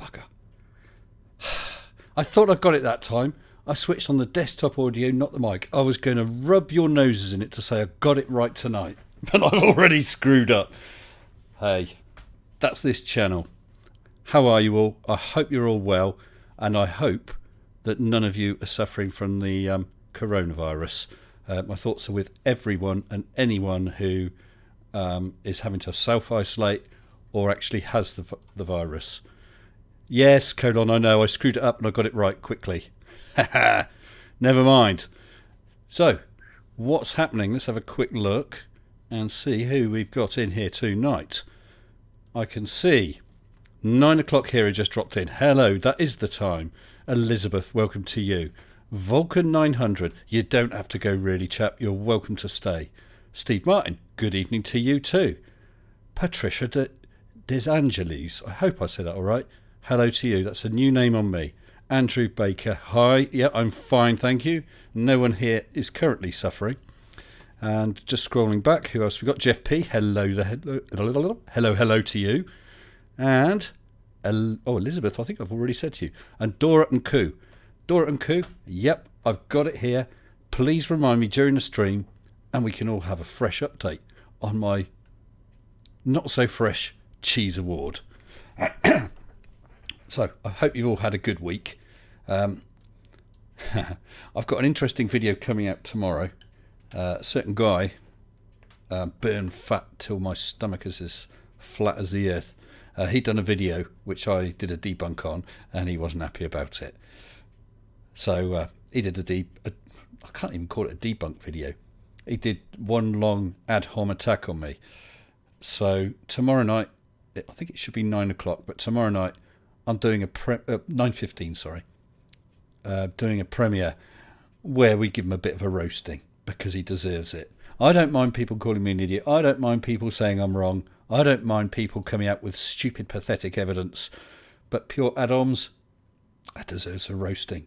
bugger. I thought I got it that time. I switched on the desktop audio, not the mic. I was going to rub your noses in it to say I got it right tonight, but I've already screwed up. Hey, that's this channel. How are you all? I hope you're all well, and I hope that none of you are suffering from the coronavirus. My thoughts are with everyone and anyone who is having to self-isolate or actually has the virus. Yes, colon, I know, I screwed it up and I got it right quickly. Never mind. So, what's happening? Let's have a quick look and see who we've got in here tonight. I can see 9 o'clock here, just dropped in. Hello, that is the time. Elizabeth, welcome to you. Vulcan 900, you don't have to go really, chap. You're welcome to stay. Steve Martin, good evening to you too. Patricia Desangelis, I hope I said that all right. Hello to you. That's a new name on me. Andrew Baker, hi. Yeah, I'm fine, thank you. No one here is currently suffering. And just scrolling back, who else we got? Jeff P. Hello to you. And Elizabeth, I think I've already said to you. And Dora and Koo. Dora and Koo, yep, I've got it here. Please remind me during the stream, and we can all have a fresh update on my not so fresh cheese award. So I hope you've all had a good week. I've got an interesting video coming out tomorrow. A certain guy burned fat till my stomach is as flat as the earth. He'd done a video which I did a debunk on, and he wasn't happy about it. So he did I can't even call it a debunk video. He did one long ad hom attack on me. So tomorrow night, I think it should be 9 o'clock, but tomorrow night I'm doing 9:15, sorry. Doing a premiere where we give him a bit of a roasting because he deserves it. I don't mind people calling me an idiot. I don't mind people saying I'm wrong. I don't mind people coming out with stupid, pathetic evidence. But pure ad-homs, that deserves a roasting.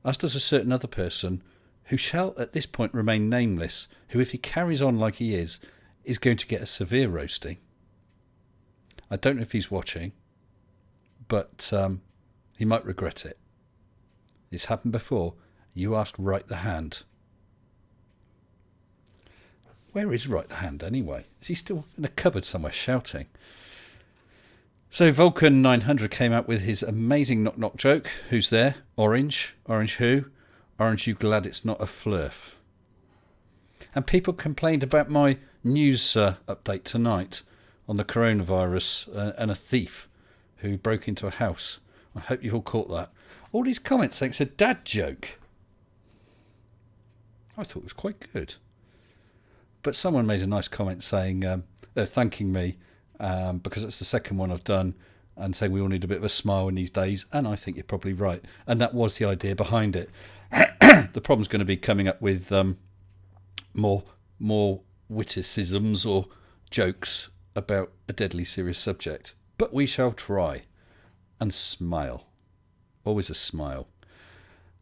As does a certain other person who shall at this point remain nameless, who if he carries on like he is going to get a severe roasting. I don't know if he's watching, but he might regret it. It's happened before. You ask Right the Hand. Where is Right the Hand anyway? Is he still in a cupboard somewhere shouting? So Vulcan 900 came out with his amazing knock-knock joke. Who's there? Orange? Orange who? Orange, you glad it's not a flurf? And people complained about my news update tonight on the coronavirus and a thief who broke into a house. I hope you've all caught that. All these comments saying it's a dad joke. I thought it was quite good. But someone made a nice comment saying, thanking me because it's the second one I've done, and saying we all need a bit of a smile in these days, and I think you're probably right. And that was the idea behind it. The problem's going to be coming up with more witticisms or jokes about a deadly serious subject. But we shall try and smile. Always a smile.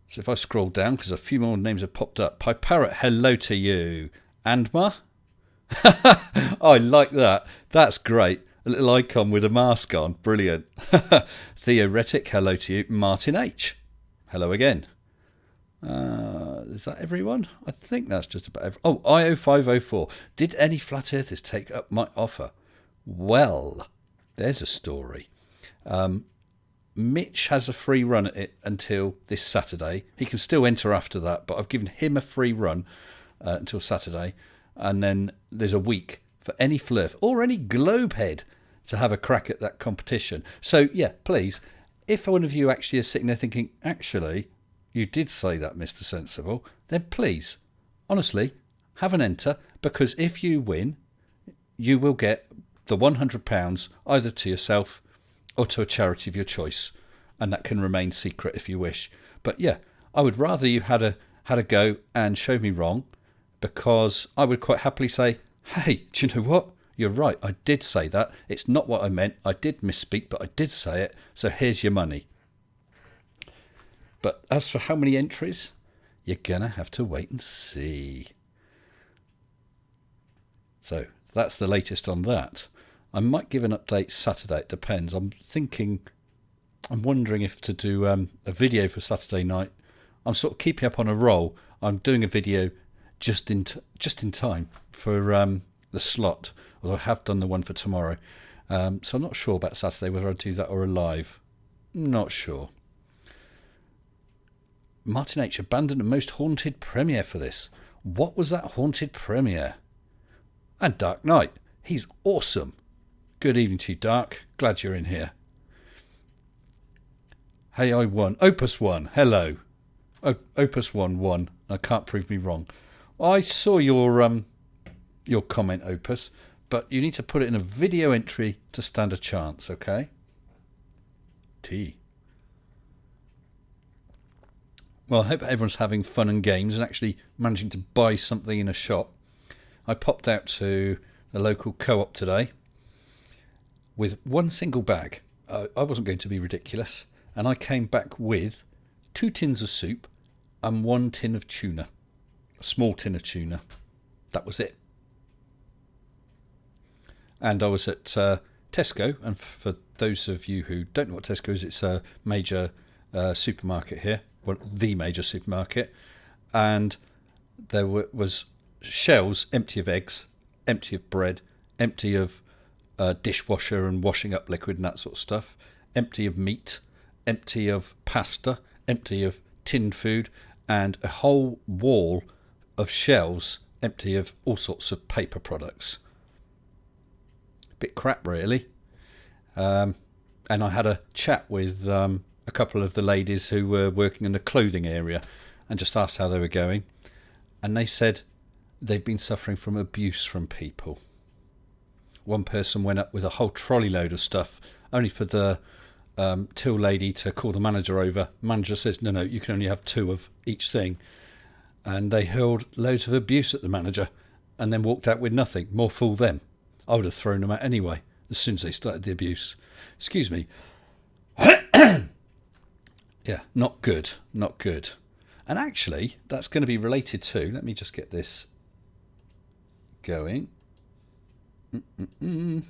So if I scroll down, because a few more names have popped up. Pie Parrot, hello to you. Andma? I like that. That's great. A little icon with a mask on. Brilliant. Theoretic, hello to you. Martin H. Hello again. Is that everyone? I think that's just about everyone. Oh, IO504. Did any flat earthers take up my offer? Well, there's a story. Mitch has a free run at it until this Saturday. He can still enter after that, but I've given him a free run until Saturday. And then there's a week for any flurf or any globehead to have a crack at that competition. So, yeah, please, if one of you actually is sitting there thinking, actually, you did say that, Mr. Sensible, then please, honestly, have an enter, because if you win, you will get the £100 either to yourself or to a charity of your choice, and that can remain secret if you wish. But yeah, I would rather you had a go and show me wrong, because I would quite happily say, hey, do you know what? You're right, I did say that. It's not what I meant. I did misspeak, but I did say it. So here's your money. But as for how many entries, you're going to have to wait and see. So that's the latest on that. I might give an update Saturday. It depends. I'm thinking I'm wondering if to do a video for Saturday night. I'm sort of keeping up on a roll. I'm doing a video just in time for the slot, although I have done the one for tomorrow. So I'm not sure about Saturday, whether I'll do that or a live. Not sure. Martin H. abandoned a most haunted premiere for this. What was that haunted premiere? And Dark Knight. He's awesome. Good evening to you, Dark. Glad you're in here. Hey, I won. Opus 1. Hello. Opus 1 won. I can't prove me wrong. I saw your comment, Opus, but you need to put it in a video entry to stand a chance, okay? T. Well, I hope everyone's having fun and games and actually managing to buy something in a shop. I popped out to a local co-op today with one single bag. I wasn't going to be ridiculous. And I came back with 2 tins of soup and 1 tin of tuna. A small tin of tuna. That was it. And I was at Tesco. And for those of you who don't know what Tesco is, it's a major supermarket here. Well, the major supermarket. And there was shelves empty of eggs, empty of bread, empty of dishwasher and washing up liquid and that sort of stuff, empty of meat, empty of pasta, empty of tinned food, and a whole wall of shelves empty of all sorts of paper products. Bit crap, really. And I had a chat with a couple of the ladies who were working in the clothing area and just asked how they were going. And they said they've been suffering from abuse from people. One person went up with a whole trolley load of stuff, only for the till lady to call the manager over. Manager says, no, you can only have 2 of each thing. And they hurled loads of abuse at the manager and then walked out with nothing. More fool them. I would have thrown them out anyway, as soon as they started the abuse. Excuse me. Yeah, not good. And actually, that's going to be related to, let me just get this going. It's going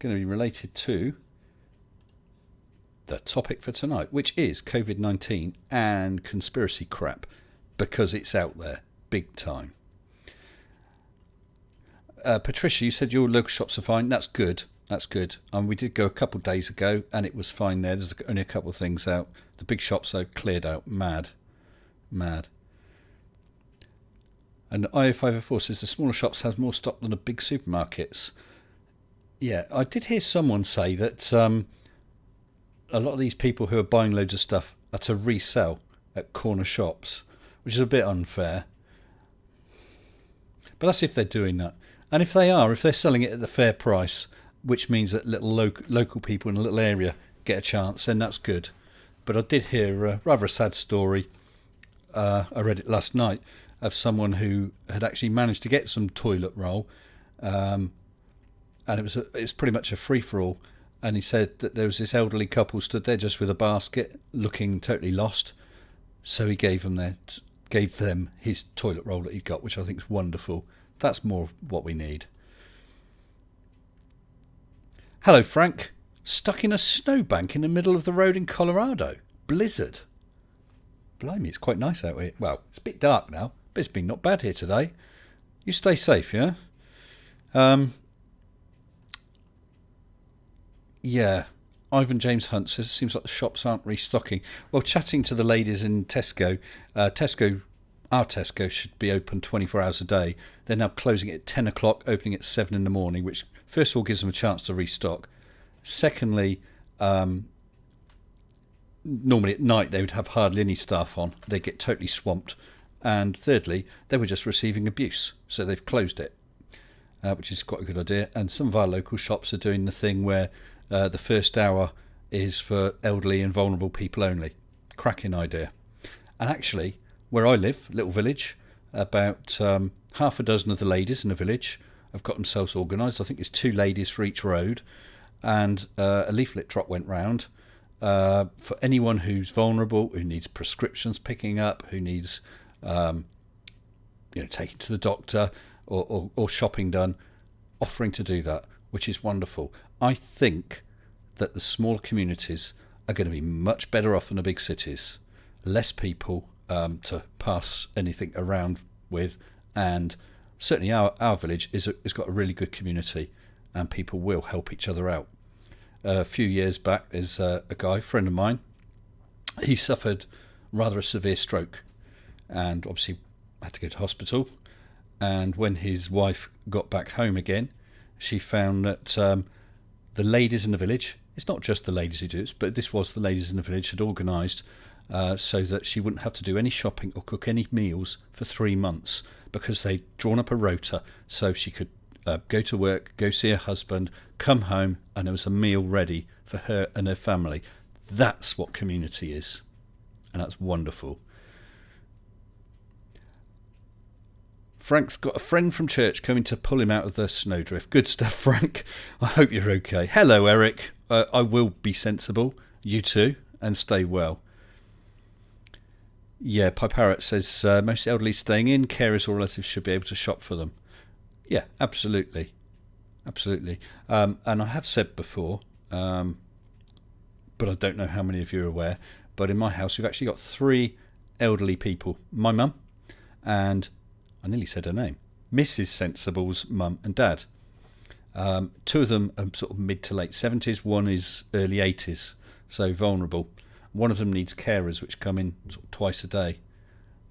to be related to the topic for tonight, which is COVID-19 and conspiracy crap, because it's out there big time. Patricia, you said your local shops are fine. That's good. We did go a couple of days ago and it was fine there. There's only a couple of things out. The big shops are cleared out. Mad. And IO504 says the smaller shops have more stock than the big supermarkets. Yeah, I did hear someone say that a lot of these people who are buying loads of stuff are to resell at corner shops, which is a bit unfair. But that's if they're doing that. And if they're selling it at the fair price, which means that little local people in a little area get a chance, then that's good. But I did hear a rather sad story, I read it last night, of someone who had actually managed to get some toilet roll, and it was pretty much a free-for-all. And he said that there was this elderly couple stood there just with a basket, looking totally lost. So he gave them his toilet roll that he'd got, which I think is wonderful. That's more what we need. Hello, Frank. Stuck in a snowbank in the middle of the road in Colorado. Blizzard. Blimey, it's quite nice out here. Well, it's a bit dark now, but it's been not bad here today. You stay safe, yeah? Yeah. Ivan James Hunt says it seems like the shops aren't restocking. Well, chatting to the ladies in Tesco, our Tesco should be open 24 hours a day. They're now closing it at 10 o'clock, opening at 7 in the morning, which first of all gives them a chance to restock. Secondly, normally at night they would have hardly any staff on. They get totally swamped. And thirdly, they were just receiving abuse, so they've closed it, which is quite a good idea. And some of our local shops are doing the thing where the first hour is for elderly and vulnerable people only. Cracking idea. And actually, where I live, little village, about half a dozen of the ladies in the village have got themselves organised. I think it's 2 ladies for each road. And a leaflet drop went round for anyone who's vulnerable, who needs prescriptions picking up, who needs taken to the doctor or shopping done, offering to do that, which is wonderful. I think that the small communities are going to be much better off in the big cities. Less people to pass anything around with, and certainly our village has got a really good community, and people will help each other out. A few years back, there's a guy, friend of mine, he suffered rather a severe stroke, and obviously had to go to hospital. And when his wife got back home again, she found that the ladies in the village, it's not just the ladies who do it, but this was the ladies in the village, had organised so that she wouldn't have to do any shopping or cook any meals for 3 months, because they'd drawn up a rota so she could go to work, go see her husband, come home, and there was a meal ready for her and her family. That's what community is, and that's wonderful. Frank's got a friend from church coming to pull him out of the snowdrift. Good stuff, Frank. I hope you're okay. Hello, Eric. I will be sensible. You too, and stay well. Yeah, Pie Parrot says most elderly staying in, carers or relatives should be able to shop for them. Yeah, absolutely. Absolutely. And I have said before, but I don't know how many of you are aware, but in my house we've actually got 3 elderly people. My mum and, I nearly said her name, Mrs. Sensible's mum and dad. 2 of them are sort of mid to late 70s, one is early 80s, so vulnerable. One of them needs carers, which come in sort of twice a day.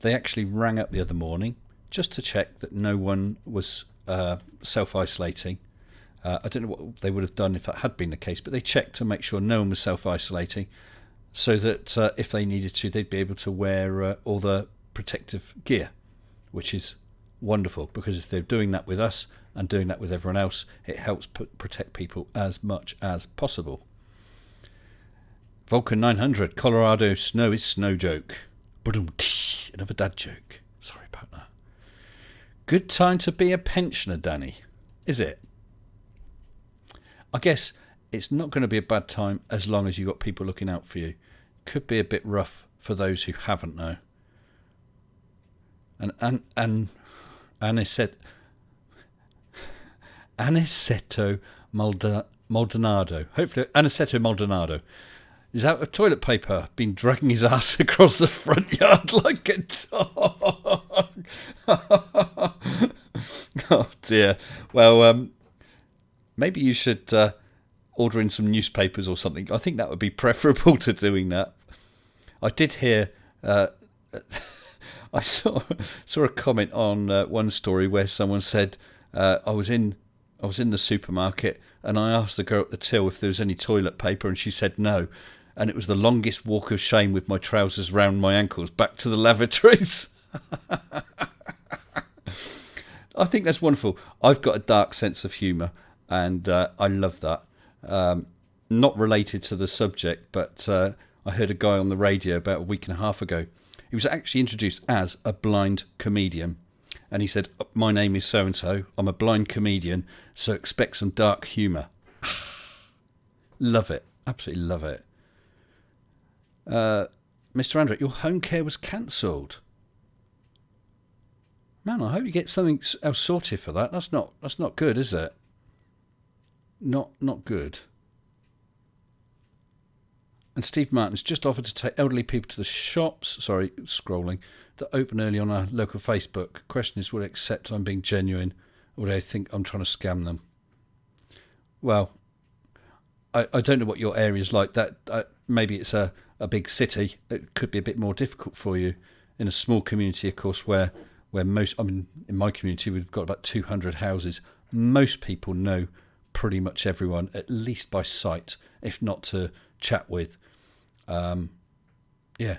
They actually rang up the other morning just to check that no one was self-isolating. I don't know what they would have done if that had been the case, but they checked to make sure no one was self-isolating, so that if they needed to, they'd be able to wear all the protective gear, which is wonderful, because if they're doing that with us and doing that with everyone else, it helps protect people as much as possible. Vulcan 900, Colorado snow is snow joke. Another dad joke. Sorry about that. Good time to be a pensioner, Danny. Is it? I guess it's not going to be a bad time as long as you've got people looking out for you. Could be a bit rough for those who haven't, though. And Aniceto Maldonado. Hopefully, Aniceto Maldonado is out of toilet paper, been dragging his ass across the front yard like a dog. Oh dear. Well, maybe you should order in some newspapers or something. I think that would be preferable to doing that. I did hear. I saw a comment on one story where someone said, I was in the supermarket and I asked the girl at the till if there was any toilet paper, and she said no. And it was the longest walk of shame with my trousers round my ankles back to the lavatories. I think that's wonderful. I've got a dark sense of humour, and I love that. Not related to the subject, but I heard a guy on the radio about a week and a half ago. He was actually introduced as a blind comedian. And he said, my name is so-and-so, I'm a blind comedian, so expect some dark humour. Love it. Absolutely love it. Mr. Andrew, your home care was cancelled. Man, I hope you get something else sorted for that. That's not good, is it? Not good. And Steve Martin's just offered to take elderly people to the shops, scrolling, that open early on our local Facebook. Question is, will they accept I'm being genuine, or do they think I'm trying to scam them? Well, I don't know what your area's like. That maybe it's a big city. It could be a bit more difficult for you. In a small community, of course, where most, in my community, we've got about 200 houses. Most people know pretty much everyone, at least by sight, if not to chat with. Yeah,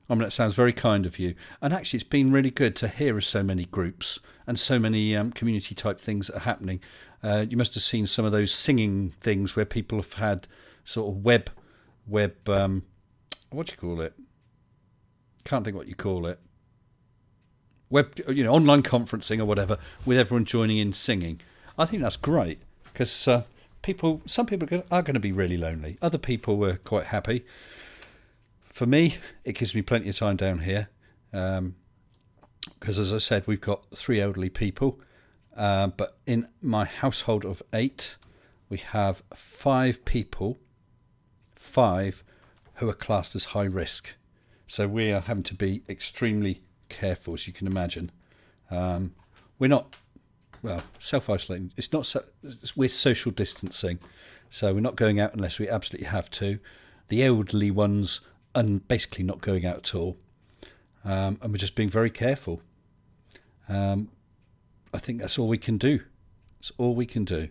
I mean, that sounds very kind of you. And actually, it's been really good to hear of so many groups and so many community type things that are happening. You must have seen some of those singing things where people have had sort of web, what do you call it? Can't think what you call it. Web, online conferencing or whatever, with everyone joining in singing. I think that's great, because some people are going to be really lonely. Other people were quite happy. For me, it gives me plenty of time down here, because as I said, we've got 3 elderly people, but in my household of 8, we have 5 people, who are classed as high risk. So we are having to be extremely careful, as you can imagine. We're not, well, self-isolating. It's not. We're social distancing, so we're not going out unless we absolutely have to. The elderly ones are basically not going out at all, and we're just being very careful. I think that's all we can do. It's all we can do.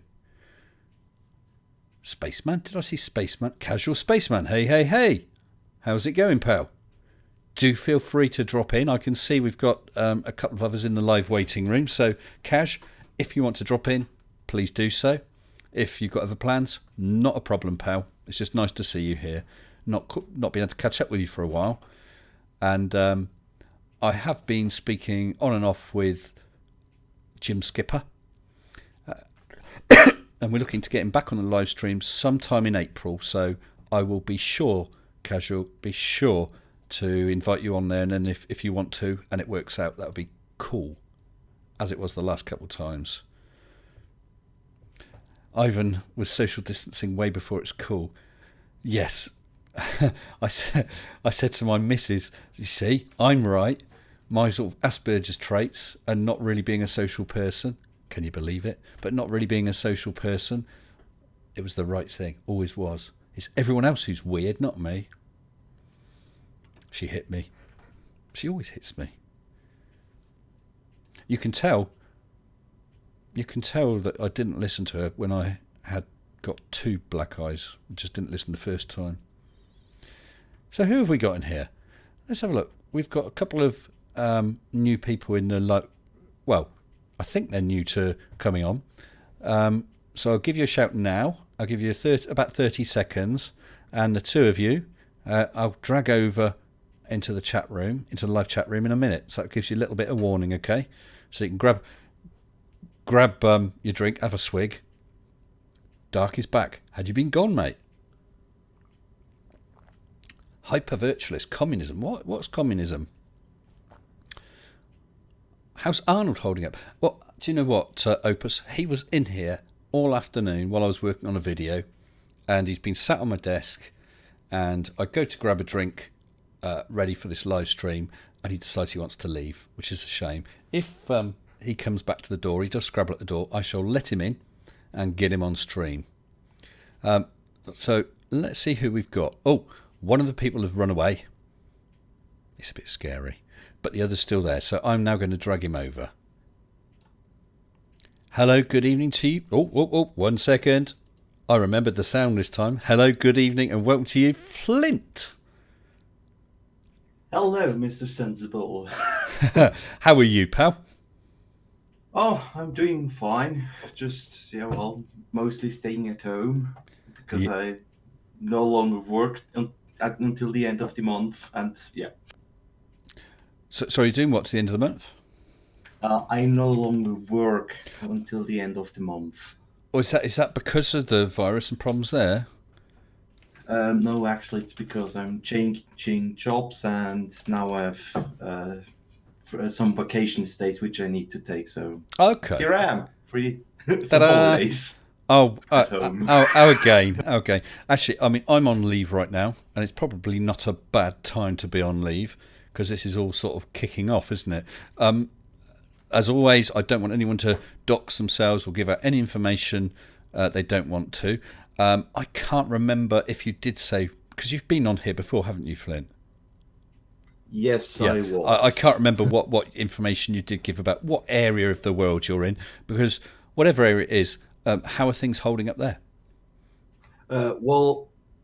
Spaceman? Did I see Spaceman? Casual Spaceman. Hey, hey, hey. How's it going, pal? Do feel free to drop in. I can see we've got a couple of others in the live waiting room. So, Cash, if you want to drop in, please do so. If you've got other plans, not a problem, pal. It's just nice to see you here. Not being able to catch up with you for a while. And I have been speaking on and off with Jim Skipper. And we're looking to get him back on the live stream sometime in April. So I will be sure, Casual, be sure to invite you on there. And then if you want to, and it works out, that would be cool, as it was the last couple of times. Ivan was social distancing way before it's cool. Yes. I said to my missus, you see, I'm right. My sort of Asperger's traits and not really being a social person. Can you believe it? But not really being a social person. It was the right thing. Always was. It's everyone else who's weird, not me. She hit me. She always hits me. You can tell that I didn't listen to her when I had got 2 black eyes. I just didn't listen the first time. So who have we got in here? Let's have a look. We've got a couple of new people in the well, I think they're new to coming on. So I'll give you a shout now. I'll give you about 30 seconds. And the 2 of you, I'll drag over into the chat room, into the live chat room in a minute. So that gives you a little bit of warning, okay? So you can grab your drink, have a swig. Dark is back. Had you been gone, mate? Hyper-virtualist communism. What's communism? How's Arnold holding up? Well, do you know what, Opus? He was in here all afternoon while I was working on a video, and he's been sat on my desk, and I go to grab a drink ready for this live stream, and he decides he wants to leave, which is a shame. If he comes back to the door, he does scrabble at the door, I shall let him in and get him on stream. So let's see who we've got. Oh, one of the people has run away. It's a bit scary. But the other's still there, so I'm now going to drag him over. Hello, good evening to you. Oh, 1 second. I remembered the sound this time. Hello, good evening, and welcome to you, Flint. Hello, Mr. Sensible. How are you, pal? Oh, I'm doing fine. Just, mostly staying at home because I no longer work until the end of the month, and yeah. So you're doing what to the end of the month? I no longer work until the end of the month. Or is that because of the virus and problems there? No, actually, it's because I'm changing jobs, and now I have some vacation days which I need to take. So okay, here I am, free some holidays. Oh, again. Actually, I mean, I'm on leave right now, and it's probably not a bad time to be on leave because this is all sort of kicking off, isn't it? As always, I don't want anyone to dox themselves or give out any information they don't want to. I can't remember if you did say, because you've been on here before, haven't you, Flint? Yes, yeah. I was. I can't remember what information you did give about what area of the world you're in, because whatever area it is, how are things holding up there?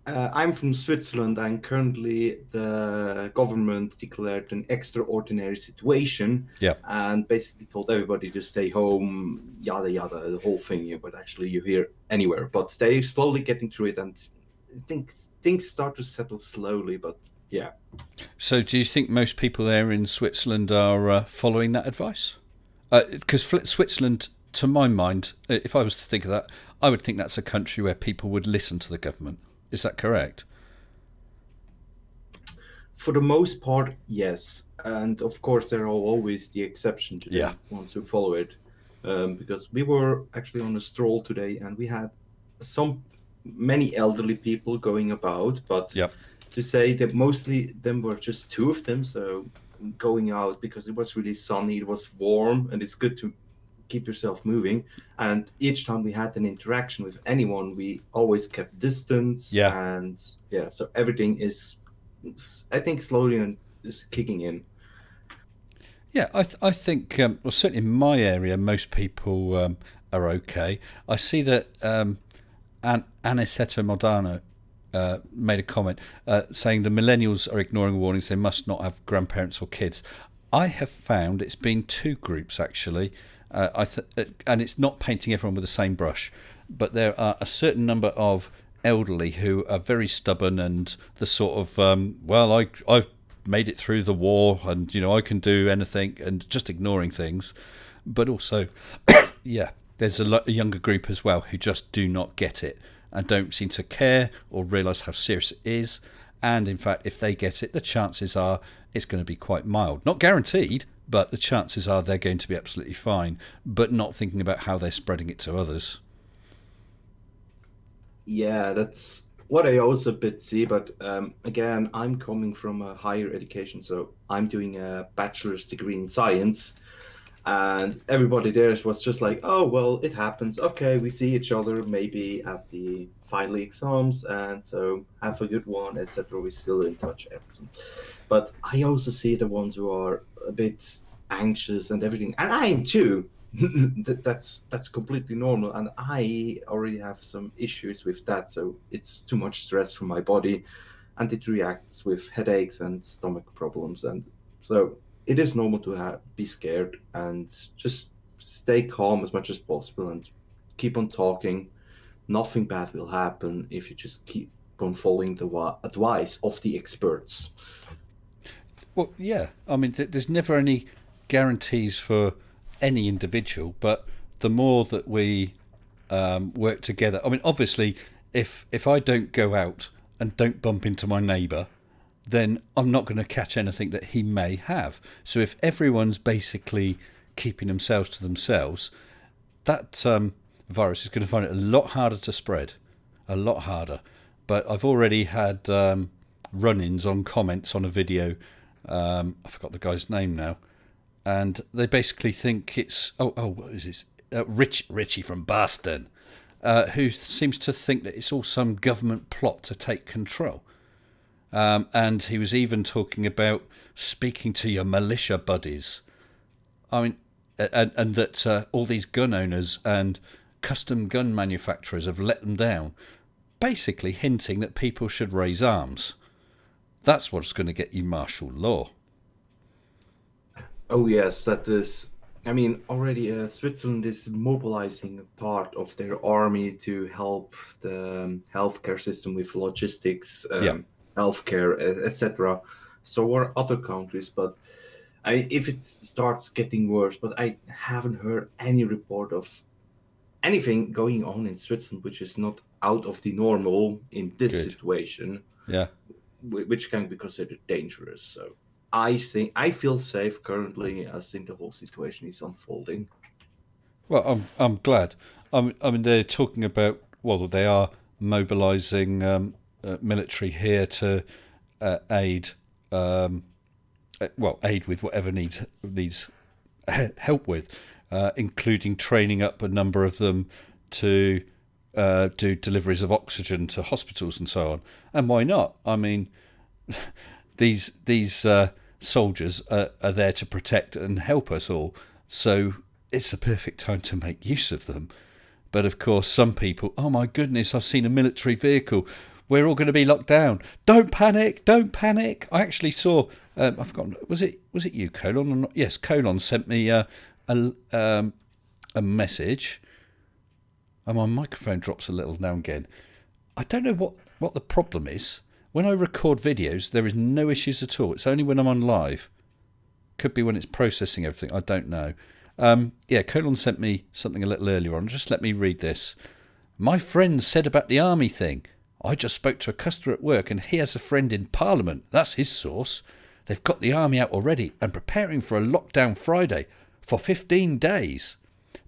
I'm from Switzerland, and currently the government declared an extraordinary situation, and basically told everybody to stay home, yada yada, the whole thing. But actually, you hear anywhere. But they're slowly getting through it, and I think things start to settle slowly. But yeah. So, do you think most people there in Switzerland are following that advice? Because Switzerland, to my mind, if I was to think of that, I would think that's a country where people would listen to the government. Is that correct? For the most part, yes. And of course, there are always the exception to the ones who follow it. Because we were actually on a stroll today, and we had many elderly people going about, but to say that mostly them were just two of them. So going out because it was really sunny, it was warm, and it's good to keep yourself moving. And each time we had an interaction with anyone, we always kept distance. Yeah. And yeah, so everything is, I think, slowly and is kicking in. Yeah, I think, well, certainly in my area, most people are okay. I see that Aniceto Modano made a comment saying the millennials are ignoring warnings, they must not have grandparents or kids. I have found it's been two groups, actually, and it's not painting everyone with the same brush, but there are a certain number of elderly who are very stubborn and the sort of, I've made it through the war and, I can do anything, and just ignoring things. But also, yeah, there's a younger group as well who just do not get it and don't seem to care or realise how serious it is. And in fact, if they get it, the chances are it's going to be quite mild. Not guaranteed, but the chances are they're going to be absolutely fine, but not thinking about how they're spreading it to others. Yeah, that's what I also a bit see. But again, I'm coming from a higher education, so I'm doing a bachelor's degree in science. And everybody there was just like, oh, well, it happens. Okay, we see each other maybe at the final exams, and so have a good one, etc. We're still in touch. Everything. But I also see the ones who are a bit anxious and everything, and I am too. That's completely normal, and I already have some issues with that. So it's too much stress for my body, and it reacts with headaches and stomach problems, and so it is normal to be scared and just stay calm as much as possible and keep on talking. Nothing bad will happen if you just keep on following the advice of the experts. Well, yeah. I mean, there's never any guarantees for any individual, but the more that we work together. I mean, obviously, if I don't go out and don't bump into my neighbour, then I'm not going to catch anything that he may have. So if everyone's basically keeping themselves to themselves, that virus is going to find it a lot harder to spread, a lot harder. But I've already had run-ins on comments on a video. I forgot the guy's name now, and they basically think it's what is this? Richie from Boston, who seems to think that it's all some government plot to take control. And he was even talking about speaking to your militia buddies. I mean, and that all these gun owners and custom gun manufacturers have let them down, basically hinting that people should raise arms. That's what's going to get you martial law. Oh yes, that is. I mean, already Switzerland is mobilizing part of their army to help the healthcare system with logistics, healthcare, etc. So are other countries, but if it starts getting worse, but I haven't heard any report of anything going on in Switzerland which is not out of the normal in this situation. Yeah, which can be considered dangerous. So I think I feel safe currently. I think the whole situation is unfolding. Well, I'm glad. I mean, they're talking about, well, they are mobilising military here to aid, aid with whatever needs help with, including training up a number of them to do deliveries of oxygen to hospitals and so on. And why not? I mean, these soldiers are there to protect and help us all, so it's a perfect time to make use of them. But of course, some people, oh my goodness, I've seen a military vehicle. We're all going to be locked down. Don't panic! Don't panic! I actually saw. I've forgotten. Was it you, Colon? Or not? Yes, Colon sent me a message. And my microphone drops a little now and again. I don't know what the problem is. When I record videos, there is no issues at all. It's only when I'm on live. Could be when it's processing everything. I don't know. Colin sent me something a little earlier on. Just let me read this. My friend said about the army thing. I just spoke to a customer at work and he has a friend in Parliament. That's his source. They've got the army out already and preparing for a lockdown Friday for 15 days.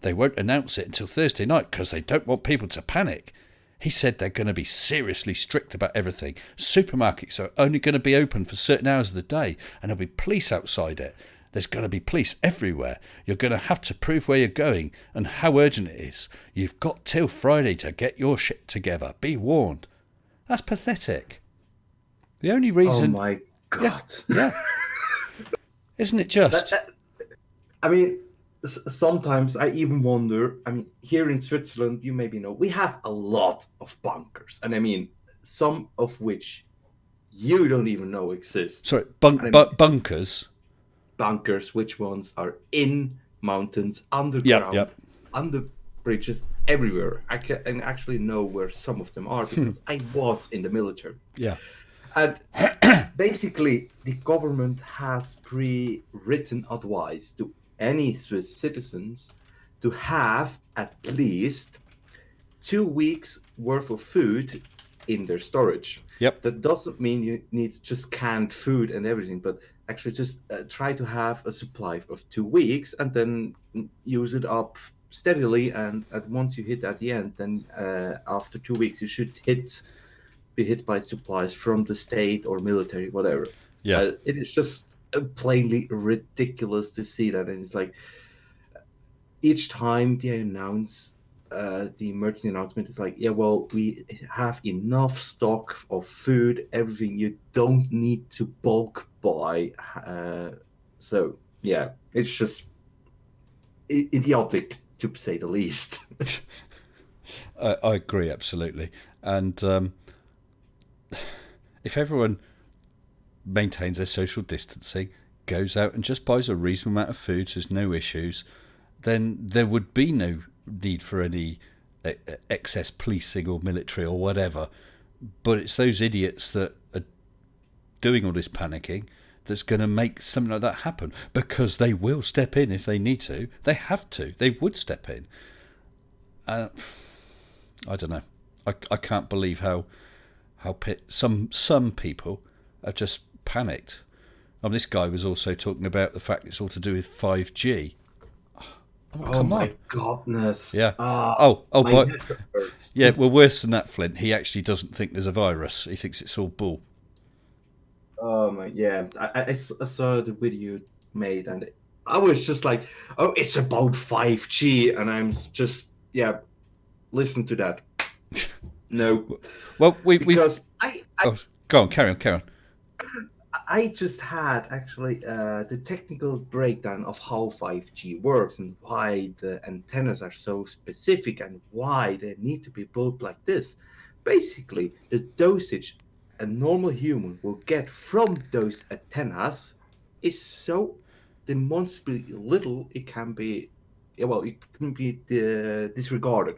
They won't announce it until Thursday night because they don't want people to panic. He said they're going to be seriously strict about everything. Supermarkets are only going to be open for certain hours of the day, and there'll be police outside it. There's going to be police everywhere. You're going to have to prove where you're going and how urgent it is. You've got till Friday to get your shit together. Be warned. That's pathetic. The only reason... Oh my God. Yeah. Isn't it just? I mean, sometimes I even wonder, I mean, here in Switzerland, you maybe know, we have a lot of bunkers. And I mean, some of which you don't even know exist. Sorry, bunkers? Bunkers, which ones are in mountains, underground, under bridges, everywhere. I can actually know where some of them are because I was in the military. Yeah. And basically, the government has pre-written advice to any Swiss citizens to have at least 2 weeks worth of food in their storage. Yep. That doesn't mean you need just canned food and everything, but actually just try to have a supply of 2 weeks and then use it up steadily. And once you hit at the end, then after 2 weeks, you should be hit by supplies from the state or military, whatever. Yeah. It is just plainly ridiculous to see that. And it's like each time they announce the emergency announcement, it's like, yeah, well, we have enough stock of food, everything. You don't need to bulk buy. So, yeah, it's just idiotic, to say the least. I agree, absolutely. And if everyone maintains their social distancing, goes out and just buys a reasonable amount of food, so there's no issues, then there would be no need for any excess policing or military or whatever. But it's those idiots that are doing all this panicking that's going to make something like that happen, because they will step in if they need to. They have to. They would step in. I don't know. I can't believe how some people are just panicked. This guy was also talking about the fact it's all to do with 5G. Oh my goodness! Yeah. But yeah. Well, worse than that, Flint. He actually doesn't think there's a virus. He thinks it's all bull. Oh my, yeah. I saw the video made, and I was just like, "Oh, it's about 5G," and I'm just, yeah, listen to that. No. Well, because go on, carry on. I just had actually the technical breakdown of how 5G works and why the antennas are so specific and why they need to be built like this. Basically, the dosage a normal human will get from those antennas is so demonstrably little it can be, disregarded.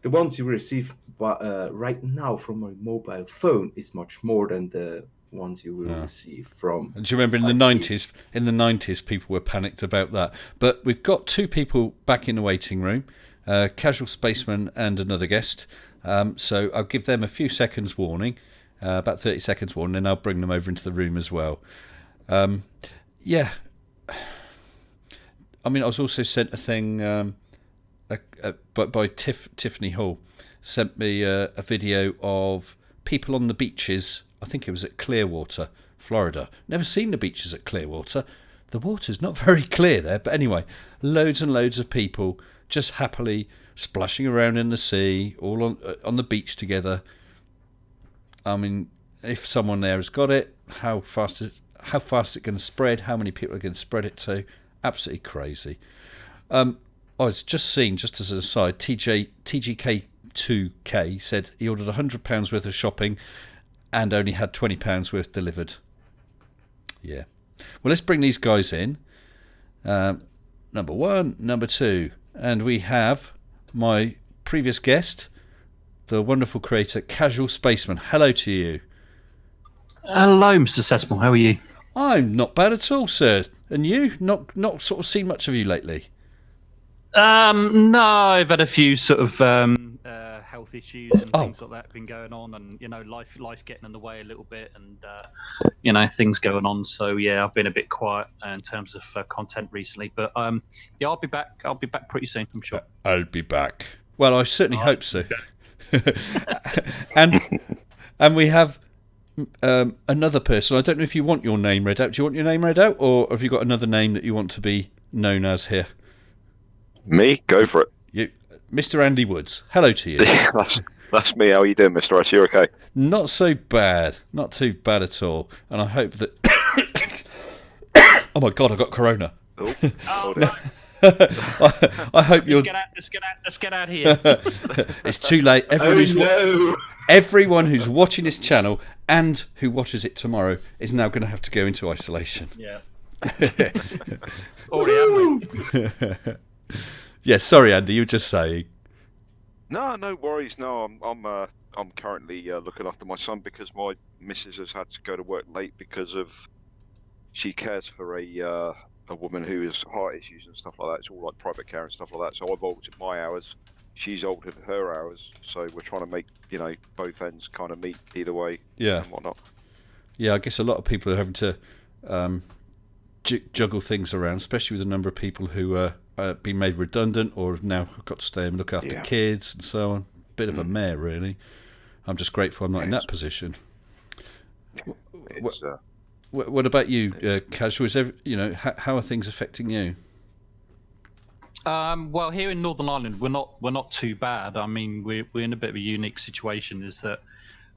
The ones you receive right now from my mobile phone is much more than the ones you will receive from. Do you remember in the 90s? In the 90s, people were panicked about that. But we've got two people back in the waiting room, Casual Spaceman and another guest. So I'll give them a few seconds warning, about 30 seconds warning, and I'll bring them over into the room as well. Yeah. I mean, I was also sent a thing by Tiffany Hall. Sent me a video of people on the beaches. I think it was at Clearwater, Florida. Never seen the beaches at Clearwater. The water's not very clear there. But anyway, loads and loads of people just happily splashing around in the sea, all on the beach together. I mean, if someone there has got it, how fast is it going to spread? How many people are going to spread it to? Absolutely crazy. I was just seeing, just as an aside, TGK2K said he ordered £100 worth of shopping and only had £20 worth delivered. Yeah. Well, let's bring these guys in. Number one, number two. And we have my previous guest, the wonderful creator, Casual Spaceman. Hello to you. Hello, Mr. Sessmore. How are you? I'm not bad at all, sir. And you? Not sort of seen much of you lately? No, I've had a few sort of health issues and things like that been going on, and life getting in the way a little bit, and things going on. So yeah, I've been a bit quiet in terms of content recently, but yeah, I'll be back. I'll be back pretty soon, I'm sure. I'll be back. Well, I certainly hope so. and we have another person. I don't know if you want your name read out. Do you want your name read out, or have you got another name that you want to be known as here? Me? Go for it. You, Mr. Andy Woods. Hello to you. That's me. How are you doing, Mr. Rice? You okay? Not so bad. Not too bad at all. And I hope that... Oh my God, I got corona. Oh, no. I hope you're... Let's get out here. It's too late. Everyone who's watching this channel and who watches it tomorrow is now going to have to go into isolation. Yeah. Already have we? Yeah, sorry, Andy, you were just saying. No worries. No, I'm currently looking after my son because my missus has had to go to work late because of she cares for a woman who has heart issues and stuff like that. It's all like private care and stuff like that. So I've altered my hours. She's altered her hours. So we're trying to make both ends kind of meet either way. Yeah. And whatnot. Yeah, I guess a lot of people are having to juggle things around, especially with the number of people who are been made redundant or have now got to stay and look after kids and so on. Bit of a mare, really. I'm just grateful I'm not in that position. What about you, Casual? How are things affecting you? Well, here in Northern Ireland, we're not too bad. I mean, we're in a bit of a unique situation. Is that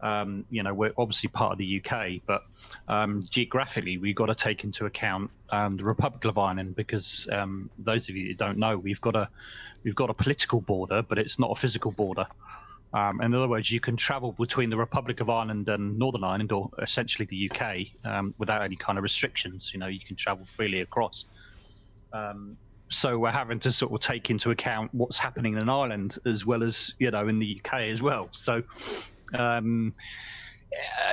we're obviously part of the UK, but geographically, we've got to take into account the Republic of Ireland because those of you that don't know, we've got a political border, but it's not a physical border. In other words, you can travel between the Republic of Ireland and Northern Ireland, or essentially the UK, without any kind of restrictions. You can travel freely across. So we're having to sort of take into account what's happening in Ireland as well as in the UK as well. So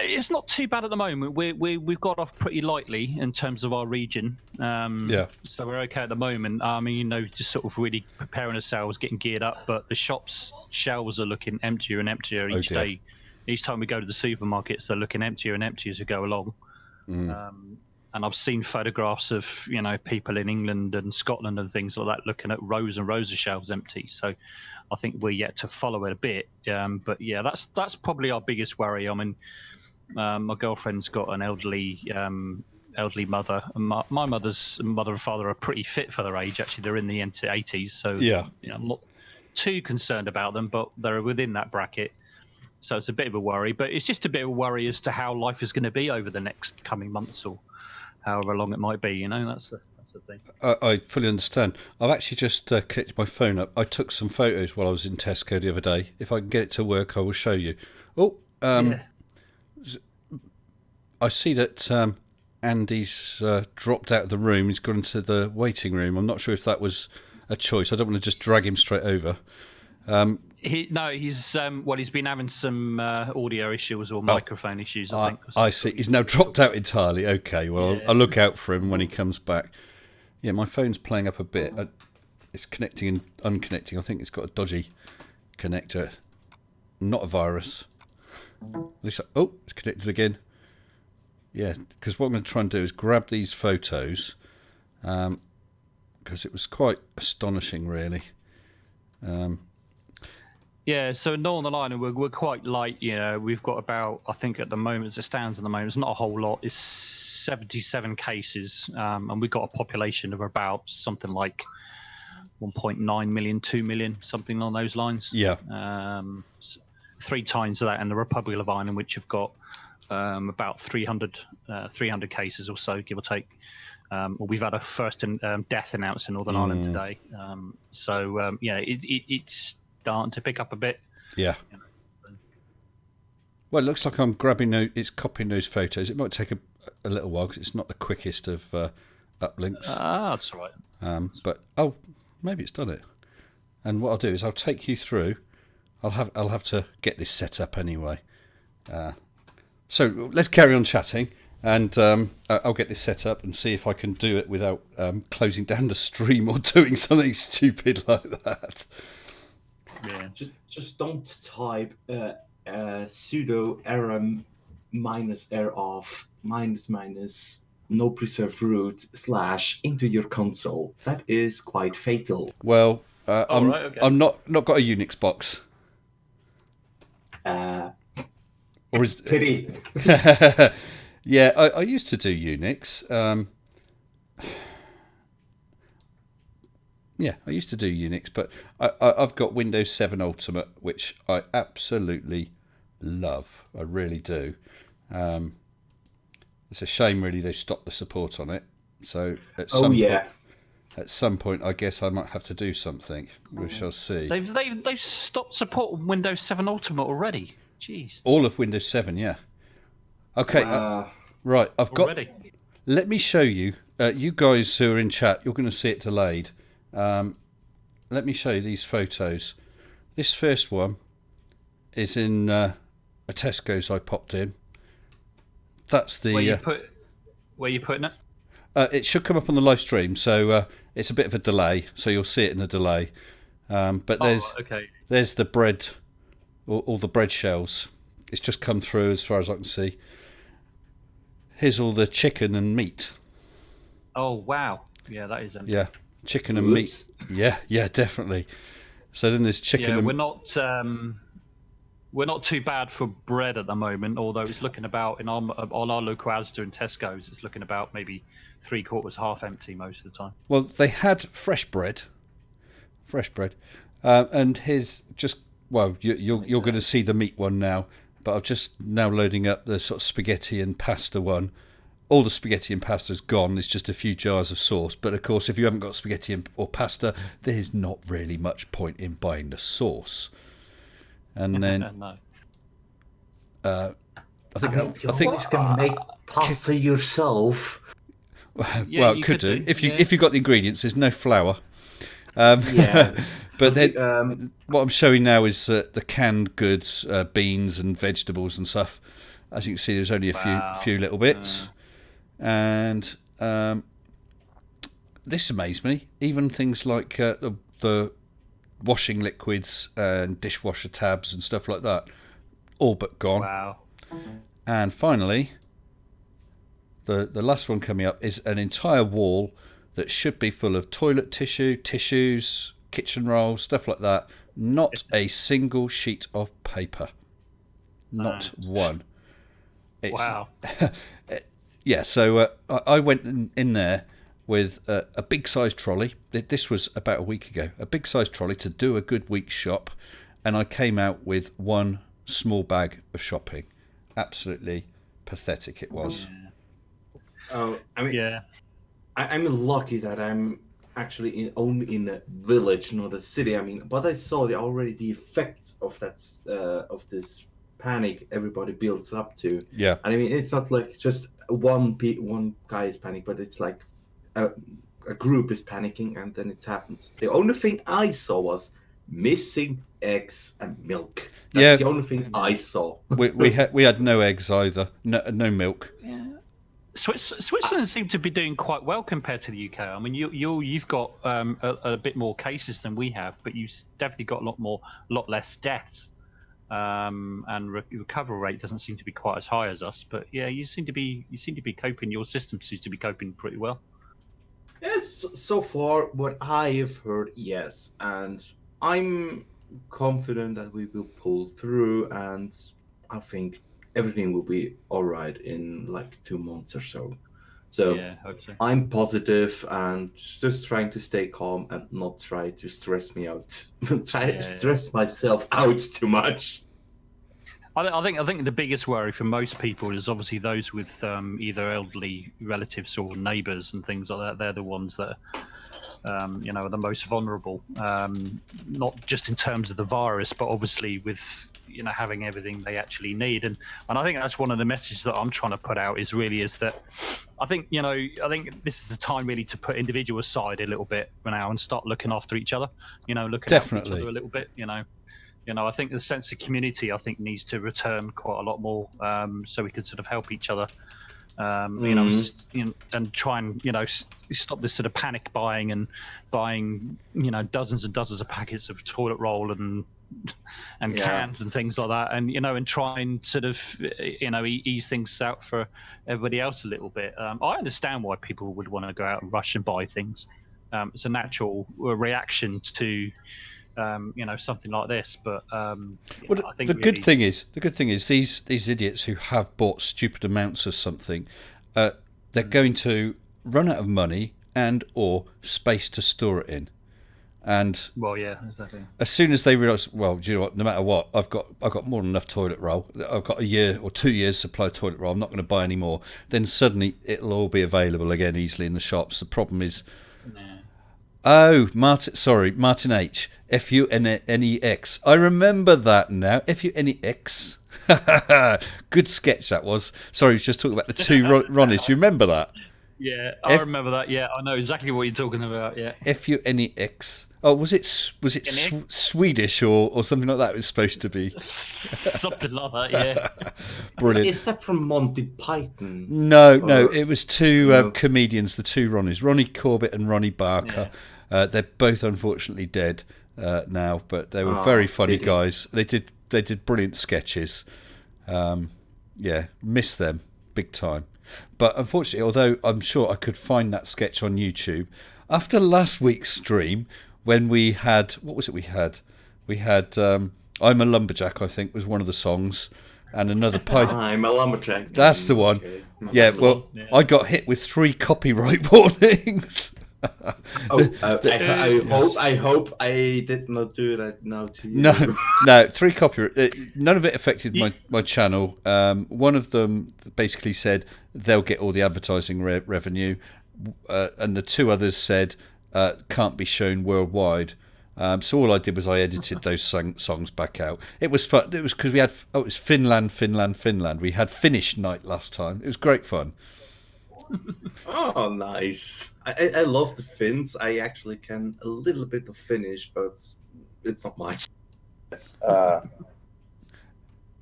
it's not too bad at the moment. We've got off pretty lightly in terms of our region. So we're okay at the moment. I mean, just sort of really preparing ourselves, getting geared up. But the shops' shelves are looking emptier and emptier each day. Each time we go to the supermarkets, they're looking emptier and emptier as we go along. And I've seen photographs of people in England and Scotland and things like that looking at rows and rows of shelves empty. So I think we're yet to follow it a bit. But yeah, that's probably our biggest worry. I mean, my girlfriend's got an elderly mother. And my mother's mother and father are pretty fit for their age. Actually, they're in the 80s. So I'm not too concerned about them, but they're within that bracket. So it's a bit of a worry. But it's just a bit of a worry as to how life is going to be over the next coming months or however long it might be, that's the thing. I fully understand. I've actually just connected my phone up. I took some photos while I was in Tesco the other day. If I can get it to work, I will show you. I see that Andy's dropped out of the room. He's gone into the waiting room. I'm not sure if that was a choice. I don't want to just drag him straight over. He's been having some audio issues or microphone issues, I think. I see. He's now dropped out entirely. Okay, well, I'll look out for him when he comes back. Yeah, my phone's playing up a bit. It's connecting and unconnecting. I think it's got a dodgy connector. Not a virus. It's connected again. Yeah, because what I'm going to try and do is grab these photos, because it was quite astonishing, really. Yeah, so in Northern Ireland, we're quite light. We've got about, I think at the moment, as it stands at the moment, it's not a whole lot. It's 77 cases, and we've got a population of about something like 1.9 million, 2 million, something along those lines. Yeah. 3 times of that in the Republic of Ireland, which have got about 300 cases or so, give or take. We've had a first death announced in Northern Ireland today. It's starting to pick up a bit. Yeah. Well, it looks like I'm it's copying those photos. It might take a little while because it's not the quickest of uplinks. That's all right. But maybe it's done it. And what I'll do is I'll take you through. I'll have to get this set up anyway. So let's carry on chatting, and I'll get this set up and see if I can do it without closing down the stream or doing something stupid like that. Yeah. Just don't type sudo rm -r of -- no preserve root / into your console. That is quite fatal. Well, right, okay. I'm not got a Unix box. Or is Pity. Yeah, I used to do Unix. Yeah, I used to do Unix, but I've got Windows 7 Ultimate, which I absolutely love. I really do. It's a shame, really, they stopped the support on it. So at some point, I guess I might have to do something. We shall see. They've stopped supporting Windows 7 Ultimate already. Jeez. All of Windows 7, yeah. Okay, right. I've got. Already. Let me show you. You guys who are in chat, you're going to see it delayed. Let me show you these photos. This first one is in a Tesco's I popped in. That's the. Where you putting it? It should come up on the live stream, so it's a bit of a delay, so you'll see it in a delay. But there's the bread, all the bread shells. It's just come through as far as I can see. Here's all the chicken and meat. Oh wow! Yeah, that is. Yeah, chicken and meat. Yeah, definitely. So then there's chicken. Yeah, and... we're not too bad for bread at the moment. Although it's looking about on our local Asda and Tesco's, it's looking about maybe 3/4 half empty most of the time. Well, they had fresh bread, and here's just you're going to see the meat one now. But I'm just now loading up the sort of spaghetti and pasta one. All the spaghetti and pasta's gone. There's just a few jars of sauce. But of course, if you haven't got spaghetti or pasta, there's not really much point in buying the sauce. And then, no. I think you can make pasta yourself. Well, could do. If you got the ingredients. There's no flour. But then what I'm showing now is the canned goods, beans and vegetables and stuff. As you can see, there's only a few little bits. And this amazed me. Even things like the washing liquids and dishwasher tabs and stuff like that, all but gone. Wow. And finally, the last one coming up is an entire wall that should be full of toilet tissue, tissues, kitchen rolls, stuff like that. Not a single sheet of paper. Not one. Wow. Yeah, so I went in there with a big-sized trolley. This was about a week ago. A big-sized trolley to do a good week's shop. And I came out with one small bag of shopping. Absolutely pathetic it was. Oh, I mean... Yeah. I'm lucky that I'm actually only in a village, not a city. I mean, but I saw already the effects of that of this panic everybody builds up to. Yeah. And I mean, it's not like just one guy is panicking, but it's like a group is panicking, and then it happens. The only thing I saw was missing eggs and milk. That's the only thing I saw. we had no eggs either, no milk. Yeah. Switzerland seemed to be doing quite well compared to the UK. I mean, you've got a bit more cases than we have, but you've definitely got a lot less deaths, and recovery rate doesn't seem to be quite as high as us. But yeah, you seem to be coping. Your system seems to be coping pretty well. Yes, so far what I have heard, yes, and I'm confident that we will pull through, and I think everything will be all right in like 2 months or so. So yeah, hope so. I'm positive and just trying to stay calm and not try to stress me out. Stress myself out too much. I think the biggest worry for most people is obviously those with either elderly relatives or neighbours and things like that. They're the ones that are the most vulnerable, not just in terms of the virus, but obviously with having everything they actually need. And I think that's one of the messages that I'm trying to put out is that I think this is the time really to put individual aside a little bit now and start looking after each other. Looking after each other a little bit. I think the sense of community needs to return quite a lot more, so we can sort of help each other. And try and stop this sort of panic buying and buying dozens and dozens of packets of toilet roll and cans and things like that, and try and sort of ease things out for everybody else a little bit. I understand why people would want to go out and rush and buy things. It's a natural reaction to something like this. But Well, I think the really, good thing is these idiots who have bought stupid amounts of something, they're going to run out of money and or space to store it in. And well, yeah, exactly. as soon as they realise, well, do you know what? No matter what, I've got more than enough toilet roll. I've got a year or 2 years supply of toilet roll. I'm not going to buy any more. Then suddenly it'll all be available again easily in the shops. The problem is, Martin H. F-U-N-N-E-X. I remember that now. F-U-N-E-X. Good sketch that was. Sorry, I was just talking about the two Ronnies. You remember that? Yeah, I remember that. Yeah, I know exactly what you're talking about. Yeah. F-U-N-E-X. Oh, was it Swedish or something like that? It was supposed to be something like that. Yeah. Brilliant. Is that from Monty Python? No, it was two comedians, the two Ronnies, Ronnie Corbett and Ronnie Barker. Yeah. They're both unfortunately dead now, but they were very funny guys. They did brilliant sketches. Miss them big time. But unfortunately, although I'm sure I could find that sketch on YouTube, after last week's stream, when we had, what was it we had? We had I'm a Lumberjack, I think, was one of the songs, and another pipe. I'm a Lumberjack. That's the one. Okay. Yeah, well, I got hit with 3 copyright warnings. I hope I did not do that now to you. No, 3 copyright. None of it affected my channel. One of them basically said they'll get all the advertising revenue, and the 2 others said can't be shown worldwide. So all I did was I edited those songs back out. It was fun. It was because it was Finland. We had Finnish night last time. It was great fun. Oh, nice. I love the Finns. I actually can a little bit of Finnish, but it's not much.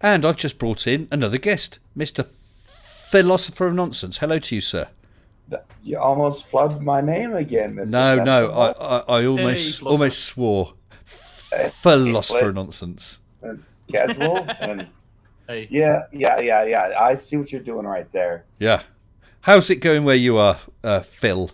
And I've just brought in another guest, Mr. Philosopher of Nonsense. Hello to you, sir. You almost flubbed my name again, Mr. No, I almost swore. Philosopher of Nonsense. Casual and yeah. I see what you're doing right there. Yeah. How's it going where you are, Phil?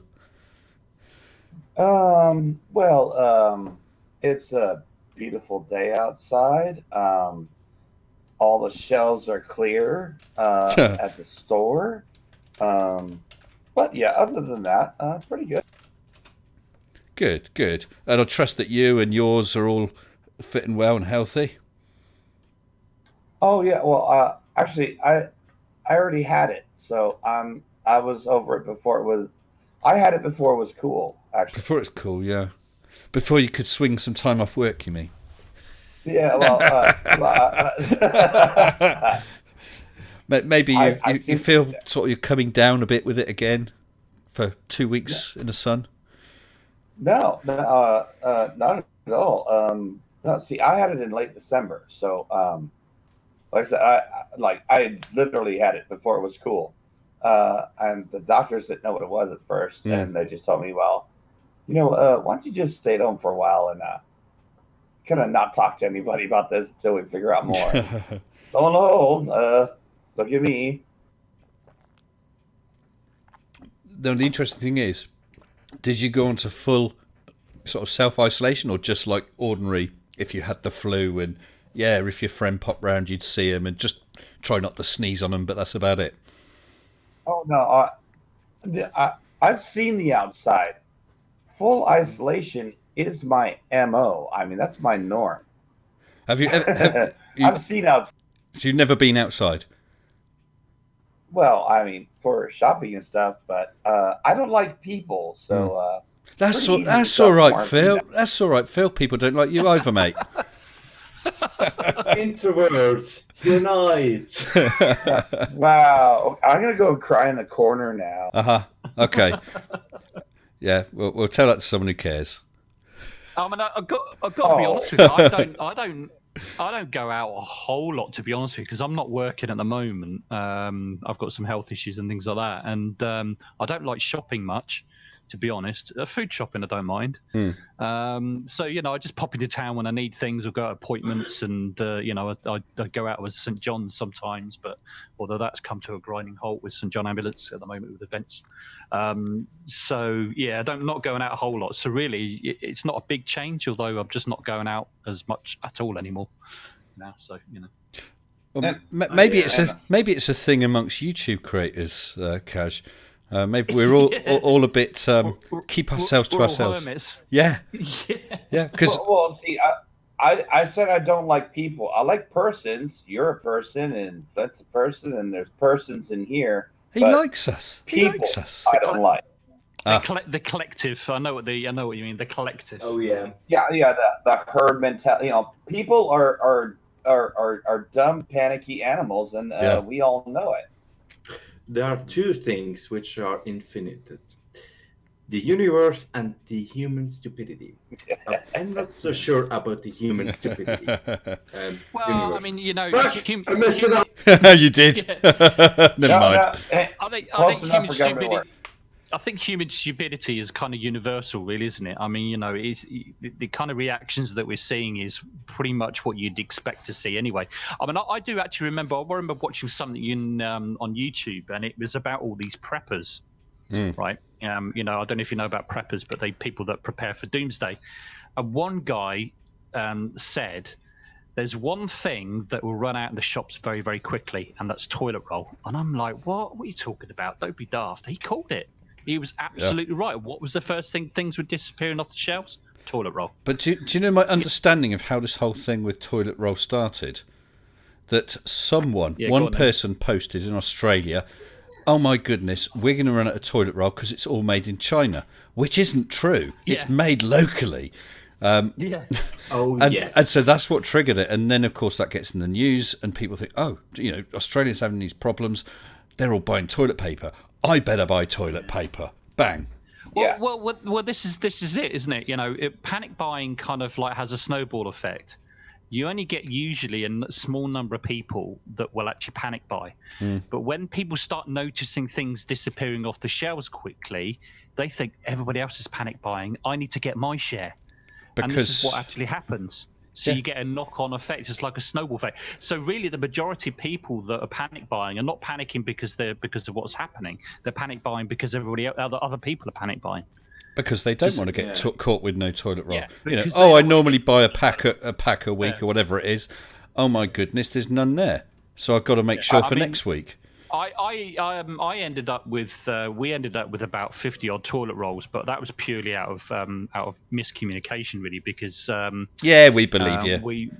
It's a beautiful day outside. All the shelves are clear at the store. But yeah, other than that, pretty good. Good. And I trust that you and yours are all fitting well and healthy. Oh yeah, well, actually, I already had it, so I was over it before it was. I had it before it was cool. Actually, before it's cool, yeah. Before you could swing some time off work, you mean? Yeah, well, maybe you feel sort of you're coming down a bit with it again for 2 weeks in the sun. No, not at all. No, see, I had it in late December, so like I said, I literally had it before it was cool, and the doctors didn't know what it was at first, and they just told me, well, why don't you just stay at home for a while and kind of not talk to anybody about this until we figure out more. Oh no, look at me. The interesting thing is, did you go into full sort of self-isolation or just like ordinary if you had the flu and if your friend popped round you'd see him and just try not to sneeze on him, but that's about it? Oh no, I've seen the outside. Full isolation is my MO. I mean, that's my norm. Have you I've seen outside. So you've never been outside? Well, I mean, for shopping and stuff, but I don't like people, so that's all right, Phil. That's all right, Phil. People don't like you either, mate. Introverts unite. Wow, I'm gonna go cry in the corner now. Okay. Yeah, we'll tell that to someone who cares. I mean, I've got to be honest with you. I don't go out a whole lot, to be honest with you, because I'm not working at the moment. I've got some health issues and things like that, and I don't like shopping much. to be honest. Food shopping, I don't mind. So, I just pop into town when I need things or go to appointments, and, I go out with St. John's sometimes, but although that's come to a grinding halt with St. John Ambulance at the moment with events. So, yeah, I'm not going out a whole lot. So really, it's not a big change, although I'm just not going out as much at all anymore now. So, Well, maybe it's a thing amongst YouTube creators, Kaj. Maybe we're all a bit keep ourselves to ourselves. Hermits. Yeah. Because well, see, I said I don't like people. I like persons. You're a person, and that's a person, and there's persons in here. he likes us. He People, likes us. I don't like. The collective. I know what you mean. The collective. Oh yeah. Yeah. The herd mentality. People are dumb, panicky animals, and we all know it. There are two things which are infinite: the universe and the human stupidity. I'm not so sure about the human stupidity. Well, I mean, I messed it up. You did. Never mind. I think human stupidity is kind of universal, really, isn't it? I mean, the kind of reactions that we're seeing is pretty much what you'd expect to see anyway. I mean, I do actually remember watching something on YouTube, and it was about all these preppers, right? I don't know if you know about preppers, but people that prepare for doomsday. And one guy said, there's one thing that will run out in the shops very, very quickly, and that's toilet roll. And I'm like, what are you talking about? Don't be daft. He called it. He was absolutely right. What was the first things were disappearing off the shelves? Toilet roll. But do you know my understanding of how this whole thing with toilet roll started? That one person posted in Australia, oh my goodness, we're going to run out of toilet roll because it's all made in China, which isn't true. Yeah. It's made locally. Yes. And so that's what triggered it. And then, of course, that gets in the news, and people think, Australia's having these problems. They're all buying toilet paper. I better buy toilet paper. Bang. Well, this is it, isn't it? Panic buying kind of like has a snowball effect. You only get usually a small number of people that will actually panic buy. But when people start noticing things disappearing off the shelves quickly, they think everybody else is panic buying. I need to get my share. And this is what actually happens. So you get a knock-on effect. It's like a snowball effect. So really, the majority of people that are panic buying are not panicking because of what's happening. They're panic buying because other people are panic buying. Because they don't want to get caught with no toilet roll. Yeah, I normally buy a pack a week or whatever it is. Oh my goodness, there's none there. So I've got to make sure for next week. I ended up with we ended up with about 50 odd toilet rolls, but that was purely out of miscommunication, really, because we believe you.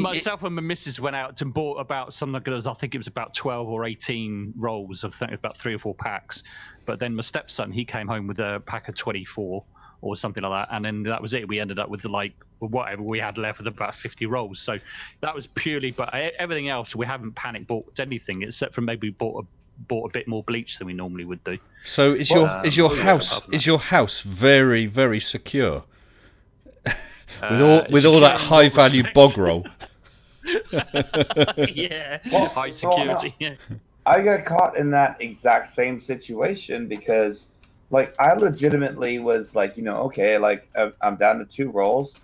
Myself and my missus went out and bought about something. I think it was about 12 or 18 rolls of about 3 or 4 packs. But then my stepson, he came home with a pack of 24 or something like that, and then that was it. We ended up with whatever we had left with about 50 rolls. So that was purely. But everything else, we haven't panic bought anything except for maybe bought a bit more bleach than we normally would do. So is your house very, very secure? with all that high value bog roll. High security. I got caught in that exact same situation because, I legitimately was I'm down to 2 rolls.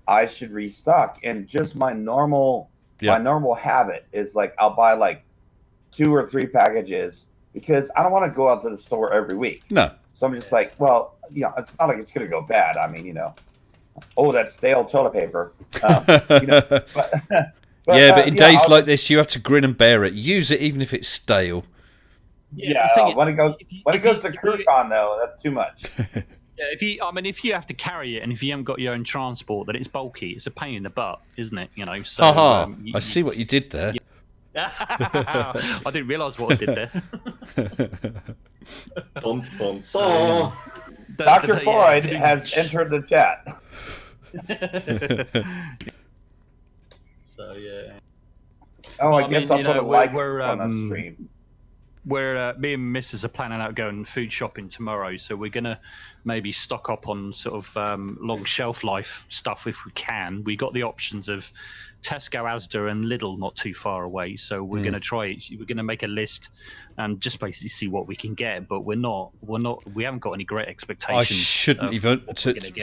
I should restock, and just my normal habit is I'll buy 2 or 3 packages because I don't want to go out to the store every week. No. So I'm just it's not like it's gonna go bad. I mean, that's stale toilet paper. But in days like this, you have to grin and bear it. Use it even if it's stale. When it goes to Kurkan, though, that's too much. If you have to carry it, and if you haven't got your own transport, then it's bulky. It's a pain in the butt, isn't it? So I see what you did there. I didn't realise what I did there. Dr. Freud has entered the chat. So yeah. I guess I'll put a like on the stream. me and Mrs. are planning out going food shopping tomorrow, so we're gonna maybe stock up on sort of long shelf life stuff if we can. We got the options of Tesco, Asda, and Lidl not too far away, so we're gonna try it. We're gonna make a list and just basically see what we can get. But we haven't got any great expectations. I shouldn't even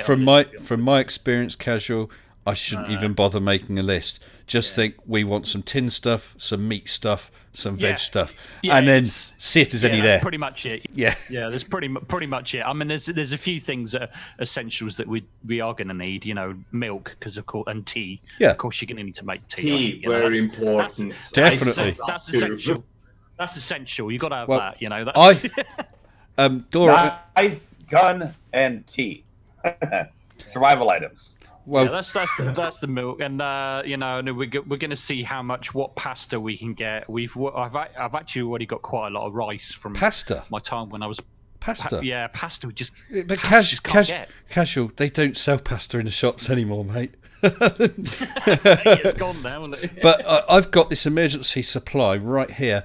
from my experience, casual. I shouldn't even bother making a list. Just think we want some tin stuff, some meat stuff, some veg stuff, and then see if there's any there. Pretty much it. Yeah, that's pretty much it. I mean, there's a few things that are essentials that we are going to need. You know, milk, because of course, and tea. Yeah, of course you're going to need to make tea. Very important. Definitely. That's essential. That's essential. You got to have that. You know. That's... Dora, knife, gun, and tea. Survival items. Well, that's the milk, and we're going to see what pasta we can get. I've actually already got quite a lot of rice from pasta. My time when I was pasta. Pasta. But Can't casual. They don't sell pasta in the shops anymore, mate. It's gone now, isn't it? But I've got this emergency supply right here.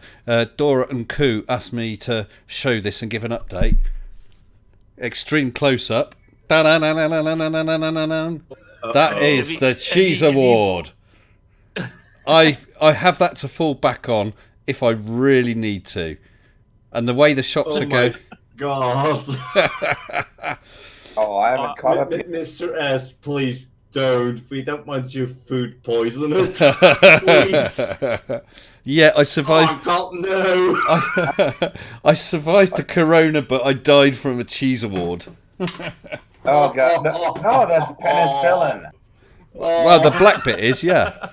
Dora and Koo asked me to show this and give an update. Extreme close up. That is the Cheese Award. I have that to fall back on if I really need to. And the way the shops are going... God. I haven't caught up yet. Mr. S, please don't. We don't want you food poisoned. Please. Yeah, I survived... Oh, God, no. I survived the corona, but I died from a Cheese Award. Oh, God. No, that's penicillin. Well, the black bit is, yeah.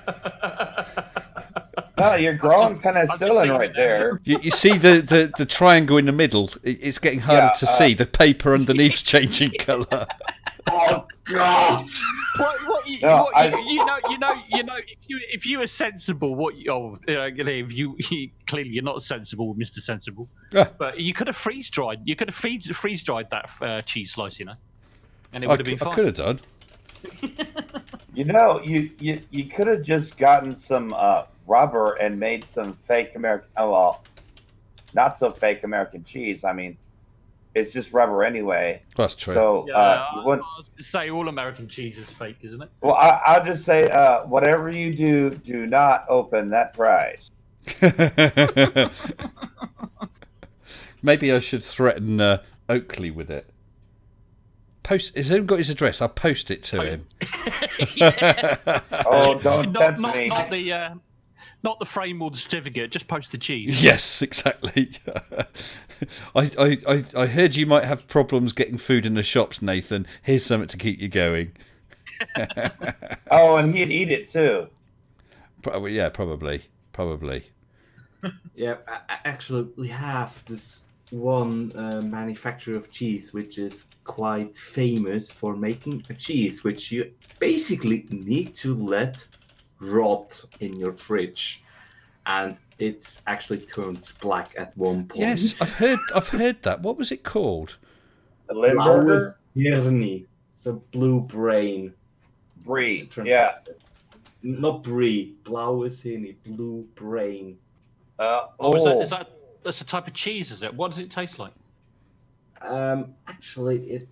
No, you're growing penicillin right there. You see the triangle in the middle? It's getting harder to see. The paper underneath's changing colour. Oh God! If you were sensible, if you clearly you're not sensible, Mr. Sensible. Yeah. But you could have freeze dried. You could have freeze dried that cheese slice, and it would have been fine. I could have done. You could have just gotten some rubber and made some fake American. Oh well, not so fake American cheese. I mean, it's just rubber anyway. That's true. So I was to say all American cheese is fake, isn't it? Well, I'll just say, whatever you do not open that prize. Maybe I should threaten Oakley with it. Has anyone got his address? I'll post it to him. Oh, don't tempt me. Not the frame or the certificate. Just post the cheese. Yes, exactly. I heard you might have problems getting food in the shops, Nathan. Here's something to keep you going. Oh, and he'd eat it too. Yeah, probably. Yeah, actually, we have this one manufacturer of cheese which is quite famous for making a cheese which you basically need to let rot in your fridge, and it actually turns black at one point. Yes, I've heard that. What was it called? The Limburger? It's a blue brain. Brie. Yeah. Not brie. Blauwe Hirni. Blue brain. Is that's a type of cheese, is it? What does it taste like? Actually,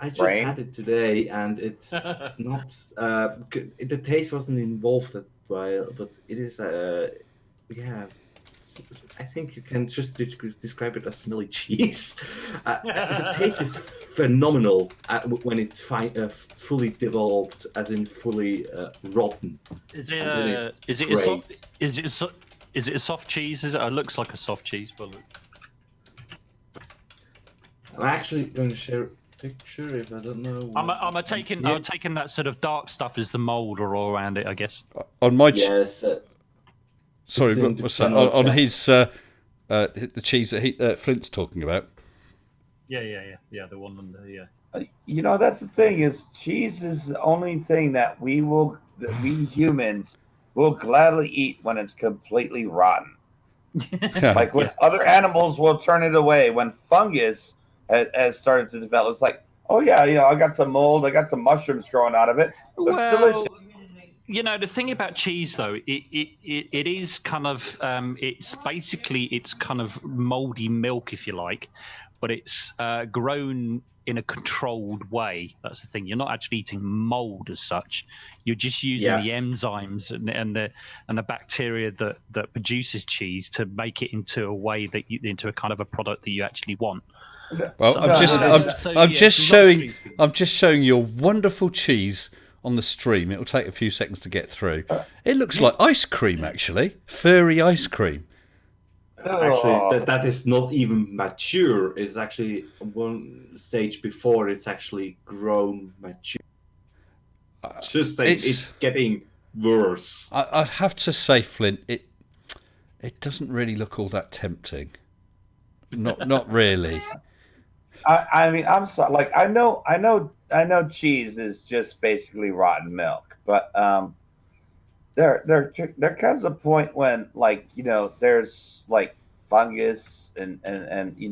I just had it today, and it's not. The taste wasn't involved that well, but it is. Yeah, I think you can just describe it as smelly cheese. The taste is phenomenal when it's fully developed, as in fully rotten. Is it a soft cheese? It looks like a soft cheese, but I'm actually going to share a picture if I don't know. I'm taking that sort of dark stuff as the mold or all around it, I guess. On my yes. Sorry, what's that? On his the cheese that Flint's talking about. Yeah, the one on the that's the thing is cheese is the only thing that we humans will gladly eat when it's completely rotten. Like when other animals will turn it away, when fungus has started to develop, it's like, oh yeah, I got some mold, I got some mushrooms growing out of it. Looks delicious. the thing about cheese, though, it is kind of it's kind of moldy milk, if you like, but it's grown in a controlled way. That's the thing. You're not actually eating mold as such. You're just using the enzymes and the bacteria that produces cheese to make it into a way into a kind of a product that you actually want. Well, I'm just showing your wonderful cheese on the stream. It'll take a few seconds to get through. It looks like ice cream, actually. Furry ice cream. Actually, that is not even mature. It's actually one stage before it's actually grown mature. It's just like it's getting worse. I'd have to say, Flint, it doesn't really look all that tempting. Not really. I mean, I'm sorry. Like, I know cheese is just basically rotten milk, but there comes a point when, like, there's like fungus and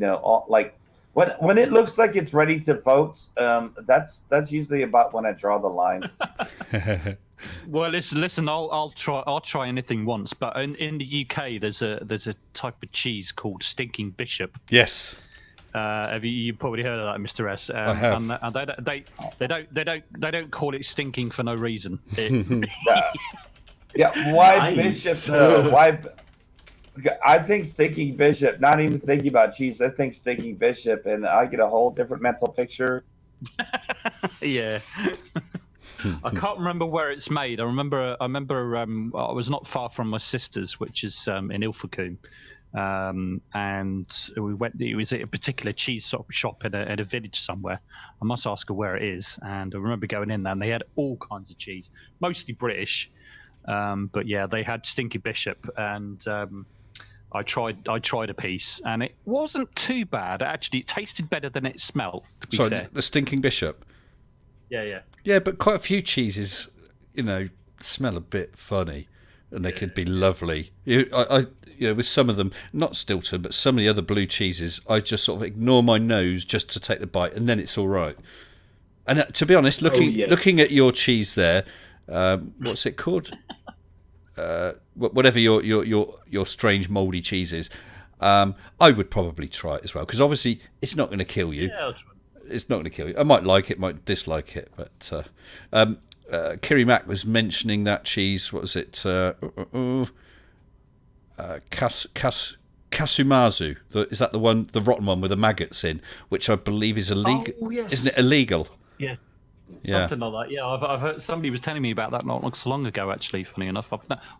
all, like when it looks like it's ready to vote. That's usually about when I draw the line. Well, listen. I'll try anything once, but in the UK, there's a type of cheese called Stinking Bishop. Yes. Have you probably heard of that, Mr. S? I have. And they don't call it stinking for no reason. Yeah, why Nice. Bishop? Why? I think Stinking Bishop. Not even thinking about cheese. I think Stinking Bishop, and I get a whole different mental picture. Yeah. I can't remember where it's made. I remember. I was not far from my sister's, which is in Ilfracombe. And we went. It was at a particular cheese shop in a village somewhere. I must ask her where it is. And I remember going in there, and they had all kinds of cheese, mostly British. But yeah, they had Stinky Bishop, and I tried a piece, and it wasn't too bad. Actually, it tasted better than it smelled. To be fair. The Stinking Bishop. Yeah, but quite a few cheeses, smell a bit funny, and they could be lovely. With some of them, not Stilton, but some of the other blue cheeses, I just sort of ignore my nose just to take the bite, and then it's all right. And to be honest, looking at your cheese there, what's it called? Whatever your strange mouldy cheese is, I would probably try it as well, because obviously it's not going to kill you. Yeah, I'll try. It's not going to kill you. I might like it, might dislike it, but Kiri Mac was mentioning that cheese. What was it? Kasumazu. Is that the one, the rotten one with the maggots in, which I believe is illegal? Oh, yes. Isn't it illegal? Yes. Yeah. Something like that. Yeah, I've heard somebody was telling me about that not so long ago. Actually, funny enough,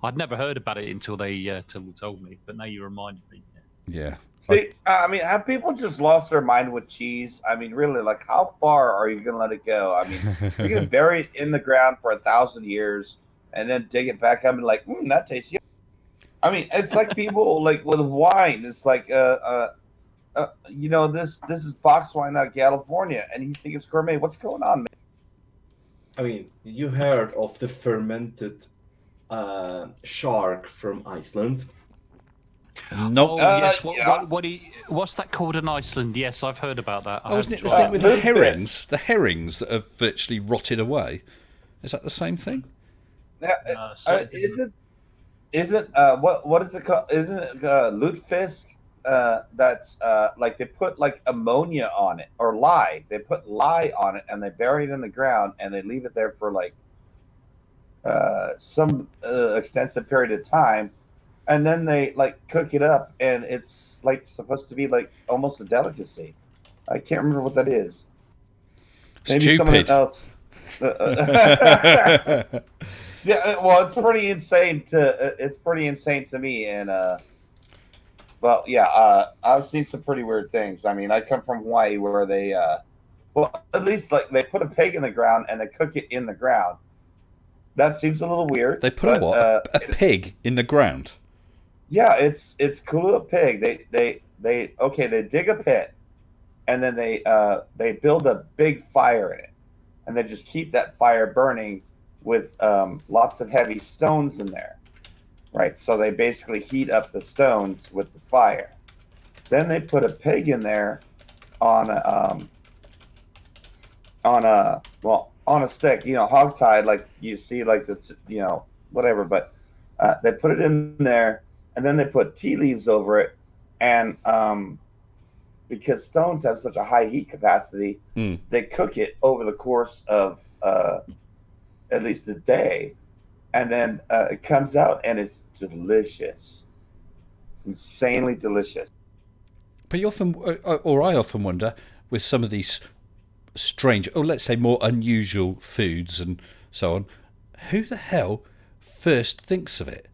I'd never heard about it until they told me. But now you reminded me. Yeah. See, I mean, have people just lost their mind with cheese? I mean, really, like, how far are you going to let it go? I mean, you're going to bury it in the ground for 1,000 years and then dig it back up and like, that tastes good. I mean, it's like people like with wine. It's like, this is box wine out of California, and you think it's gourmet. What's going on, man? I mean, you heard of the fermented shark from Iceland? No. Oh, yes. What's that called in Iceland? Yes, I've heard about that. Isn't it the thing with the herrings? The herrings that have virtually rotted away. Is that the same thing? What is it called? Isn't it lutefisk? That's like they put like ammonia on it or lye. They put lye on it and they bury it in the ground and they leave it there for like some extensive period of time, and then they like cook it up and it's like supposed to be like almost a delicacy. I can't remember what that is. Maybe someone else. Yeah, well, it's pretty insane to me, and I've seen some pretty weird things. I mean, I come from Hawaii where they, at least like they put a pig in the ground and they cook it in the ground. That seems a little weird. They put a pig in the ground. Yeah, it's Kulua pig. They dig a pit, and then they build a big fire in it, and they just keep that fire burning with lots of heavy stones in there, right? So they basically heat up the stones with the fire. Then they put a pig in there on on a stick, hogtied, like you see, like the, whatever. But they put it in there, and then they put tea leaves over it, and because stones have such a high heat capacity, they cook it over the course of at least a day, and then it comes out, and it's delicious, insanely delicious. But you often, or I often wonder, with some of these strange, or let's say more unusual foods and so on, who the hell first thinks of it?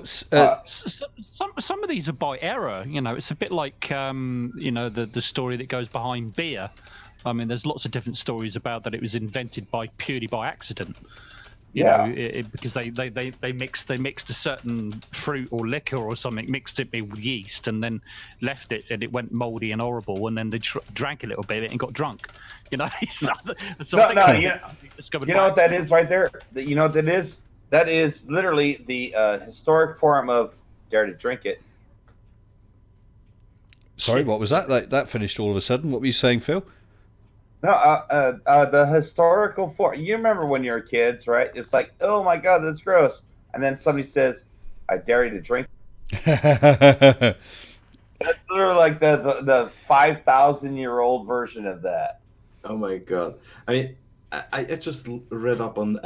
Some of these are by error. It's a bit like the story that goes behind beer. I mean, there's lots of different stories about that it was invented purely by accident. Because they mixed a certain fruit or liquor or something, mixed it with yeast, and then left it, and it went mouldy and horrible, and then they drank a little bit of it and got drunk. You know what that is right there? You know what that is? That is literally the historic form of dare to drink it. Sorry, what was that? That finished all of a sudden. What were you saying, Phil? No, the historical form. You remember when you were kids, right? It's like, oh my God, that's gross. And then somebody says, I dare you to drink. That's literally like the 5,000-year-old version of that. Oh my God. I mean, I just read up on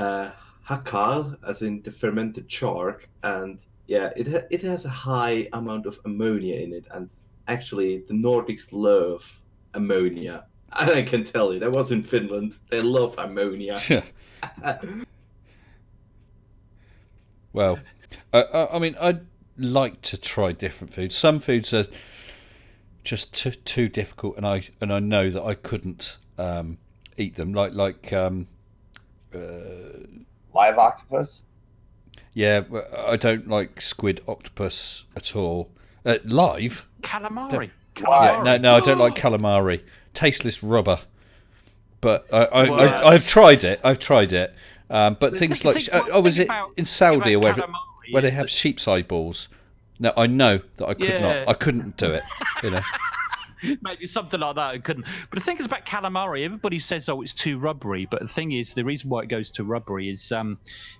hakal, as in the fermented chark, and yeah, it has a high amount of ammonia in it, and actually the Nordics love ammonia. I can tell you, that was in Finland. They love ammonia. Well, I mean, I'd like to try different foods. Some foods are just too difficult, and I know that I couldn't eat them. Like live octopus. Yeah, I don't like squid octopus at all. Live calamari. Yeah, no, I don't like calamari. Tasteless rubber. But I've tried it. But things like was it in Saudi or wherever where they have sheep's eyeballs? No, I know that I could not. I couldn't do it. Maybe something like that. I couldn't. But the thing is about calamari. Everybody says, "Oh, it's too rubbery." But the thing is, the reason why it goes too rubbery is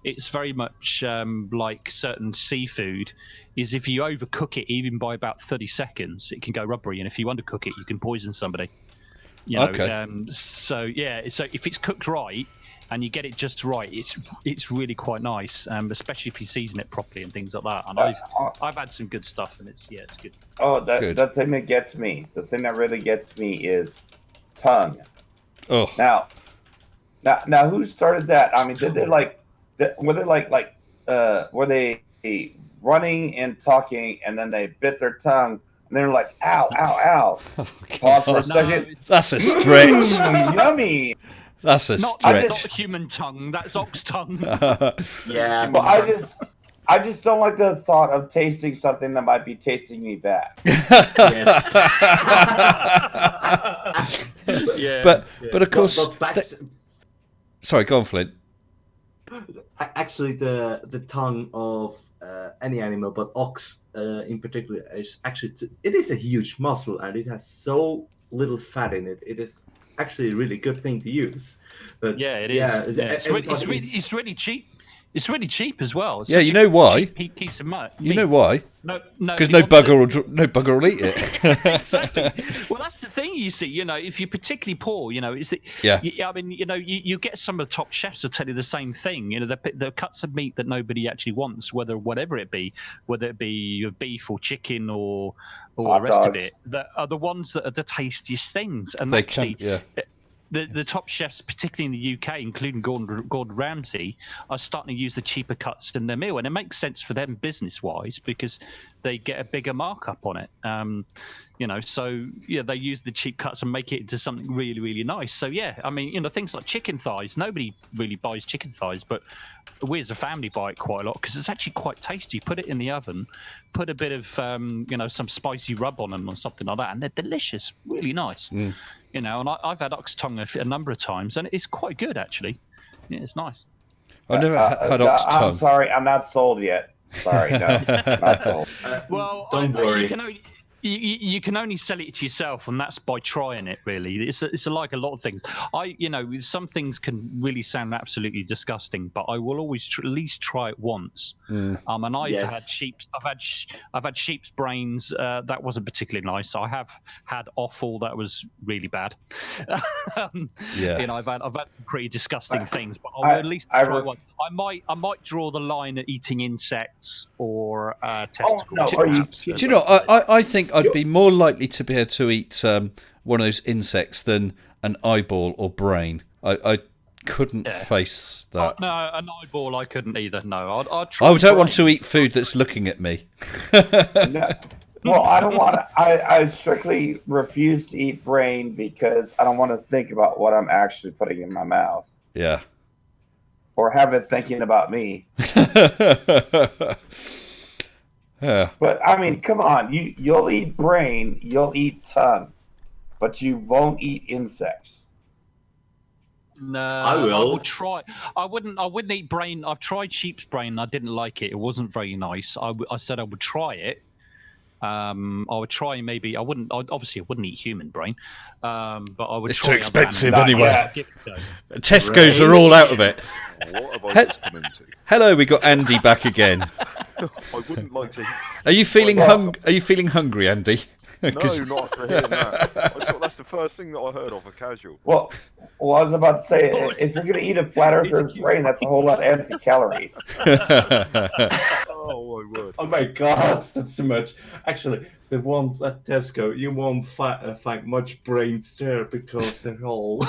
it's very much like certain seafood. Is if you overcook it even by about 30 seconds, it can go rubbery, and if you undercook it, you can poison somebody. Okay. So if it's cooked right and you get it just right, it's really quite nice, especially if you season it properly and things like that. And I've had some good stuff, and it's good. Oh, the thing that gets me, the thing that really gets me is tongue. Oh. Now, who started that? I mean, did they were they running and talking, and then they bit their tongue? And they're like, ow, ow, ow. Pause for a second. That's a stretch. Yummy. That's a stretch. Not human tongue. That's ox tongue. Yeah. Well, I just don't like the thought of tasting something that might be tasting me back. Yes. But of course. Sorry, go on, Flint. Actually, the tongue of any animal, but ox in particular, is actually it is a huge muscle, and it has so little fat in it. It is actually a really good thing to use. But yeah, it is. Yeah. It's really cheap. It's really cheap as well. It's you know why? Cheap piece of meat. You know why? No, because no bugger will eat it. Exactly. Well, that's the thing. You see, if you're particularly poor, I mean, you get some of the top chefs will tell you the same thing. The cuts of meat that nobody actually wants, whatever it be beef or chicken or the rest of it, that are the ones that are the tastiest things. And the top chefs, particularly in the UK, including Gordon Ramsay, are starting to use the cheaper cuts in their meal, and it makes sense for them business-wise because they get a bigger markup on it. So they use the cheap cuts and make it into something really, really nice. So I mean, things like chicken thighs. Nobody really buys chicken thighs, but we as a family buy it quite a lot because it's actually quite tasty. Put it in the oven, put a bit of some spicy rub on them or something like that, and they're delicious, really nice. And I've had ox tongue a number of times, and it's quite good actually. Yeah, it's nice. I've never had ox tongue. I'm sorry, I'm not sold yet. Sorry, no, not sold. Well, don't worry. you can only sell it to yourself, and that's by trying it. Really, it's like a lot of things. Some things can really sound absolutely disgusting, but I will always at least try it once. And I've had sheep's brains. That wasn't particularly nice. I have had offal that was really bad. I've had some pretty disgusting things, but I'll at least try one. I might draw the line at eating insects or testicles. Do you know? I think I'd be more likely to be able to eat one of those insects than an eyeball or brain. I couldn't face that. No, an eyeball I couldn't either. No, I'd try. I don't want to eat food that's looking at me. No. Well, I don't want to. I strictly refuse to eat brain because I don't want to think about what I'm actually putting in my mouth. Yeah. Or have it thinking about me. Yeah. But I mean, come on, you'll eat brain, you'll eat tongue, but you won't eat insects. No, I will. I will try. I wouldn't eat brain. I've tried sheep's brain. And I didn't like it. It wasn't very nice. I said I would try it. I would try maybe. I wouldn't eat human brain. But I would. It's try too expensive other anyway. animals. Tesco's are all out of it. What have I just come into? Hello, we got Andy back again. I wouldn't like to. Are you feeling hungry, Andy? No, not after hearing that. I thought that's the first thing that I heard of a casual. Well, I was about to say, if you're going to eat a flat earther's brain, that's a whole lot of empty calories. Oh my word! Oh my God, that's too much. Actually, the ones at Tesco, you won't find much brains there because they're all,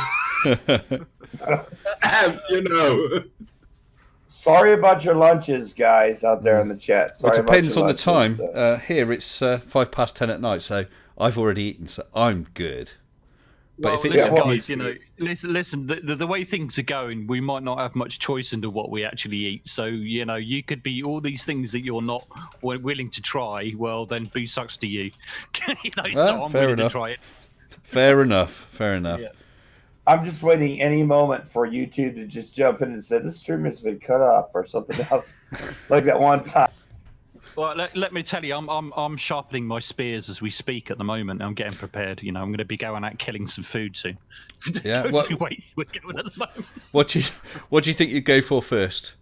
Sorry about your lunches, guys, out there in the chat. Sorry It depends on the lunches, time. so. Here it's 10:05 at night, so I've already eaten, so I'm good. But if listen, the way things are going, we might not have much choice into what we actually eat. So, you could be all these things that you're not willing to try. Well, then boo sucks to you. So I'm willing to try it. Fair enough. Yeah. I'm just waiting any moment for YouTube to just jump in and say this stream has been cut off or something else, like that one time. Well, let me tell you, I'm sharpening my spears as we speak at the moment. I'm getting prepared. I'm going to be going out killing some food soon. Yeah. We're going at the moment. What do you think you'd go for first?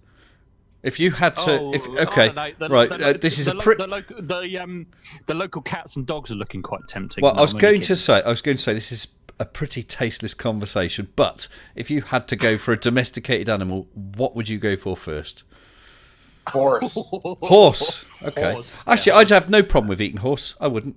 If you had to, this is the local cats and dogs are looking quite tempting. Well, I was going to say this is a pretty tasteless conversation. But if you had to go for a domesticated animal, what would you go for first? Horse. Horse. Okay. Horse, Actually, I'd have no problem with eating horse. I wouldn't.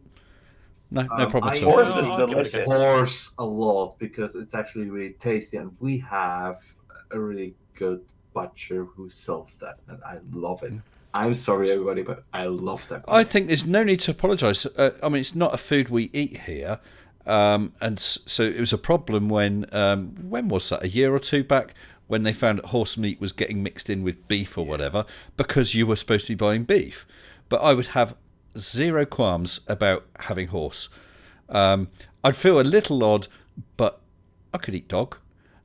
No problem at all. Horse is delicious. Horse a lot because it's actually really tasty, and we have a really good butcher who sells that, and I love it. I'm sorry, everybody, but I love that. I think there's no need to apologise. I mean, it's not a food we eat here, and so it was a problem when was that? A year or two back, when they found that horse meat was getting mixed in with beef or whatever, because you were supposed to be buying beef. But I would have zero qualms about having horse. I'd feel a little odd, but I could eat dog.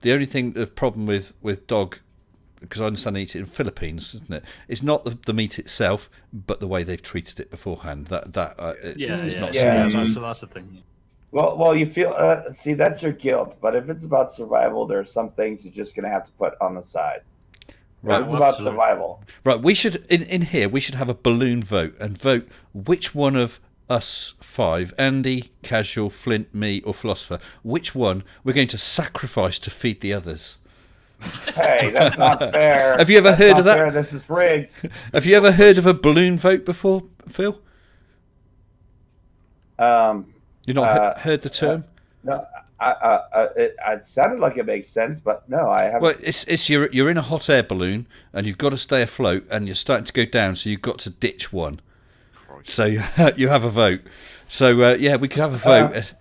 The only thing, the problem with dog, because I understand they eat it in the Philippines, isn't it? It's not the meat itself, but the way they've treated it beforehand. Is not So that's the thing. Well, you feel see, that's your guilt. But if it's about survival, there are some things you're just going to have to put on the side. Right. If it's about survival. Right. We should in here. We should have a balloon vote and vote which one of us five, Andy, Casual, Flint, me, or Philosopher, which one we're going to sacrifice to feed the others. Hey, that's not fair. Have you ever heard of that? Fair. This is rigged. Have you ever heard of a balloon vote before, Phil? You not heard the term? No, it sounded like it makes sense, but no, I haven't. Well, it's you're in a hot air balloon and you've got to stay afloat, and you're starting to go down, so you've got to ditch one. So you have a vote. So we could have a vote.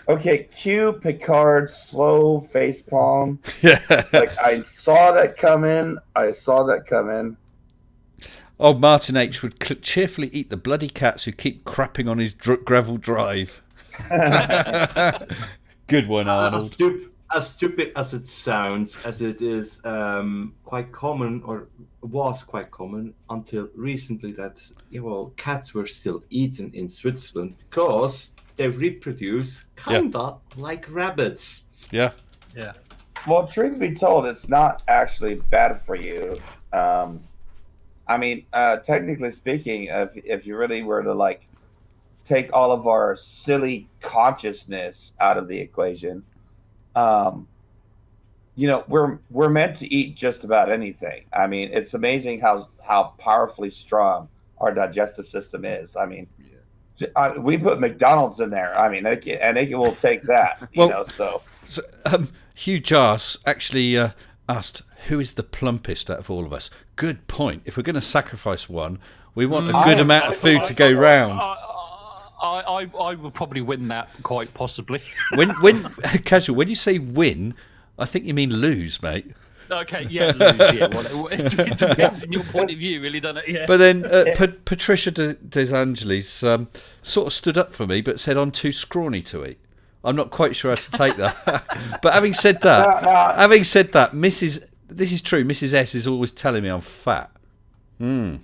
Okay, cue Picard slow facepalm. Yeah. Like I saw that come in. Oh, Martin H would cheerfully eat the bloody cats who keep crapping on his gravel drive. Good one, Arnold. as stupid as it sounds, as it is quite common, or was quite common until recently, that cats were still eaten in Switzerland because they reproduce kinda like rabbits. Yeah. Yeah. Well, truth be told, it's not actually bad for you. I mean, technically speaking, if you really were to like take all of our silly consciousness out of the equation, we're meant to eat just about anything. I mean, it's amazing how powerfully strong our digestive system is. I mean, we put McDonald's in there. I mean, it will take that. So Hugh Jars actually asked, "Who is the plumpest out of all of us?" Good point. If we're going to sacrifice one, we want a good amount of food to go round. I will probably win that quite possibly. When casual, when you say win, I think you mean lose, mate. Okay, yeah, lose. Yeah, well, it depends on your point of view, really, doesn't it? Yeah. But then Patricia Des Angelis sort of stood up for me, but said I'm too scrawny to eat. I'm not quite sure how to take that. But having said that, this is true. Mrs. S is always telling me I'm fat. No,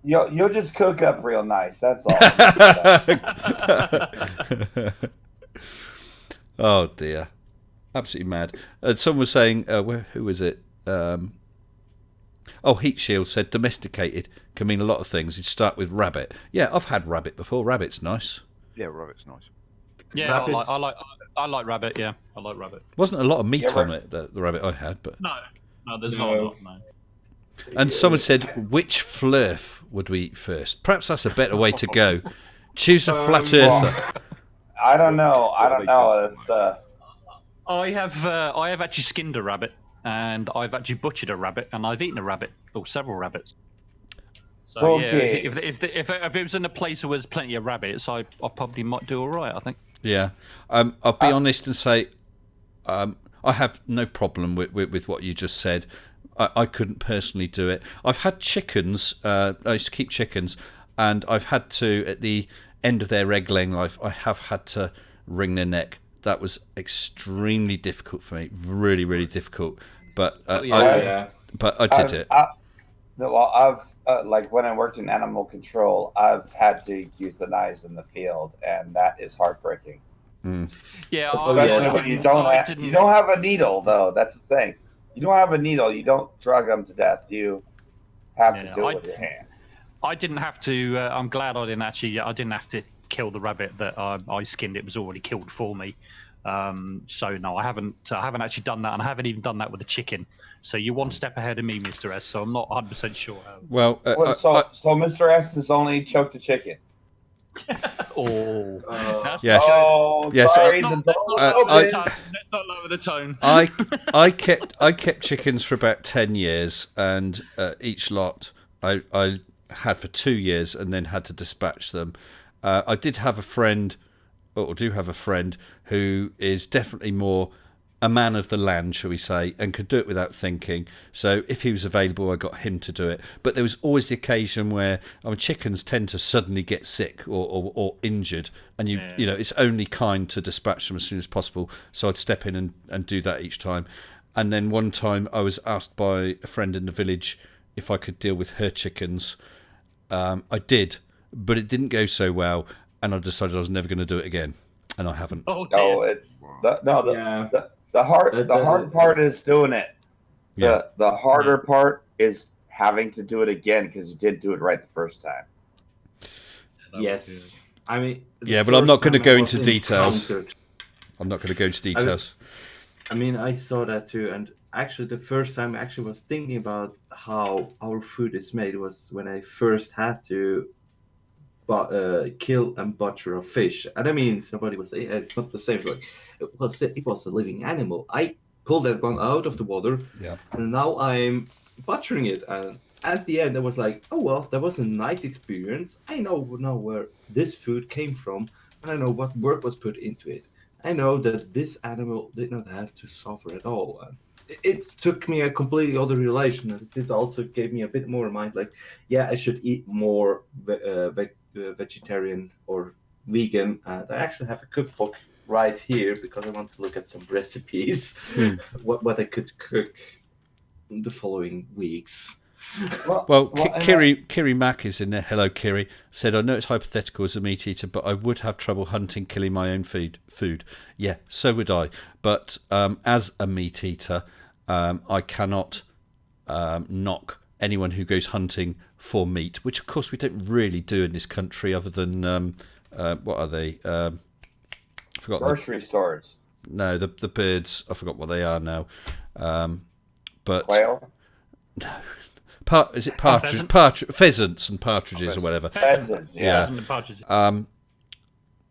you'll just cook up real nice. That's all. Oh dear, absolutely mad. Someone was saying, who was it? Heat Shield said domesticated can mean a lot of things. You start with rabbit. Yeah, I've had rabbit before. Rabbit's nice. Yeah, rabbit's nice. Yeah, I like rabbit. Yeah, I like rabbit. Wasn't a lot of meat on it, the rabbit I had, but no, there's not a lot. No. And someone said, which flurf would we eat first? Perhaps that's a better way to go. Choose a flat earther. I don't know. It's I have actually skinned a rabbit, and I've actually butchered a rabbit, and I've eaten a rabbit, or several rabbits. So okay. Yeah, if it was in a place where there's plenty of rabbits, I probably might do all right, I think. Yeah, I'll be honest and say I have no problem with what you just said. I couldn't personally do it. I've had chickens. I used to keep chickens, and I've had to, at the end of their egg laying life, I have had to wring their neck. That was extremely difficult for me. Really, really difficult. But I did it. I've like when I worked in animal control, I've had to euthanize in the field, and that is heartbreaking. Mm. Yeah, especially when you don't have a needle, though. That's the thing. You don't have a needle. You don't drug them to death. You have to do it with your hand. I didn't have to. I'm glad I didn't have to kill the rabbit that I skinned. It was already killed for me. So no, I haven't actually done that, and I haven't even done that with a chicken. So you're one step ahead of me, Mr. S. So I'm not 100% sure how. Well, so Mr. S has only choked a chicken. Yes. Oh, yes. Sorry, let's not lower the tone. I kept chickens for about 10 years, and each lot I had for 2 years, and then had to dispatch them. I did have a friend, or do have a friend, who is definitely more a man of the land, shall we say, and could do it without thinking. So if he was available, I got him to do it. But there was always the occasion where chickens tend to suddenly get sick or injured, and you know it's only kind to dispatch them as soon as possible. So I'd step in and do that each time. And then one time I was asked by a friend in the village if I could deal with her chickens. I did, but it didn't go so well, and I decided I was never going to do it again, and I haven't. The hard part is doing it. The harder part is having to do it again because you didn't do it right the first time. Yes, I mean. But I'm not going to go into details. I'm not going to go into details. I mean, I saw that too, and actually, the first time I actually was thinking about how our food is made was when I first had to kill and butcher a fish. And I mean, somebody would say, it's not the same. Like, it was a living animal. I pulled that one out of the water, and now I'm butchering it. And at the end, I was like, oh, well, that was a nice experience. I know now where this food came from, and I know what work was put into it. I know that this animal did not have to suffer at all. It took me a completely other relation. It also gave me a bit more mind, like, I should eat more vegetarian or vegan. I actually have a cookbook right here because I want to look at some recipes, what I could cook in the following weeks. Kiri Mack is in there. Hello, Kiri. Said, I know it's hypothetical as a meat eater, but I would have trouble hunting, killing my own food. Yeah, so would I. But as a meat eater, I cannot knock anyone who goes hunting for meat, which, of course, we don't really do in this country other than, what are they? I forgot. Grocery stores. No, the birds. I forgot what they are now. But Quail? No. Is it pheasants and partridges or whatever? Pheasants, yeah. Pheasant and partridges.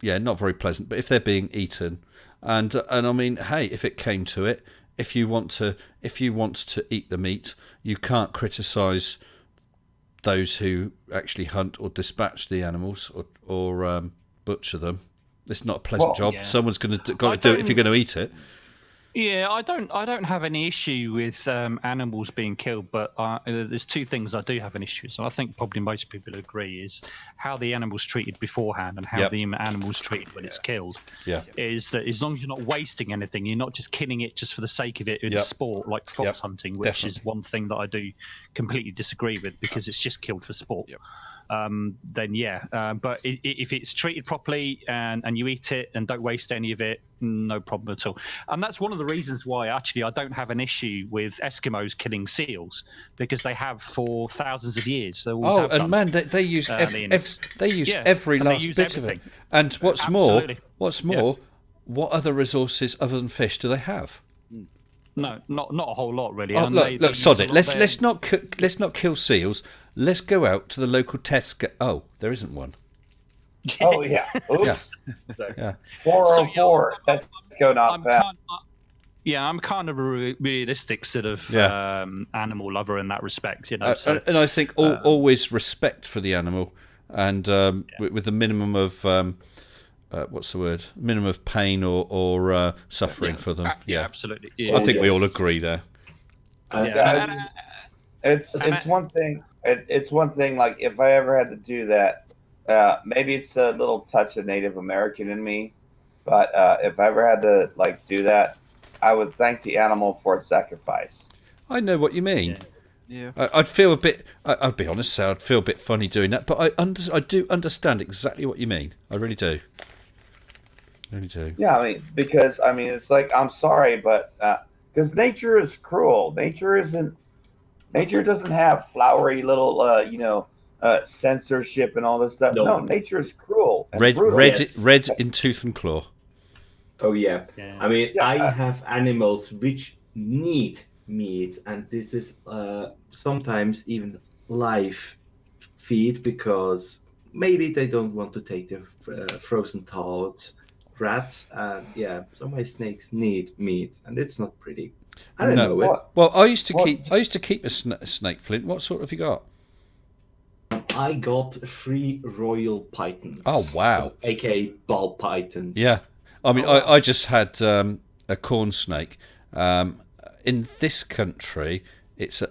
Yeah, not very pleasant. But if they're being eaten, and I mean, hey, if it came to it, if you want to eat the meat, you can't criticise those who actually hunt or dispatch the animals or butcher them. It's not a pleasant job. Yeah. Someone's got to do it if you're going to eat it. Yeah, I don't have any issue with animals being killed, but there's two things I do have an issue with, and I think probably most people agree, is how the animal's treated beforehand and how the animal's treated when it's killed. Yeah. Is that as long as you're not wasting anything, you're not just killing it just for the sake of it in sport, like fox hunting, which is one thing that I do completely disagree with, because it's just killed for sport. Yep. Then but if it's treated properly and you eat it and don't waste any of it, no problem at all. And that's one of the reasons why actually I don't have an issue with Eskimos killing seals, because they have for thousands of years. They use every last bit of it. And what's more, what other resources other than fish do they have? No, not a whole lot really. Look, sod it. Let's not kill seals. Let's go out to the local Tesco. Oh, there isn't one. Oh yeah. Oops. Yeah. 404 Tesco not found. I'm kind of a realistic sort of animal lover in that respect, you know. And I think always respect for the animal, and with a minimum of what's the word? Minimum of pain or suffering for them. Yeah, absolutely. Yeah. I think we all agree there. It's one thing. It's one thing. Like if I ever had to do that, maybe it's a little touch of Native American in me, but if I ever had to do that, I would thank the animal for its sacrifice. I know what you mean. Yeah. I'd feel a bit. I'd be honest, I'd feel a bit funny doing that, but I do understand exactly what you mean. I really do. Yeah, because it's like, I'm sorry, but because nature is cruel. Nature doesn't have flowery little censorship and all this stuff. No, nature is cruel. And red in tooth and claw. Oh yeah. I have animals which need meat, and this is sometimes even live feed, because maybe they don't want to take the frozen thawed rats, and some of my snakes need meat, and it's not pretty. I don't know it. Well, I used to keep a snake, Flint. What sort have you got? I got 3 royal pythons. Oh wow! AKA ball pythons. Yeah, I just had a corn snake. In this country,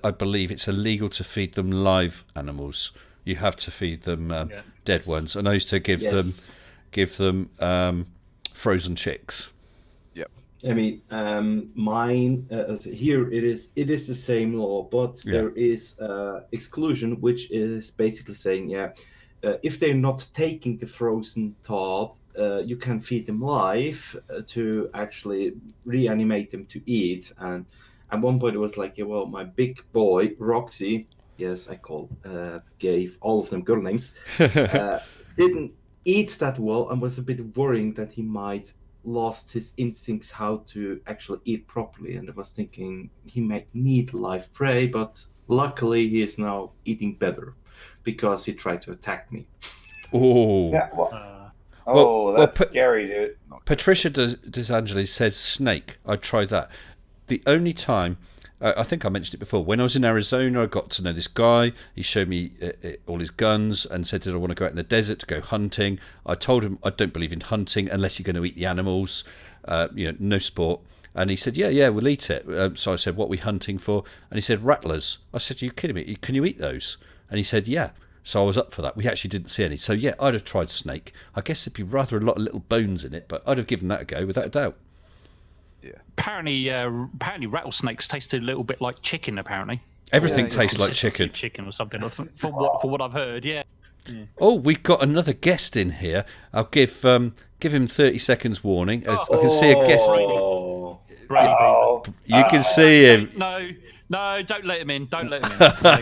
I believe it's illegal to feed them live animals. You have to feed them dead ones, and I used to give them frozen chicks. Yep. Mine here it is the same law, but there is exclusion, which is basically saying if they're not taking the frozen thawed, you can feed them live to actually reanimate them to eat. And at one point it was like, my big boy Roxy, yes, I gave all of them girl names, didn't eat that well, and was a bit worrying that he might lost his instincts how to actually eat properly. And I was thinking he might need live prey, but luckily he is now eating better, because he tried to attack me. Oh, yeah, that's scary, dude. Patricia DeSangelis says snake. I tried that. The only time, I think I mentioned it before, when I was in Arizona, I got to know this guy. He showed me all his guns and said, did I want to go out in the desert to go hunting? I told him I don't believe in hunting unless you're going to eat the animals, no sport. And he said, yeah, we'll eat it. So I said, what are we hunting for? And he said, rattlers. I said, are you kidding me? Can you eat those? And he said, yeah. So I was up for that. We actually didn't see any. So yeah, I'd have tried snake. I guess there'd be rather a lot of little bones in it, but I'd have given that a go without a doubt. Yeah. Apparently rattlesnakes tasted a little bit like chicken. Apparently, everything tastes like chicken. Chicken or something. For what I've heard, yeah. Oh, we've got another guest in here. I'll give him 30 seconds warning. I can see a guest. You can see him. No, don't let him in. Don't let him in.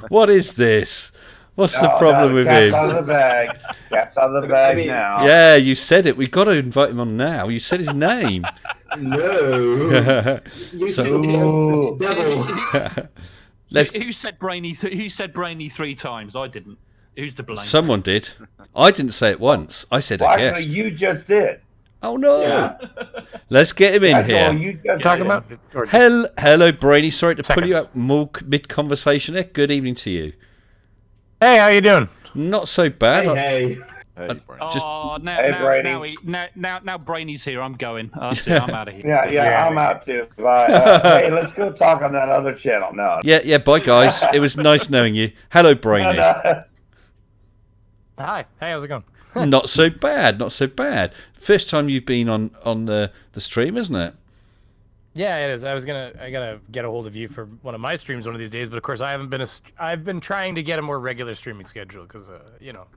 What is this? What's the problem with him? Cat's out of the bag. Cat's out of the bag now. Yeah, you said it. We've got to invite him on now. You said his name. No. You said devil. Who said brainy? Who said brainy 3 times? I didn't. Who's to blame? Someone did. I didn't say it once. I said a guest. Actually, you just did. Oh no! Yeah. Let's get him in That's here. all you just Talking did. about Hello, Brainy. Sorry to pull you Seconds. out mid-conversation there. Good evening to you. Hey, how you doing? Not so bad. Hey. Just- Now Brainy's here. I'm going. That's it. I'm out of here. Yeah, I'm out too. Bye. Hey, let's go talk on that other channel. No. Yeah. Bye, guys. It was nice knowing you. Hello, Brainy. Hi. Hey, how's it going? Not so bad. Not so bad. First time you've been on the stream, isn't it? Yeah, it is. I gotta get a hold of you for one of my streams one of these days, but of course I've been trying to get a more regular streaming schedule because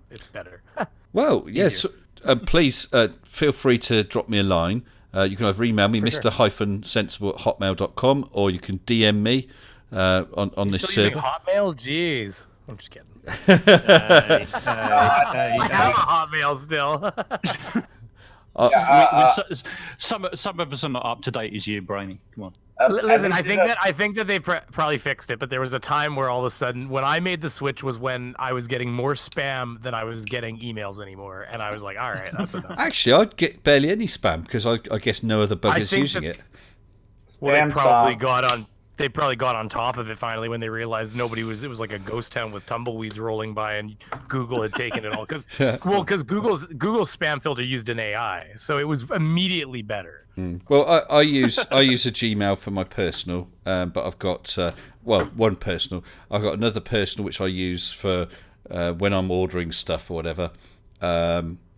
it's better. Well, yes. Please feel free to drop me a line. You can either email me, mr-sensible@hotmail.com, or you can DM me on this Still using server. Hotmail? Jeez. I'm just kidding. Hey. I have a Hotmail still. Some of us are not up to date as you, Brainy. Come on. Listen, I think that they probably fixed it, but there was a time where all of a sudden, when I made the switch, was when I was getting more spam than I was getting emails anymore, and I was like, all right, that's enough. Actually, I'd get barely any spam because I guess no other bug is using it. Well, they probably got on top of it finally when they realized it was like a ghost town with tumbleweeds rolling by and Google had taken it all because Google's spam filter used an AI, so it was immediately better. Well, I use a Gmail for my personal, but I've got one personal. I've got another personal which I use for when I'm ordering stuff or whatever.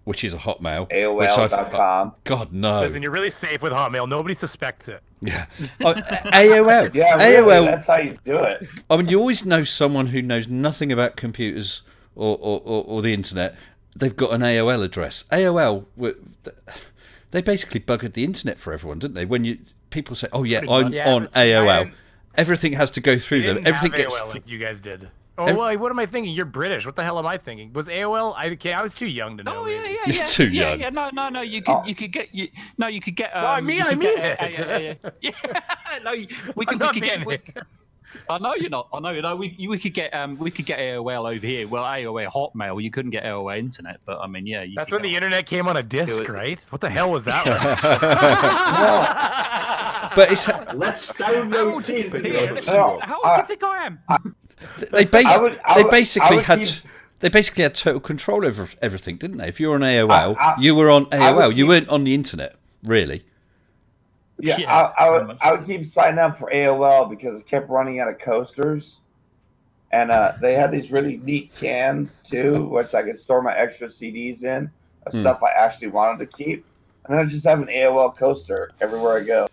Which is a Hotmail. AOL.com. God, no. Listen, you're really safe with Hotmail. Nobody suspects it. Yeah. AOL. Yeah, AOL. really, that's how you do it. I mean, you always know someone who knows nothing about computers or the internet. They've got an AOL address. AOL, they basically buggered the internet for everyone, didn't they? When people say, "Oh yeah, I'm on AOL," everything has to go through them. Everything gets. AOL like you guys did. Oh, well, what am I thinking? You're British. What the hell am I thinking? Was AOL? I was too young to know. Oh yeah. You're too young. Yeah, no. You could get. I mean it. Yeah. No, we could get. I know you're not. I know. We could get. We could get AOL over here. Well, AOL Hotmail. You couldn't get AOL Internet, but I mean, yeah. That's when the internet came on a disc, right? What the hell was that? But it's. Let's download the internet. How old do you think I am? They basically had total control over everything, didn't they? If you were on AOL, you were on AOL. You weren't on the internet, really. Yeah, I would keep signing up for AOL because it kept running out of coasters, and they had these really neat cans too, which I could store my extra CDs in of stuff I actually wanted to keep, and then I just have an AOL coaster everywhere I go.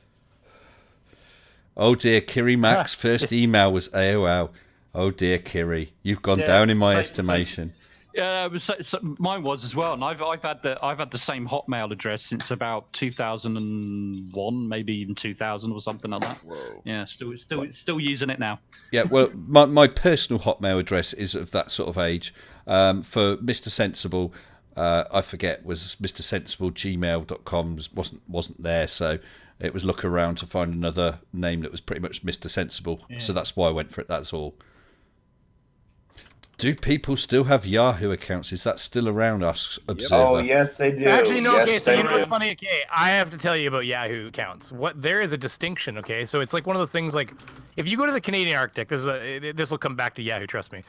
Oh dear, Kiri Mac's first email was AOL. Oh dear, Kiri, you've gone down in my estimation. Yeah, mine was as well, and I've had the same Hotmail address since about 2001, maybe even 2000 or something like that. Whoa. Yeah, still using it now. Yeah, well, my personal Hotmail address is of that sort of age. For Mr. Sensible, I forget, was mrsensible@gmail.com wasn't there, so it was look around to find another name that was pretty much Mr. Sensible. Yeah. So that's why I went for it. That's all. Do people still have Yahoo accounts? Is that still around us? Observer? Oh, yes, they do. Actually, no. Yes, Okay, so they you know what's do. funny? Okay, I have to tell you about Yahoo accounts. There is a distinction. Okay, so it's like one of those things. Like, if you go to the Canadian Arctic, this will come back to Yahoo. Trust me.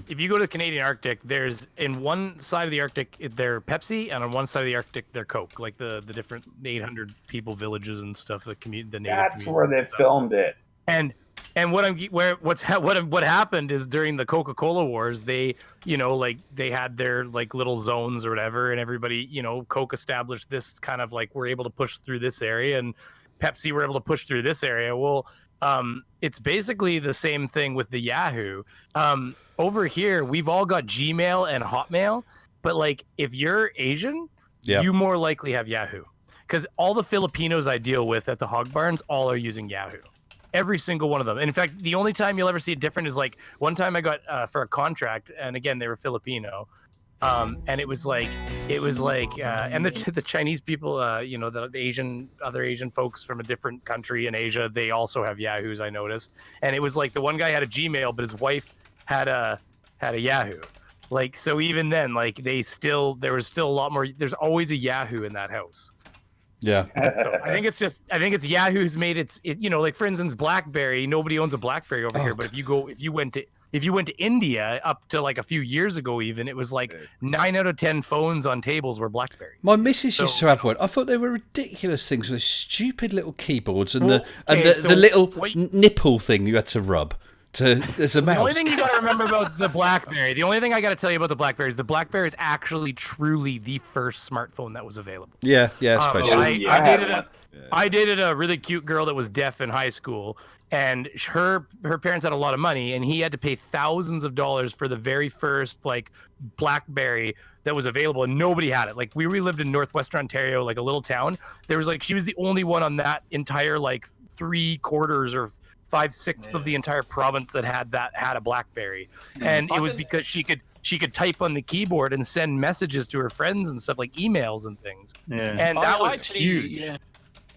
If you go to the Canadian Arctic, there's in one side of the Arctic they're Pepsi, and on one side of the Arctic they're Coke. Like the different 800 people villages and stuff. The native That's community where they stuff. filmed it. And And what happened is during the Coca-Cola wars, they they had their like little zones or whatever, and everybody Coke established this kind of like we're able to push through this area, and Pepsi were able to push through this area. Well, it's basically the same thing with the Yahoo. Over here, we've all got Gmail and Hotmail, but like if you're Asian, you more likely have Yahoo, because all the Filipinos I deal with at the hog barns all are using Yahoo. Every single one of them. And in fact, the only time you'll ever see it different is like one time I got for a contract, and again they were Filipino, and it was like, and the Chinese people, the other Asian folks from a different country in Asia, they also have Yahoos. I noticed, and it was like the one guy had a Gmail, but his wife had a Yahoo. Like, so even then, like there was still a lot more. There's always a Yahoo in that house. Yeah. So I think it's Yahoo's made it, like for instance, BlackBerry, nobody owns a BlackBerry over here, but if you went to India up to like a few years ago, even it was like 9 out of 10 phones on tables were BlackBerry. My missus used to have one. I thought they were ridiculous things with stupid little keyboards and the little nipple thing you had to rub. As a mouse. The only thing you got to remember about the BlackBerry, the only thing I got to tell you about the BlackBerry is the BlackBerry is actually truly the first smartphone that was available. Yeah, especially. I dated a really cute girl that was deaf in high school, and her parents had a lot of money, and he had to pay thousands of dollars for the very first like BlackBerry that was available, and nobody had it. Like we lived in northwestern Ontario, like a little town. There was like she was the only one on that entire like 3/4 or 5/6 of the entire province that had a BlackBerry, and it was because she could type on the keyboard and send messages to her friends and stuff like emails and things. Yeah. And that was huge. Yeah.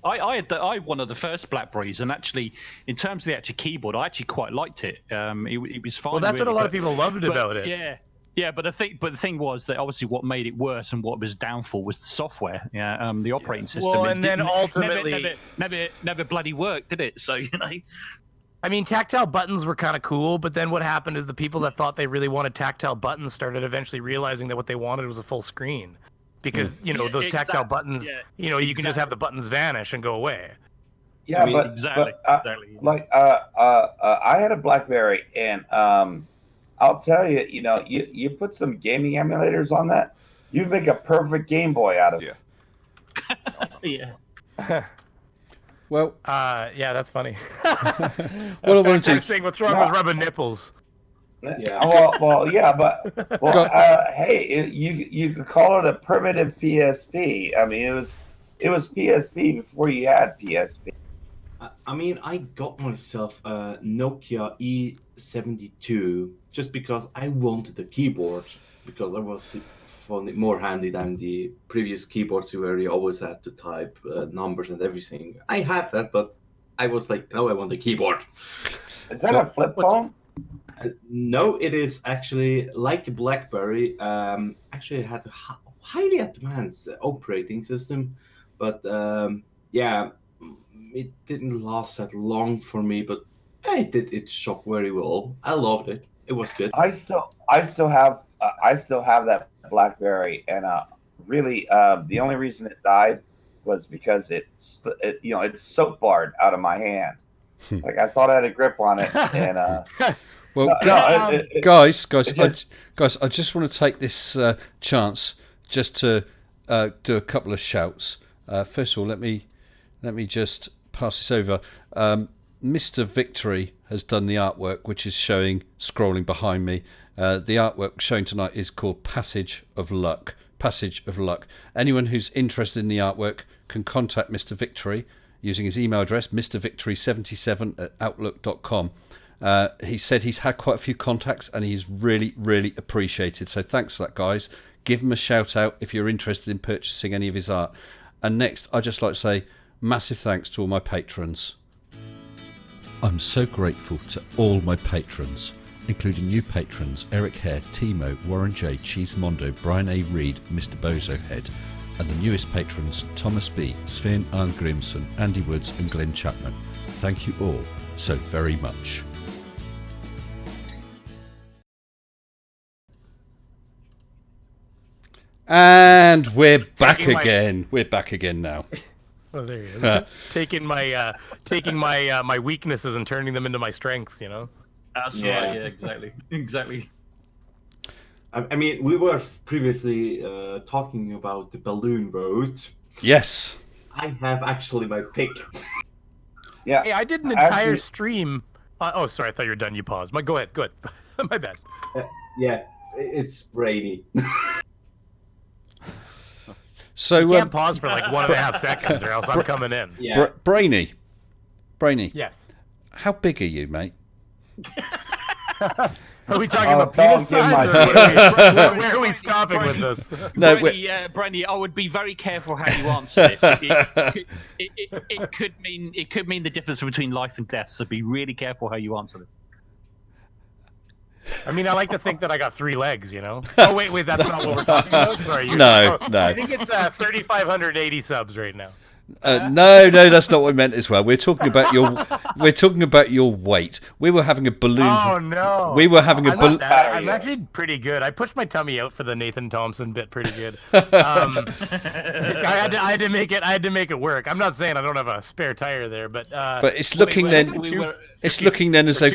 I had one of the first BlackBerries, and actually, in terms of the actual keyboard, I actually quite liked it. It was fine. Well, that's what a lot of people loved about it. Yeah, but the thing was that obviously what made it worse and what was downfall was the software. Yeah, the operating system. Well, and then ultimately never bloody worked, did it? So I mean, tactile buttons were kind of cool, but then what happened is the people that thought they really wanted tactile buttons started eventually realizing that what they wanted was a full screen, because those tactile buttons, you can just have the buttons vanish and go away. Yeah, exactly. Like I had a BlackBerry, and I'll tell you, you put some gaming emulators on that, you'd make a perfect Game Boy out of it. Yeah. Well, yeah, that's funny. What I want to saying, what's wrong with rubbing nipples? Yeah. Hey, you could call it a primitive PSP. I mean, it was PSP before you had PSP. I mean, I got myself a Nokia E72 just because I wanted a keyboard, because I was found it more handy than the previous keyboards where you always had to type numbers and everything. I had that, but I was like, no, I want a keyboard. Is that a flip phone? No, it is actually like a BlackBerry. Actually, it had a highly advanced operating system, but it didn't last that long for me. But it did its job very well. I loved it. It was good. I still have that BlackBerry, and really, the only reason it died was because it soap barred out of my hand. Like I thought I had a grip on it, and well, guys, I just want to take this chance just to do a couple of shouts. First of all, let me just pass this over. Mr. Victory has done the artwork, which is scrolling behind me. The artwork showing tonight is called Passage of Luck. Passage of Luck. Anyone who's interested in the artwork can contact Mr. Victory using his email address, mrvictory77@outlook.com. He said he's had quite a few contacts and he's really, really appreciated. So thanks for that, guys. Give him a shout out if you're interested in purchasing any of his art. And next, I'd just like to say massive thanks to all my patrons. I'm so grateful to all my patrons, including new patrons Eric Hare, Timo, Warren J, Cheese Mondo, Brian A. Reed, Mr. Bozohead, and the newest patrons Thomas B, Sven Arngrimsson, Andy Woods and Glenn Chapman. Thank you all so very much. And we're back again. We're back again now. Oh, there he is. taking my weaknesses and turning them into my strengths. That's right. Yeah, exactly. I mean, we were previously talking about the balloon vote. Yes. I have actually my pick. Yeah. Hey, I did an entire stream. Oh, sorry. I thought you were done. You paused. Go ahead. My bad. Yeah, it's Brainy. So you can't pause for like 1.5 seconds, or else I'm coming in. Yeah. Brainy. Yes. How big are you, mate? Are we talking about penis size, or where are we stopping with this? No, Brandy, I would be very careful how you answer this. It could mean the difference between life and death. So be really careful how you answer this. I mean, I like to think that I got 3 legs. Oh wait, that's not what we're talking about. Sorry. No. I think it's 3,580 subs right now. No, that's not what I meant as well. We're talking about your weight. We were having a balloon. Oh no! We were having a balloon. I'm actually pretty good. I pushed my tummy out for the Nathan Thompson bit pretty good. I had to make it work. I'm not saying I don't have a spare tire there, but it's looking it's looking then as though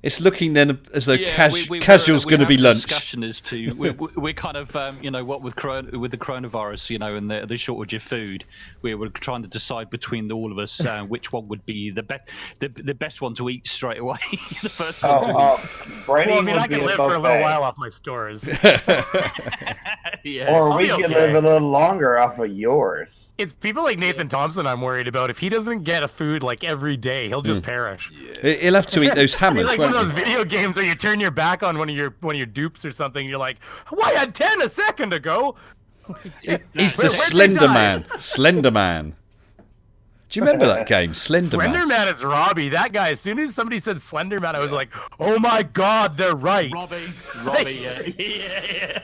It's looking then as though casual's going to be lunch. Discussion as to we're kind of what with the coronavirus, and the shortage of food, we were trying to decide between all of us which one would be the best one to eat straight away. The first one to eat. I can live for a little while off my stores. Yeah, or we can live a little longer off of yours. It's people like Nathan Thompson I'm worried about. If he doesn't get a food like every day, he'll just perish. Yeah. He'll have to eat those hammers. Like one of those video games where you turn your back on one of your dupes or something. You're like, "Why I had 10 a second ago?" He's the Slender Man. Slender Man. Do you remember that game, Slender Man? Slender Man is Robbie. That guy. As soon as somebody said Slender Man, I was like, "Oh my God, they're right." Robbie, yeah.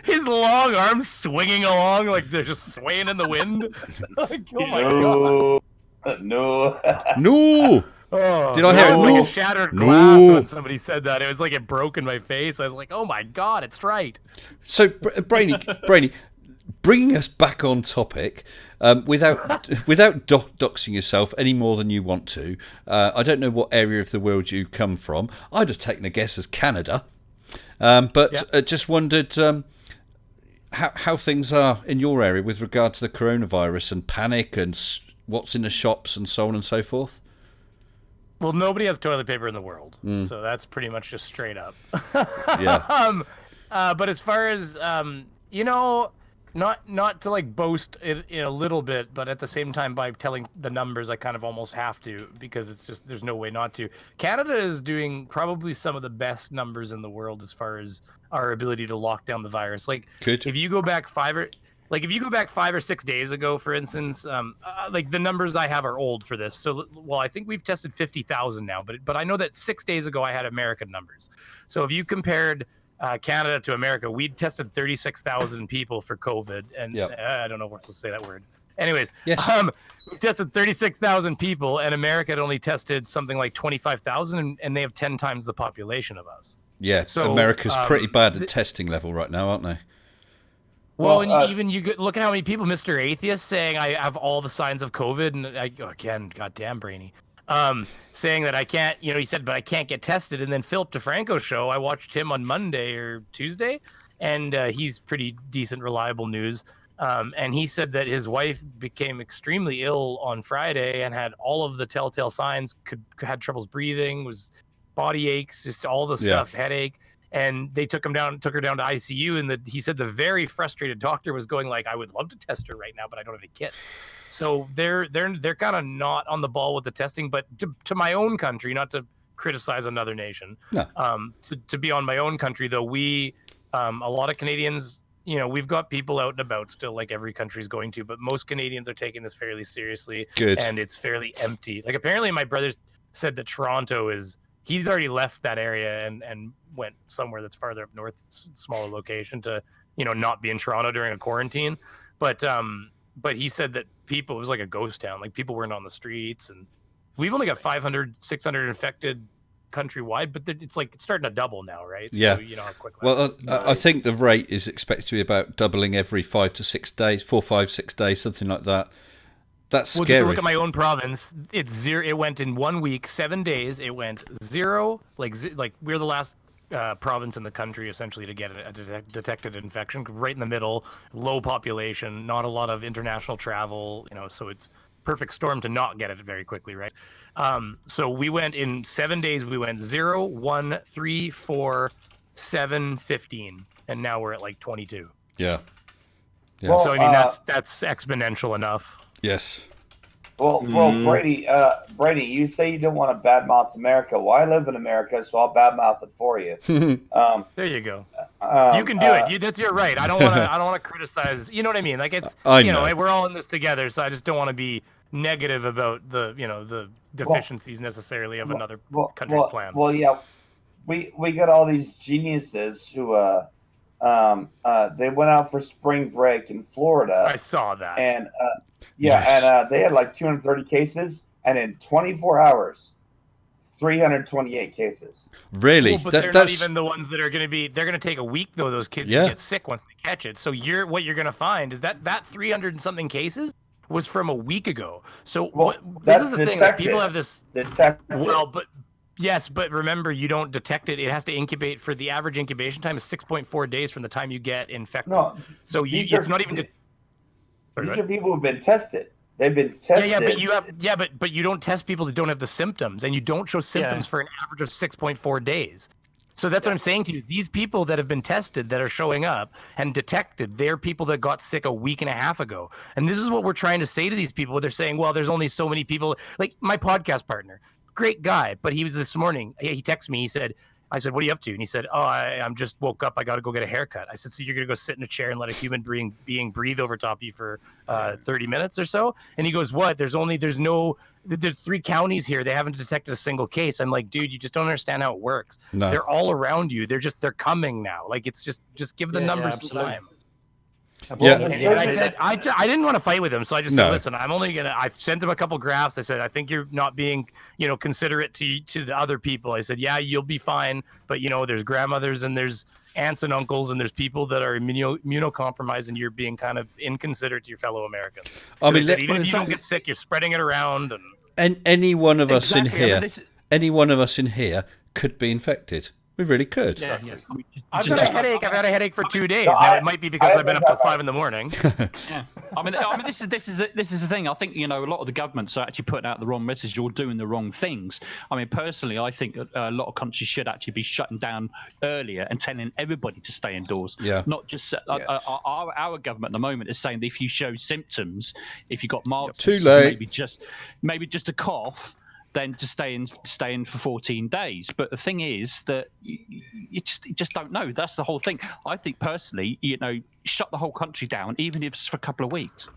His long arms swinging along like they're just swaying in the wind. Like, oh my God. No. Oh, did I hear it? It was like a shattered glass when somebody said that. It was like it broke in my face. I was like, "Oh my God, it's right." So, Brainy, bringing us back on topic, without doxing yourself any more than you want to. I don't know what area of the world you come from. I'd have taken a guess as Canada, but just wondered how things are in your area with regard to the coronavirus and panic and what's in the shops and so on and so forth. Well, nobody has toilet paper in the world, so that's pretty much just straight up. Yeah. But as far as not to like boast in a little bit, but at the same time by telling the numbers, I kind of almost have to because it's just there's no way not to. Canada is doing probably some of the best numbers in the world as far as our ability to lock down the virus. Like, if you go back 5 or 6 days ago, for instance, like the numbers I have are old for this. So, I think we've tested 50,000 now, but I know that 6 days ago I had American numbers. So if you compared Canada to America, we'd tested 36,000 people for COVID, and I don't know if we're supposed to say that word. Anyways, we've tested 36,000 people, and America had only tested something like 25,000, and they have 10 times the population of us. Yeah, so America's pretty bad at testing level right now, aren't they? Well, and even you look at how many people, Mr. Atheist, saying I have all the signs of COVID, and again, goddamn Brainy, saying that I can't, he said, but I can't get tested. And then Philip DeFranco's show, I watched him on Monday or Tuesday, and he's pretty decent, reliable news. And he said that his wife became extremely ill on Friday and had all of the telltale signs, had troubles breathing, was body aches, just all the stuff, headache. And they took her down to ICU, and he said the very frustrated doctor was going like, "I would love to test her right now, but I don't have any kits." So they're kind of not on the ball with the testing. But to my own country, not to criticize another nation, to be on my own country though, we a lot of Canadians, we've got people out and about still, like every country's going to, but most Canadians are taking this fairly seriously. Good. And it's fairly empty. Like apparently my brother said that Toronto he's already left that area and went somewhere that's farther up north, smaller location to, not be in Toronto during a quarantine. But he said that it was like a ghost town. Like people weren't on the streets, and we've only got 500, 600 infected countrywide, but it's starting to double now, right? Yeah. So, how quick. Well, I think the rate is expected to be about doubling every 4, 5, 6 days, something like that. That's Well, scary. just to look at my own province, it's 0. It went in 1 week, 7 days. It went 0. Like we're the last province in the country essentially to get a detected infection. Right in the middle, low population, not a lot of international travel. So it's perfect storm to not get it very quickly, right? So we went in 7 days. We went 0, 1, 3, 4, 7, 15, and now we're at like 22. Yeah. Well, So I mean that's exponential enough. Yes. Well, Brady, you say you don't want to badmouth America. Well, I live in America, so I'll badmouth it for you. There you go. You can do it. That's your right. I don't want to. I don't want to criticize. You know what I mean? Like it's. I know. We're all in this together, so I just don't want to be negative about the deficiencies necessarily of another country's plan. Well, yeah, we got all these geniuses who they went out for spring break in Florida. I saw that. And Yes. and they had like 230 cases, and in 24 hours, 328 cases. Really? Well, but they're not even the ones that are going to be. They're going to take a week though. Those kids to get sick once they catch it. So what you're going to find is that 300 and something cases was from a week ago. So this is the thing that people have this. Well, but. Yes, but remember, you don't detect it. It has to incubate. For the average incubation time is 6.4 days from the time you get infected. No, so it's not even. These are people who've been tested. They've been tested. But you don't test people that don't have the symptoms, and you don't show symptoms for an average of 6.4 days. So that's what I'm saying to you. These people that have been tested that are showing up and detected, they're people that got sick a week and a half ago. And this is what we're trying to say to these people. They're saying, well, there's only so many people. Like my podcast partner, great guy, but he was this morning. He texted me. I said, what are you up to? And he said, I'm just woke up. I got to go get a haircut. I said, so you're going to go sit in a chair and let a human being breathe over top of you for 30 minutes or so? And he goes, what? There's 3 counties here. They haven't detected a single case. I'm like, dude, you just don't understand how it works. No. They're all around you. They're coming now. Like, it's just give the numbers some time. Yeah. And I said I didn't want to fight with him, so I just said, listen, I sent him a couple graphs. I said, I think you're not being, considerate to the other people. I said, yeah, you'll be fine, but there's grandmothers and there's aunts and uncles and there's people that are immunocompromised, and you're being kind of inconsiderate to your fellow Americans. I mean, even if you don't get sick, you're spreading it around. And any one of us in here could be infected. We really could. Yeah. I've got a headache. I've had a headache for 2 days. Now it might be because I've been up till 5 in the morning. Yeah, I mean, this is the thing. I think a lot of the governments are actually putting out the wrong message or doing the wrong things. I mean, personally, I think a lot of countries should actually be shutting down earlier and telling everybody to stay indoors. Yeah. Not just our government at the moment is saying that if you show symptoms, if you got mild symptoms, maybe just a cough, then to stay in for 14 days. But the thing is that you just don't know. That's the whole thing. I think personally, shut the whole country down, even if it's for a couple of weeks.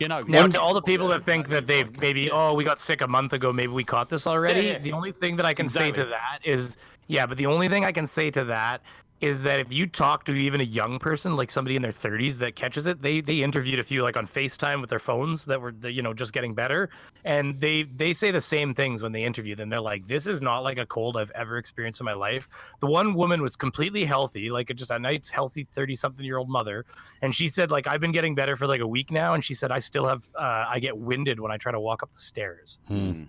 Now, to all the people that think that they've maybe, we got sick a month ago, maybe we caught this already. Yeah. The only thing that I can say to that is, but the only thing I can say to that is that if you talk to even a young person, like somebody in their 30s that catches it, they interviewed a few like on FaceTime with their phones that were just getting better, and they say the same things when they interview them. They're like, this is not like a cold I've ever experienced in my life. The one woman was completely healthy, like just a nice healthy 30-something-year-old mother, and she said, like, I've been getting better for like a week now, and she said, I still have I get winded when I try to walk up the stairs.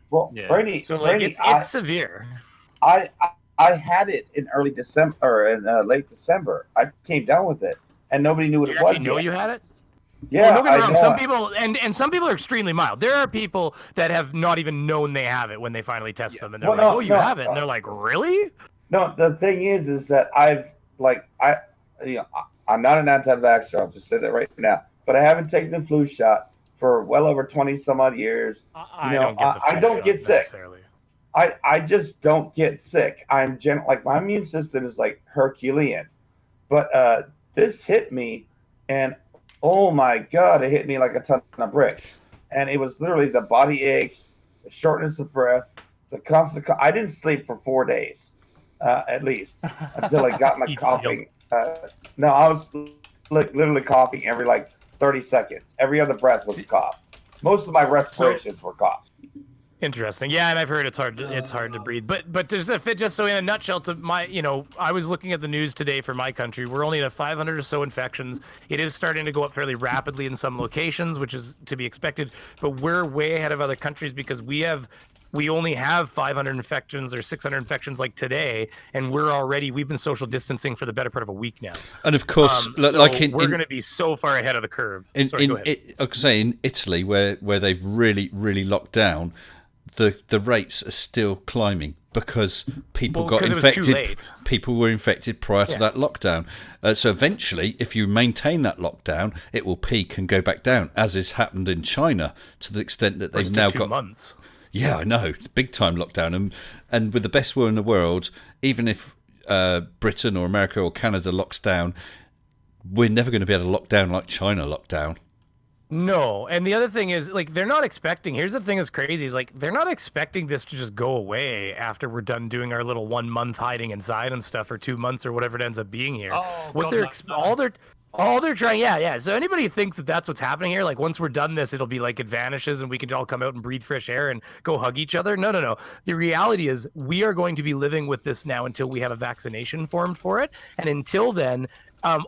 Well, Brady, so like it's severe. I had it in early December or in late December. I came down with it, and nobody knew what it was. You know you had it? Yeah, don't get me wrong. Some people and some people are extremely mild. There are people that have not even known they have it when they finally test them, and they're you have it, and they're like, really? No, the thing is that I'm not an anti-vaxxer. I'll just say that right now. But I haven't taken the flu shot for well over 20 some odd years. I don't get sick. I just don't get sick. I'm like my immune system is like Herculean, but this hit me, and oh my God, it hit me like a ton of bricks. And it was literally the body aches, the shortness of breath, the constant. I didn't sleep for 4 days, at least, until I got my coughing. No, I was like literally coughing every like 30 seconds. Every other breath was a cough. Most of my respirations were coughs. Interesting. Yeah, and I've heard it's hard to breathe. But just so in a nutshell, to my, I was looking at the news today for my country. We're only at 500 or so infections. It is starting to go up fairly rapidly in some locations, which is to be expected. But we're way ahead of other countries because we only have 500 infections or 600 infections like today, and we've been social distancing for the better part of a week now. And of course, we're going to be so far ahead of the curve. I could say in Italy, where they've really, really locked down, the rates are still climbing because people got infected. People were infected prior to that lockdown. So eventually, if you maintain that lockdown, it will peak and go back down, as has happened in China, to the extent that they've now got 2 months. Yeah, I know, big time lockdown, and with the best will in the world, even if Britain or America or Canada locks down, we're never going to be able to lock down like China locked down. No, and the other thing is, like, they're not expecting. Here's the thing that's crazy: is like they're not expecting this to just go away after we're done doing our little 1 month hiding inside and stuff, or 2 months, or whatever it ends up being here. All they're trying, yeah. So anybody who thinks that that's what's happening here, like once we're done this, it'll be like it vanishes and we can all come out and breathe fresh air and go hug each other. No. The reality is we are going to be living with this now until we have a vaccination formed for it, and until then.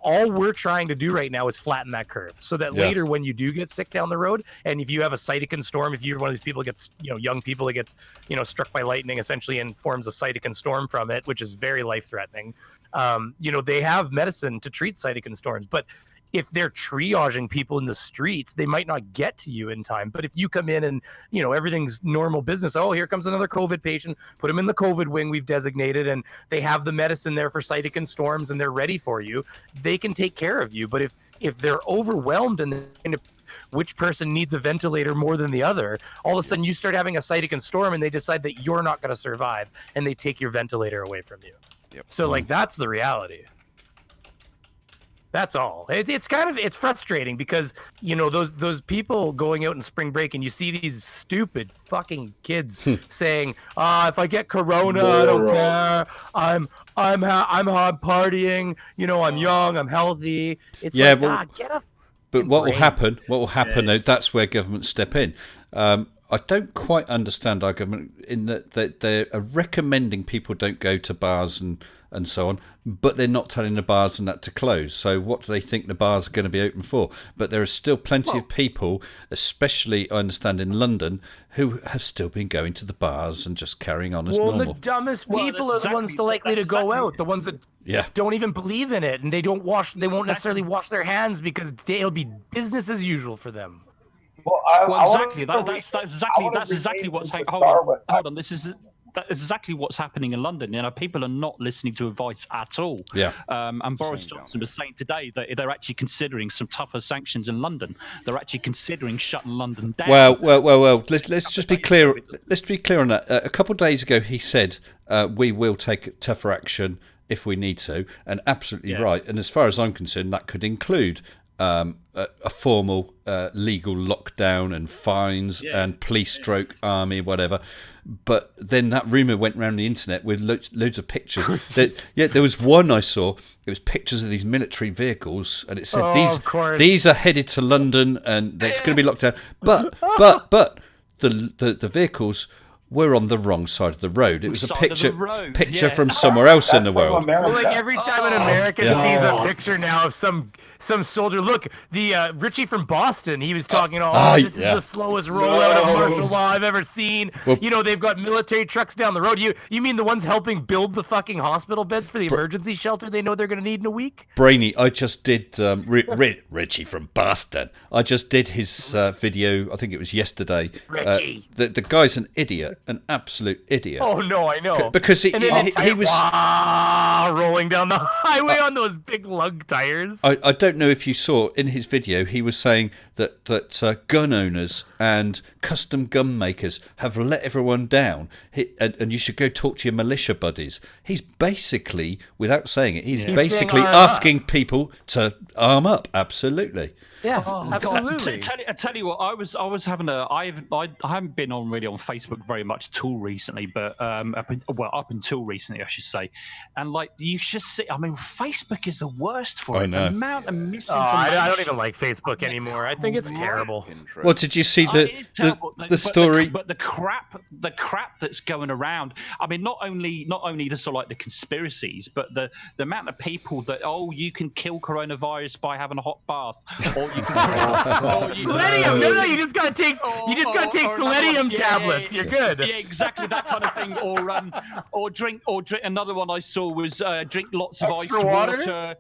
All we're trying to do right now is flatten that curve so that later when you do get sick down the road, and if you have a cytokine storm, if you're one of these people that gets, young people that gets, struck by lightning essentially and forms a cytokine storm from it, which is very life-threatening, they have medicine to treat cytokine storms. But if they're triaging people in the streets, they might not get to you in time. But if you come in and, everything's normal business, oh, here comes another COVID patient, put them in the COVID wing we've designated, and they have the medicine there for cytokine storms and they're ready for you, they can take care of you. But if they're overwhelmed and which person needs a ventilator more than the other, all of a sudden you start having a cytokine storm and they decide that you're not going to survive and they take your ventilator away from you. Yep. So that's the reality. That's all. It's frustrating because those people going out in spring break and you see these stupid fucking kids saying, if I get corona, I don't care. I'm partying. I'm young. I'm healthy. It's get a. But what will happen? What will happen? Yeah. That's where governments step in. I don't quite understand our government in that they're recommending people don't go to bars and so on, but they're not telling the bars and that to close. So what do they think the bars are going to be open for? But there are still plenty of people, especially I understand in London, who have still been going to the bars and just carrying on as normal. The dumbest people are the ones likely to go out. The ones that don't even believe in it, and they won't necessarily wash their hands because it'll be business as usual for them. Exactly. That's exactly what's happening. Hold on. That is exactly what's happening in London. People are not listening to advice at all. Yeah. And Boris Johnson was saying today that they're actually considering some tougher sanctions in London. They're actually considering shutting London down. Well. Let's just be clear. Let's be clear on that. A couple of days ago, he said we will take tougher action if we need to, and absolutely right. And as far as I'm concerned, that could include a formal legal lockdown and fines and police stroke army, whatever. But then that rumour went around the internet with loads of pictures. There was one I saw. It was pictures of these military vehicles, and it said these are headed to London, and it's going to be locked down. But the vehicles were on the wrong side of the road. It was a picture from somewhere else in the world. Well, like every time an American sees a picture now of some soldier, look, the Richie from Boston, he was talking, this is the slowest rollout of martial law I've ever seen. Well, they've got military trucks down the road. You mean the ones helping build the fucking hospital beds for the emergency shelter they know they're going to need in a week? Brainy, I just did Richie from Boston. I just did his video, I think it was yesterday. Richie. The guy's an idiot. An absolute idiot. Oh no, I know. Because he was rolling down the highway on those big lug tires. I don't know if you saw in his video, he was saying that gun owners and custom gun makers have let everyone down, and you should go talk to your militia buddies. He's basically, without saying it, he's basically asking people to arm up. Absolutely. Yes, absolutely. I tell you what, I haven't been on Facebook very much at all recently, but up until recently, I should say. And you just see, Facebook is the worst for it. The amount of misinformation. I don't even like Facebook anymore. I think it's terrible. Well, did you see the story, but the crap that's going around. I mean, not only the sort of like the conspiracies, but the amount of people that you can kill coronavirus by having a hot bath, or you can selenium. No, you just gotta take selenium tablets. You're good. Yeah, exactly that kind of thing. Or drink. Another one I saw was drink lots of iced water.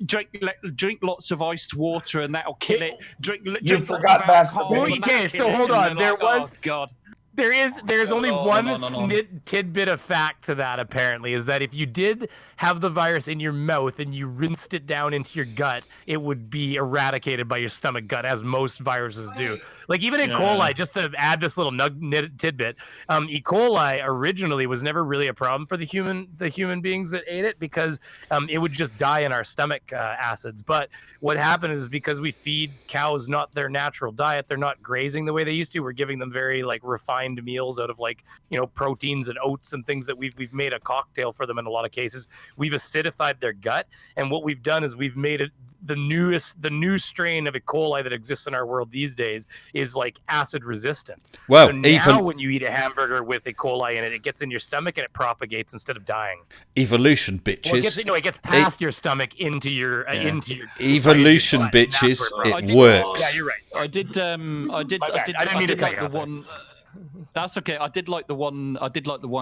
Drink lots of iced water, and that'll kill it. Drink forgot masturbation. Okay, so hold on. Oh God. There's only one tidbit of fact to that, apparently, is that if you did have the virus in your mouth and you rinsed it down into your gut, it would be eradicated by your stomach gut, as most viruses do. Like even E. coli, just to add this little tidbit, E. coli originally was never really a problem for the human beings that ate it, because it would just die in our stomach acids. But what happened is, because we feed cows not their natural diet, they're not grazing the way they used to. We're giving them very like refined meals out of proteins and oats and things that we've made a cocktail for them in a lot of cases. We've acidified their gut, and what we've done is we've made it the new strain of E. coli that exists in our world these days is like acid resistant. Well, so now when you eat a hamburger with E. coli in it, it gets in your stomach and it propagates instead of dying. Evolution, bitches. Well, it gets past your stomach into your evolution, bitches. It works. Yeah, you're right. I didn't mean to cut you off. That's okay. I did like the one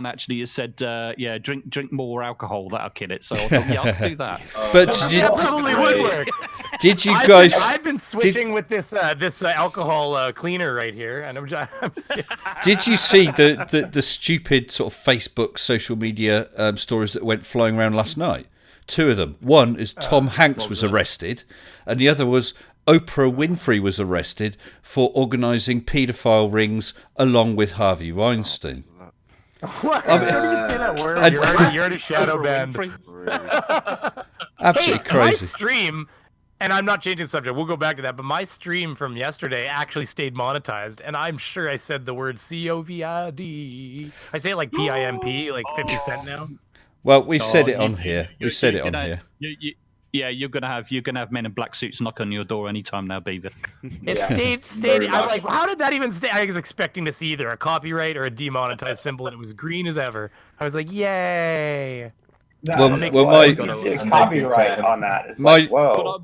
actually. You said, drink more alcohol. That'll kill it. So I thought, I'll do that. But that probably would work. Did you guys? I've been switching with this alcohol cleaner right here, and I'm just Did you see the stupid sort of Facebook social media stories that went flying around last night? Two of them. One is Tom Hanks was arrested, and the other was Oprah Winfrey was arrested for organising paedophile rings along with Harvey Weinstein. What? How do you say that word? You're already shadow banned. Absolutely crazy. My stream, and I'm not changing the subject, we'll go back to that, but my stream from yesterday actually stayed monetized, and I'm sure I said the word COVID. I say it like PIMP, like 50 Cent now. Well, we've said it on here. We've said it on here. You're gonna have men in black suits knock on your door anytime now, Beaver. It stayed. I'm like, how did that even stay? I was expecting to see either a copyright or a demonetized symbol, and it was green as ever. I was like, yay! Well, my copyright on that. It's like, whoa.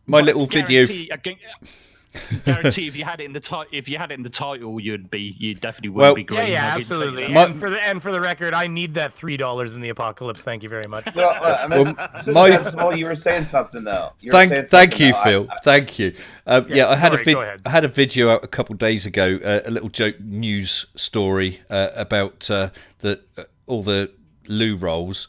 My little video. Guarantee if you had it in the title, you'd definitely wouldn't be green. Yeah, absolutely. And for the record, I need that $3 in the apocalypse. Thank you very much. You were saying something though. Thank you, Phil. Thank you. I had a video out a couple of days ago, a little joke news story about all the loo rolls,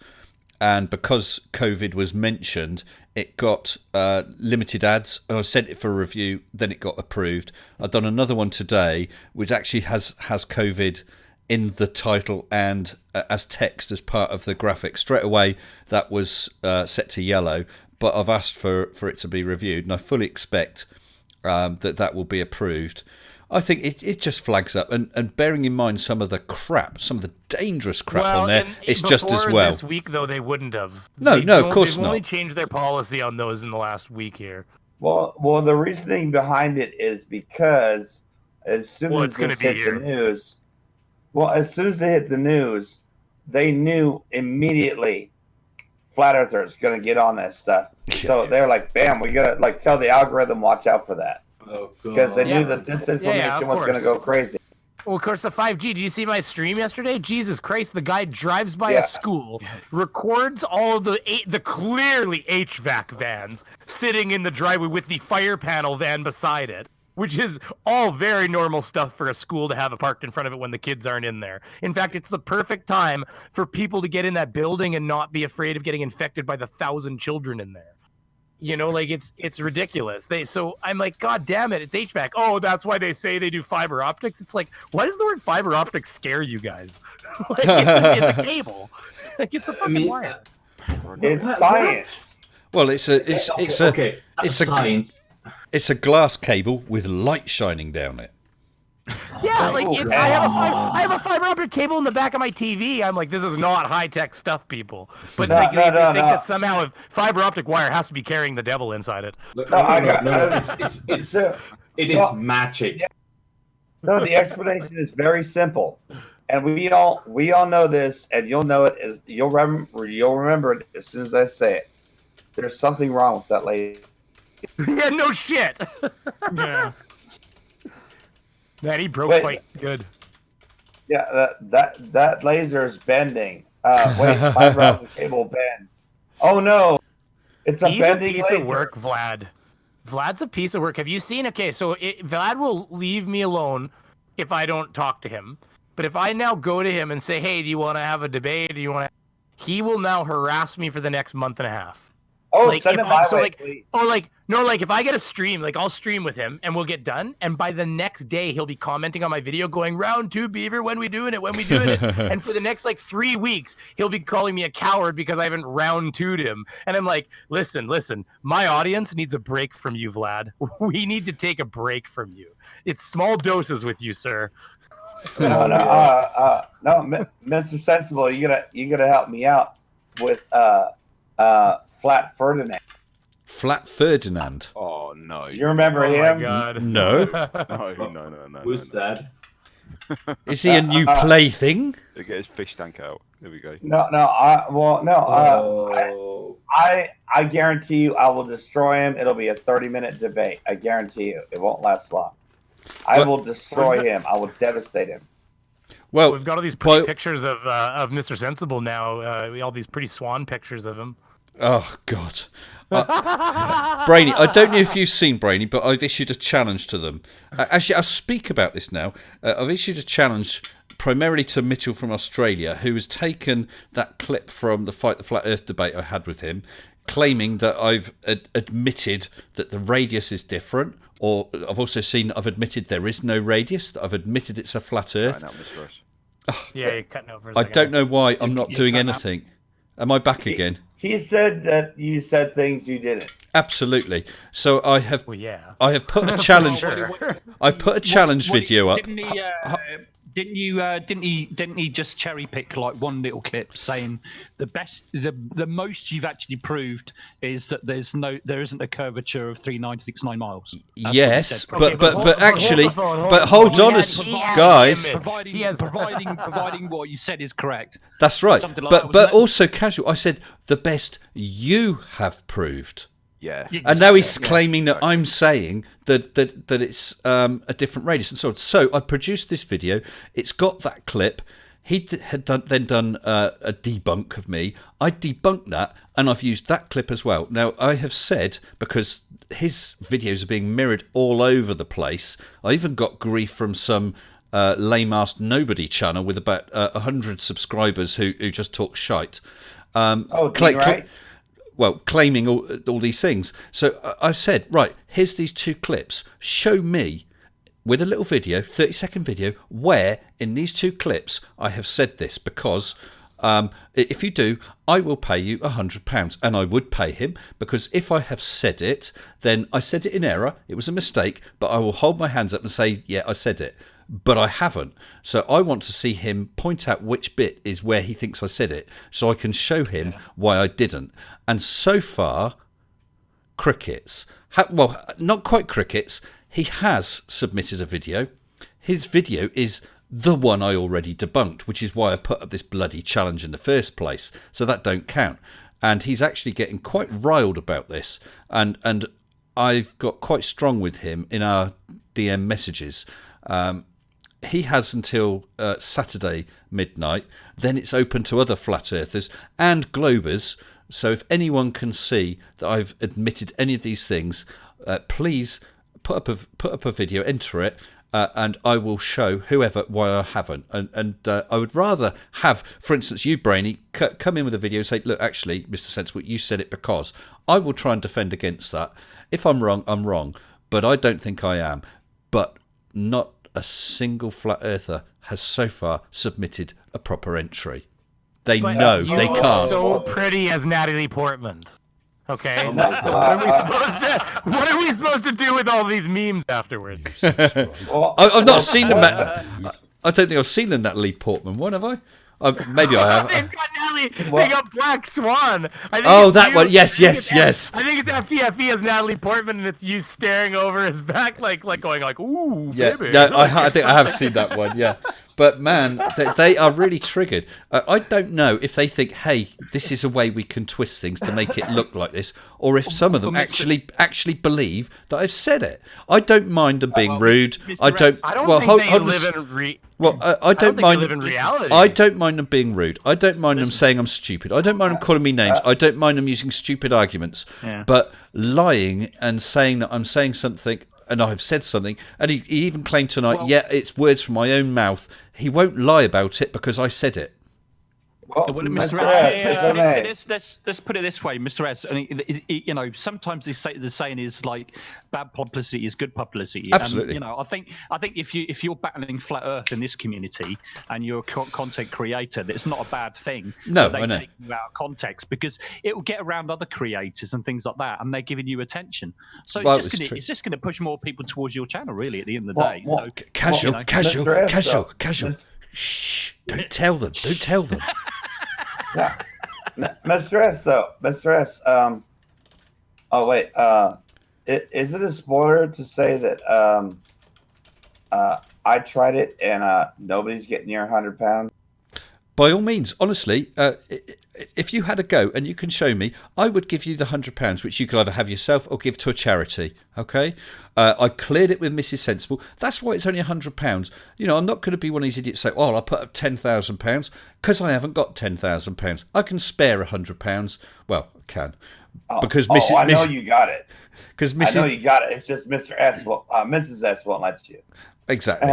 and because COVID was mentioned, it got limited ads, and I sent it for a review. Then it got approved. I've done another one today, which actually has COVID in the title and as text as part of the graphic. Straight away, that was set to yellow, but I've asked for it to be reviewed, and I fully expect that will be approved. I think it just flags up, and bearing in mind some of the dangerous crap on there, it's just as well. This week, though, they wouldn't have. No, of course not. They've only changed their policy on those in the last week here. Well, the reasoning behind it is because as soon as they hit the news, they knew immediately Flat Earthers going to get on that stuff. So they're like, bam, we got to tell the algorithm, watch out for that. Because they knew that this information was going to go crazy. Well, of course, the 5G. Did you see my stream yesterday? Jesus Christ, the guy drives by a school, records all of the clearly HVAC vans sitting in the driveway with the fire panel van beside it, which is all very normal stuff for a school to have parked in front of it when the kids aren't in there. In fact, it's the perfect time for people to get in that building and not be afraid of getting infected by the 1,000 children in there. You know, like it's ridiculous. So I'm like, God damn it, it's HVAC. Oh, that's why they say they do fiber optics. It's like, why does the word fiber optics scare you guys? It's a cable. Like it's a fucking wire. It's science. Well, it's a glass cable with light shining down it. Yeah, like if I have a fiber optic cable in the back of my TV, I'm like, this is not high tech stuff, people. But they think that somehow fiber optic wire has to be carrying the devil inside it. It is magic. No, the explanation is very simple, and we all know this, and you'll know it as you'll remember it as soon as I say it. There's something wrong with that lady. Yeah, no shit. Yeah. Man, he broke quite good. Yeah, that laser is bending. Wait, fiber optic cable bend. Oh no, it's a bending piece laser. of work, Vlad. Vlad's a piece of work. Have you seen? Okay, so Vlad will leave me alone if I don't talk to him. But if I now go to him and say, "Hey, do you want to have a debate? Do you want to?" He will now harass me for the next month and a half. Oh, like, send it my way, please. If I get a stream, like I'll stream with him and we'll get done. And by the next day, he'll be commenting on my video going, "Round 2, Beaver, when we doing it? And for the next 3 weeks, he'll be calling me a coward because I haven't round 2'd him. And I'm like, listen, my audience needs a break from you, Vlad. We need to take a break from you. It's small doses with you, sir. No, Mr. Sensible, you gotta help me out with Flat Ferdinand. Flat Ferdinand. Oh no! You remember him? My God. No. No. Who's that? Is he a new plaything? They get his fish tank out. There we go. I guarantee you, I will destroy him. It'll be a 30-minute debate. I guarantee you, it won't last long. I will destroy him. I will devastate him. Well, we've got all these pretty pictures of Mr. Sensible now. All these pretty swan pictures of him. Oh God, Brainy. I don't know if you've seen Brainy, but I've issued a challenge to them. Actually, I'll speak about this now. I've issued a challenge primarily to Mitchell from Australia, who has taken that clip from the Fight the Flat Earth debate I had with him, claiming that I've admitted that the radius is different. Or I've also seen I've admitted there is no radius. I've admitted it's a flat Earth. Yeah, you're cutting over. I don't know why I'm not doing anything. Am I back again? He said that you said things you didn't. Absolutely. So I have. Well, yeah. I have put a challenge. I've put a challenge video up. Didn't he just cherry pick one little clip saying the most you've actually proved is that there isn't a curvature of 3.969 miles. That's yes, but actually, hold on, guys. Providing what you said is correct. That's right. Like but also casual. I said the best you have proved. Yeah. Exactly. And now he's claiming that I'm saying that it's a different radius and so on. So I produced this video. It's got that clip. He had then done a debunk of me. I debunked that, and I've used that clip as well. Now, I have said, because his videos are being mirrored all over the place, I even got grief from some lame-ass nobody channel with about 100 subscribers who just talk shite. Claiming all these things. So I've said, right, here's these two clips. Show me, with a little video, 30-second video, where in these two clips I have said this, because if you do, I will pay you £100. And I would pay him, because if I have said it, then I said it in error, it was a mistake, but I will hold my hands up and say, yeah, I said it. But I haven't. So I want to see him point out which bit is where he thinks I said it, so I can show him why I didn't. And so far, crickets. Well, not quite crickets. He has submitted a video. His video is the one I already debunked, which is why I put up this bloody challenge in the first place. So that don't count. And he's actually getting quite riled about this. And I've got quite strong with him in our DM messages. He has until Saturday midnight. Then it's open to other flat earthers and globers. So if anyone can see that I've admitted any of these things, please put up a video, enter it, and I will show whoever why I haven't. And I would rather have, for instance, you, Brainy, come in with a video and say, look, actually, Mr. Sensible, you said it because. I will try and defend against that. If I'm wrong, I'm wrong. But I don't think I am. But not a single flat earther has so far submitted a proper entry. They know they can't. So pretty as Natalie Portman. Okay. So what are we supposed to do with all these memes afterwards? I've not seen them. I don't think I've seen the Natalie Portman one, have I? Maybe I have. They've got Natalie. They got Black Swan. I think Oh, it's that you. one. Yes. I think it's FTFE as Natalie Portman, and it's you staring over his back, like going like, "Ooh, Yeah, baby." no, I think I have seen that one. Yeah, but man, they are really triggered. I don't know if they think, "Hey, this is a way we can twist things to make it look like this," or if some of them actually believe that I've said it. I don't mind them being rude. I don't. I don't well, think they live in well, I don't think mind. they live in reality. I don't mind them being rude. I don't mind them saying I'm stupid. I don't mind them calling me names. I don't mind them using stupid arguments. Yeah. But lying and saying that I'm saying something and I've said something, and he even claimed tonight, it's words from my own mouth. He won't lie about it because I said it. Well, Mr. S, let's put it this way, Mr. S. And sometimes the saying is like bad publicity is good publicity. Absolutely. And, I think if you're battling flat Earth in this community and you're a content creator, it's not a bad thing. No, that I know. take you out of context because it will get around other creators and things like that, and they're giving you attention. So it's just gonna push more people towards your channel, really, at the end of the day. Casual. Shh! Don't tell them. Don't tell them. Yeah, Mr. S though, Mr. S. Oh wait. Is it a spoiler to say that I tried it and nobody's getting near 100 pounds? By all means, honestly, if you had a go and you can show me, I would give you the £100, which you could either have yourself or give to a charity. Okay, I cleared it with Mrs. Sensible. That's why it's only £100. I'm not going to be one of these idiots say, "Oh, I'll put up £10,000," because I haven't got £10,000. I can spare £100. Well, I can because Mrs. I know you got it. Because I know you got it. It's just Mr. S. Mrs. S. won't let you. Exactly.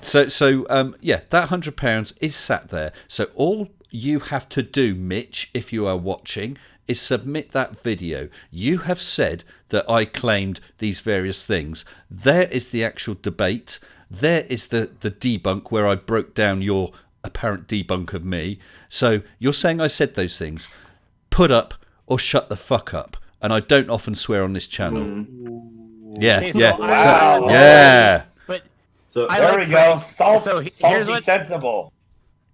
So that £100 is sat there. So all you have to do, Mitch, if you are watching, is submit that video. You have said that I claimed these various things. There is the actual debate. There is the debunk where I broke down your apparent debunk of me. So you're saying I said those things. Put up or shut the fuck up. And I don't often swear on this channel. Yeah. Wow. Yeah. So there we go. Salty, sensible.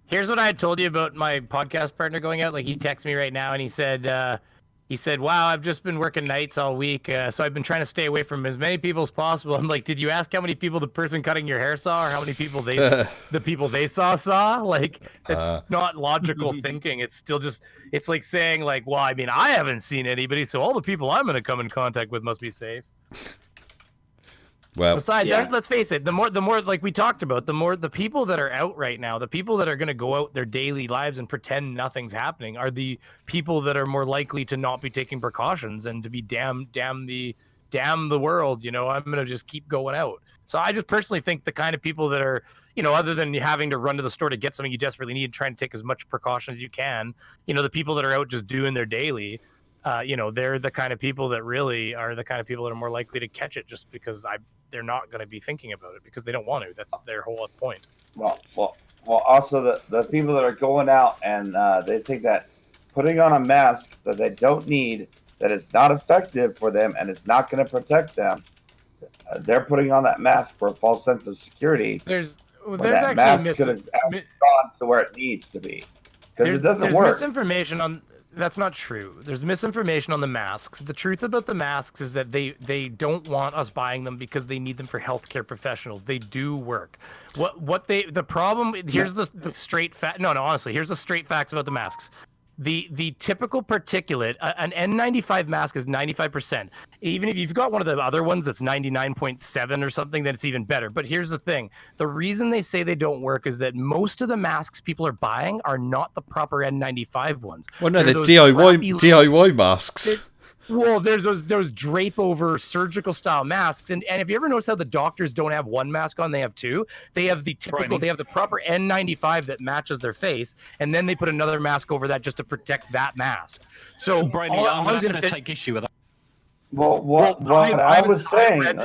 Here's what I had told you about my podcast partner going out. Like he texted me right now and he said, "Wow, I've just been working nights all week, so I've been trying to stay away from as many people as possible." I'm like, "Did you ask how many people the person cutting your hair saw, or how many people the people they saw?" Like it's not logical thinking. It's still it's like saying like, "Well, I mean, I haven't seen anybody, so all the people I'm going to come in contact with must be safe." Well, besides, let's face it, the more like we talked about, the more the people that are out right now, the people that are going to go out their daily lives and pretend nothing's happening are the people that are more likely to not be taking precautions and to be damn the world. I'm going to just keep going out. So I just personally think the kind of people that are, other than having to run to the store to get something you desperately need, trying to take as much precaution as you can, the people that are out just doing their daily, they're the kind of people that really are the kind of people that are more likely to catch it just because they're not going to be thinking about it because they don't want to. That's their whole point. Well. Also, the people that are going out and they think that putting on a mask that they don't need, that it's not effective for them and it's not going to protect them, they're putting on that mask for a false sense of security. There's that mask could have gone to where it needs to be because it doesn't work. Misinformation on. That's not true. There's misinformation on the masks. The truth about the masks is that they don't want us buying them because they need them for healthcare professionals. They do work. The problem, here's the straight fact. No, honestly, here's the straight facts about the masks. The typical particulate, an N95 mask is 95%. Even if you've got one of the other ones that's 99.7 or something, then it's even better. But here's the thing. The reason they say they don't work is that most of the masks people are buying are not the proper N95 ones. Well, no, they're DIY masks. Well, there's those drape over surgical style masks, and have you ever noticed how the doctors don't have one mask on, they have two? They have the typical, they have the proper N95 that matches their face, and then they put another mask over that just to protect that mask. So, Brady, I'm going to take issue with that. I was saying,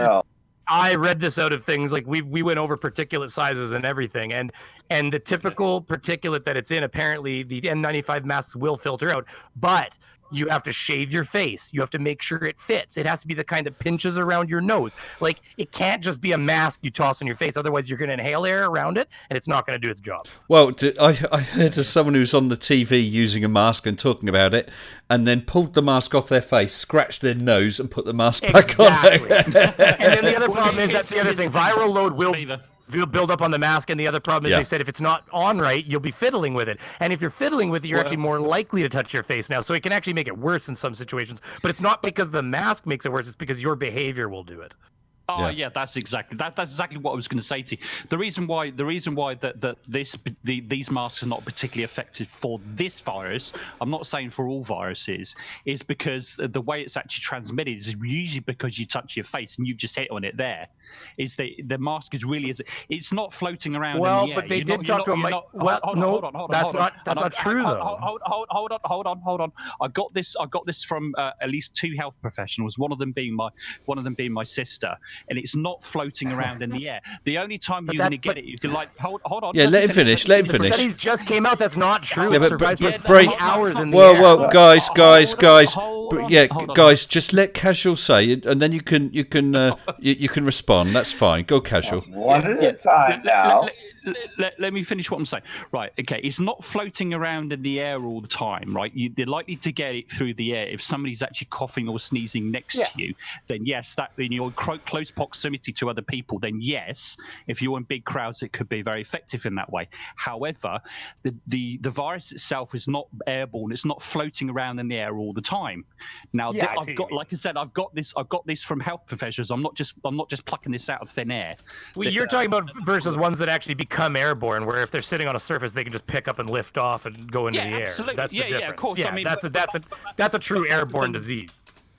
I read this out of things like we went over particulate sizes and everything, and the typical particulate that it's in, apparently the N95 masks will filter out, but You have to shave your face. You have to make sure it fits. It has to be the kind that pinches around your nose. Like, it can't just be a mask you toss on your face. Otherwise, you're going to inhale air around it, and it's not going to do its job. Well, I heard of someone who was on the TV using a mask and talking about it, and then pulled the mask off their face, scratched their nose, and put the mask back on. And then the other problem is, that's the other thing. Viral load will build up on the mask, and the other problem is they said if it's not on right, you'll be fiddling with it. And if you're fiddling with it, you're actually more likely to touch your face now. So it can actually make it worse in some situations. But it's not because the mask makes it worse, it's because your behavior will do it. Oh yeah, that's exactly what I was going to say to you. The reason why these masks are not particularly effective for this virus, I'm not saying for all viruses, is because the way it's actually transmitted is usually because you touch your face and you just hit on it there. Is the mask is really it's not floating around in the air. Well, but they did talk to him. Hold on. That's not true though. Hold on. I got this from at least 2 health professionals. One of them being my sister. And it's not floating around in the air. The only time you're going to get it is like, hold on. Yeah, let him finish. Let him finish. The studies just came out. That's not true. Yeah, it survives for 3 hours in the air. Well, guys. Guys, just let Casual say it, and then you can respond. That's fine. Go, Casual. One at a time now. Let me finish what I'm saying. Right, okay. It's not floating around in the air all the time, right? They're likely to get it through the air. If somebody's actually coughing or sneezing next to you, then yes, in your close proximity to other people, then yes, if you're in big crowds, it could be very effective in that way. However, the virus itself is not airborne. It's not floating around in the air all the time. Now, I've got this from health professionals. I'm not just plucking this out of thin air. Well, you're talking about versus ones that actually become airborne, where if they're sitting on a surface, they can just pick up and lift off and go into the air. Absolutely. That's the difference. Yeah, of course. Yeah, I mean, that's a true airborne disease.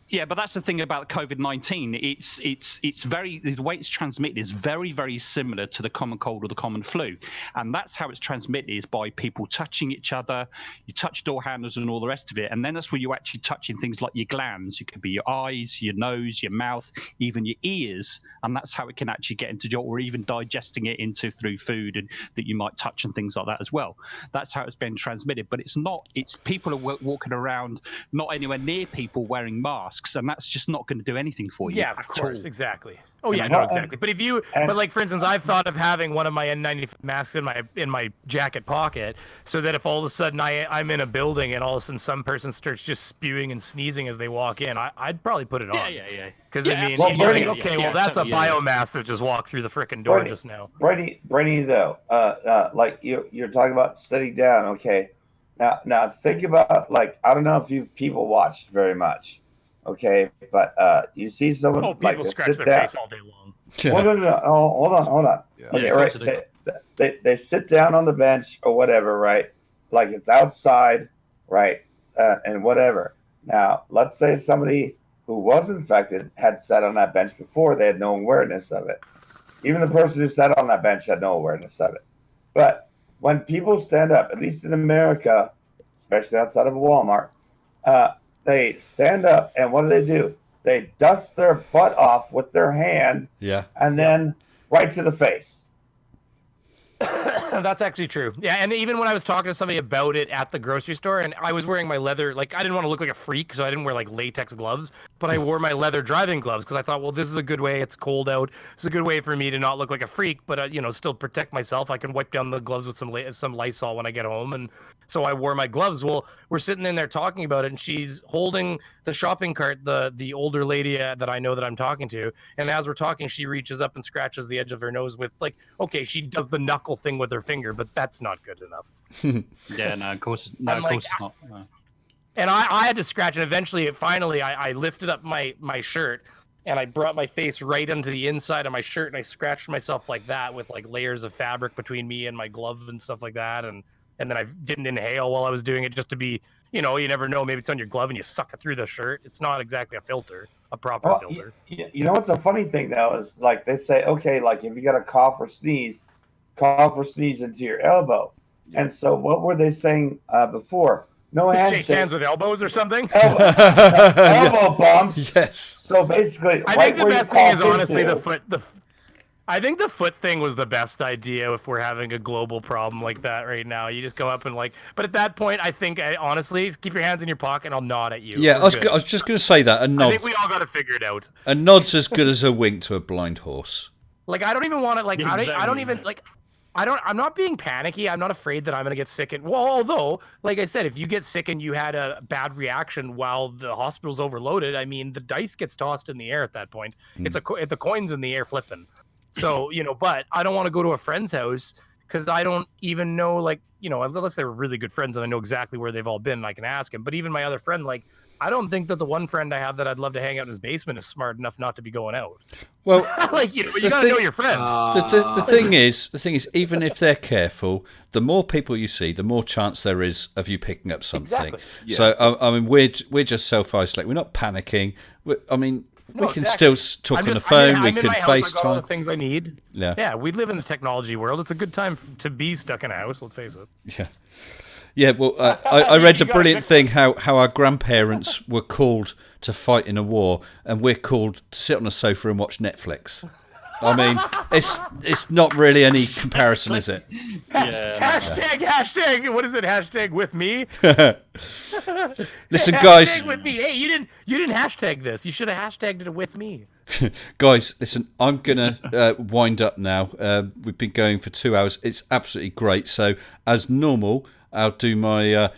Yeah, but that's the thing about COVID-19. It's very, the way it's transmitted is very, very similar to the common cold or the common flu, and that's how it's transmitted, is by people touching each other. You touch door handles and all the rest of it, and then that's where you're actually touching things like your glands. It could be your eyes, your nose, your mouth, even your ears, and that's how it can actually get into your, or even digesting it into through food and that you might touch and things like that as well. That's how it's been transmitted. But it's not. It's people are walking around not anywhere near people wearing masks. And that's just not going to do anything for you. Yeah, of course, exactly. Oh yeah, no, exactly. But but like for instance, I've thought of having one of my N95 masks in my jacket pocket, so that if all of a sudden I'm in a building and all of a sudden some person starts just spewing and sneezing as they walk in, I'd probably put it on. Yeah. Because I mean, you're like, okay, well that's a biomass that just walked through the frickin' door just now. Brady, though, like you're talking about sitting down. Okay, now think about, like, I don't know if you people watched very much. Okay, but you see someone people like scratch sit their down. face all day long. Yeah. Well, no. Oh, hold on. Yeah. Okay, right. They sit down on the bench or whatever, right? Like it's outside, right? And whatever. Now, let's say somebody who was infected had sat on that bench before. They had no awareness of it. Even the person who sat on that bench had no awareness of it. But when people stand up, at least in America, especially outside of a Walmart, they stand up, and what do? They dust their butt off with their hand, and then right to the face. That's actually true. Yeah, and even when I was talking to somebody about it at the grocery store, and I was wearing my leather, like I didn't want to look like a freak, so I didn't wear like latex gloves, but I wore my leather driving gloves because I thought, well, this is a good way. It's cold out. It's a good way for me to not look like a freak, but still protect myself. I can wipe down the gloves with some Lysol when I get home, and so I wore my gloves. Well, we're sitting in there talking about it, and she's holding the shopping cart, the older lady that I know that I'm talking to, and as we're talking, she reaches up and scratches the edge of her nose with, like, okay, she does the knuckle thing with her finger, but that's not good enough. Yeah, no, of course it's not. No. And I had to scratch, and eventually, I lifted up my shirt, and I brought my face right into the inside of my shirt, and I scratched myself like that with like layers of fabric between me and my glove and stuff like that, and then I didn't inhale while I was doing it, just to be, you never know, maybe it's on your glove and you suck it through the shirt. It's not exactly a filter, a proper filter. You know what's a funny thing though is, like, they say, okay, like if you got a cough or sneeze into your elbow. And so what were they saying before? No handshake. Shake hands with elbows or something? Elbow bumps. Yes. So basically, I think the best thing is honestly the foot. I think the foot thing was the best idea if we're having a global problem like that right now. You just go up and but at that point, I think honestly, just keep your hands in your pocket and I'll nod at you. Yeah, I was just going to say that. A nod. I think we all got to figure it out. A nod's as good as a wink to a blind horse. Like, I don't even want to, Exactly. I don't even, I'm not being panicky. I'm not afraid that I'm going to get sick. Although, like I said, if you get sick and you had a bad reaction while the hospital's overloaded, I mean, the dice gets tossed in the air at that point. It's the coin's in the air flipping. So, but I don't want to go to a friend's house because I don't even know, unless they were really good friends and I know exactly where they've all been and I can ask him. But even my other friend, I don't think that the one friend I have that I'd love to hang out in his basement is smart enough not to be going out. Well, you gotta know your friends. The thing is, even if they're careful, the more people you see, the more chance there is of you picking up something. Exactly. Yeah. So, I mean, we're just self-isolating. We're not panicking. We can still talk on the phone. We can FaceTime. I got all the FaceTime. things I need. Yeah. We live in the technology world. It's a good time to be stuck in a house. Let's face it. Yeah. Yeah, well, I read a brilliant thing how our grandparents were called to fight in a war, and we're called to sit on a sofa and watch Netflix. I mean, it's not really any comparison, is it? Yeah. Hashtag. What is it? Hashtag with me. Listen, guys. Hashtag with me. Hey, you didn't hashtag this. You should have hashtagged it with me. Guys, listen, I'm gonna wind up now. We've been going for 2 hours. It's absolutely great. So, as normal, I'll do my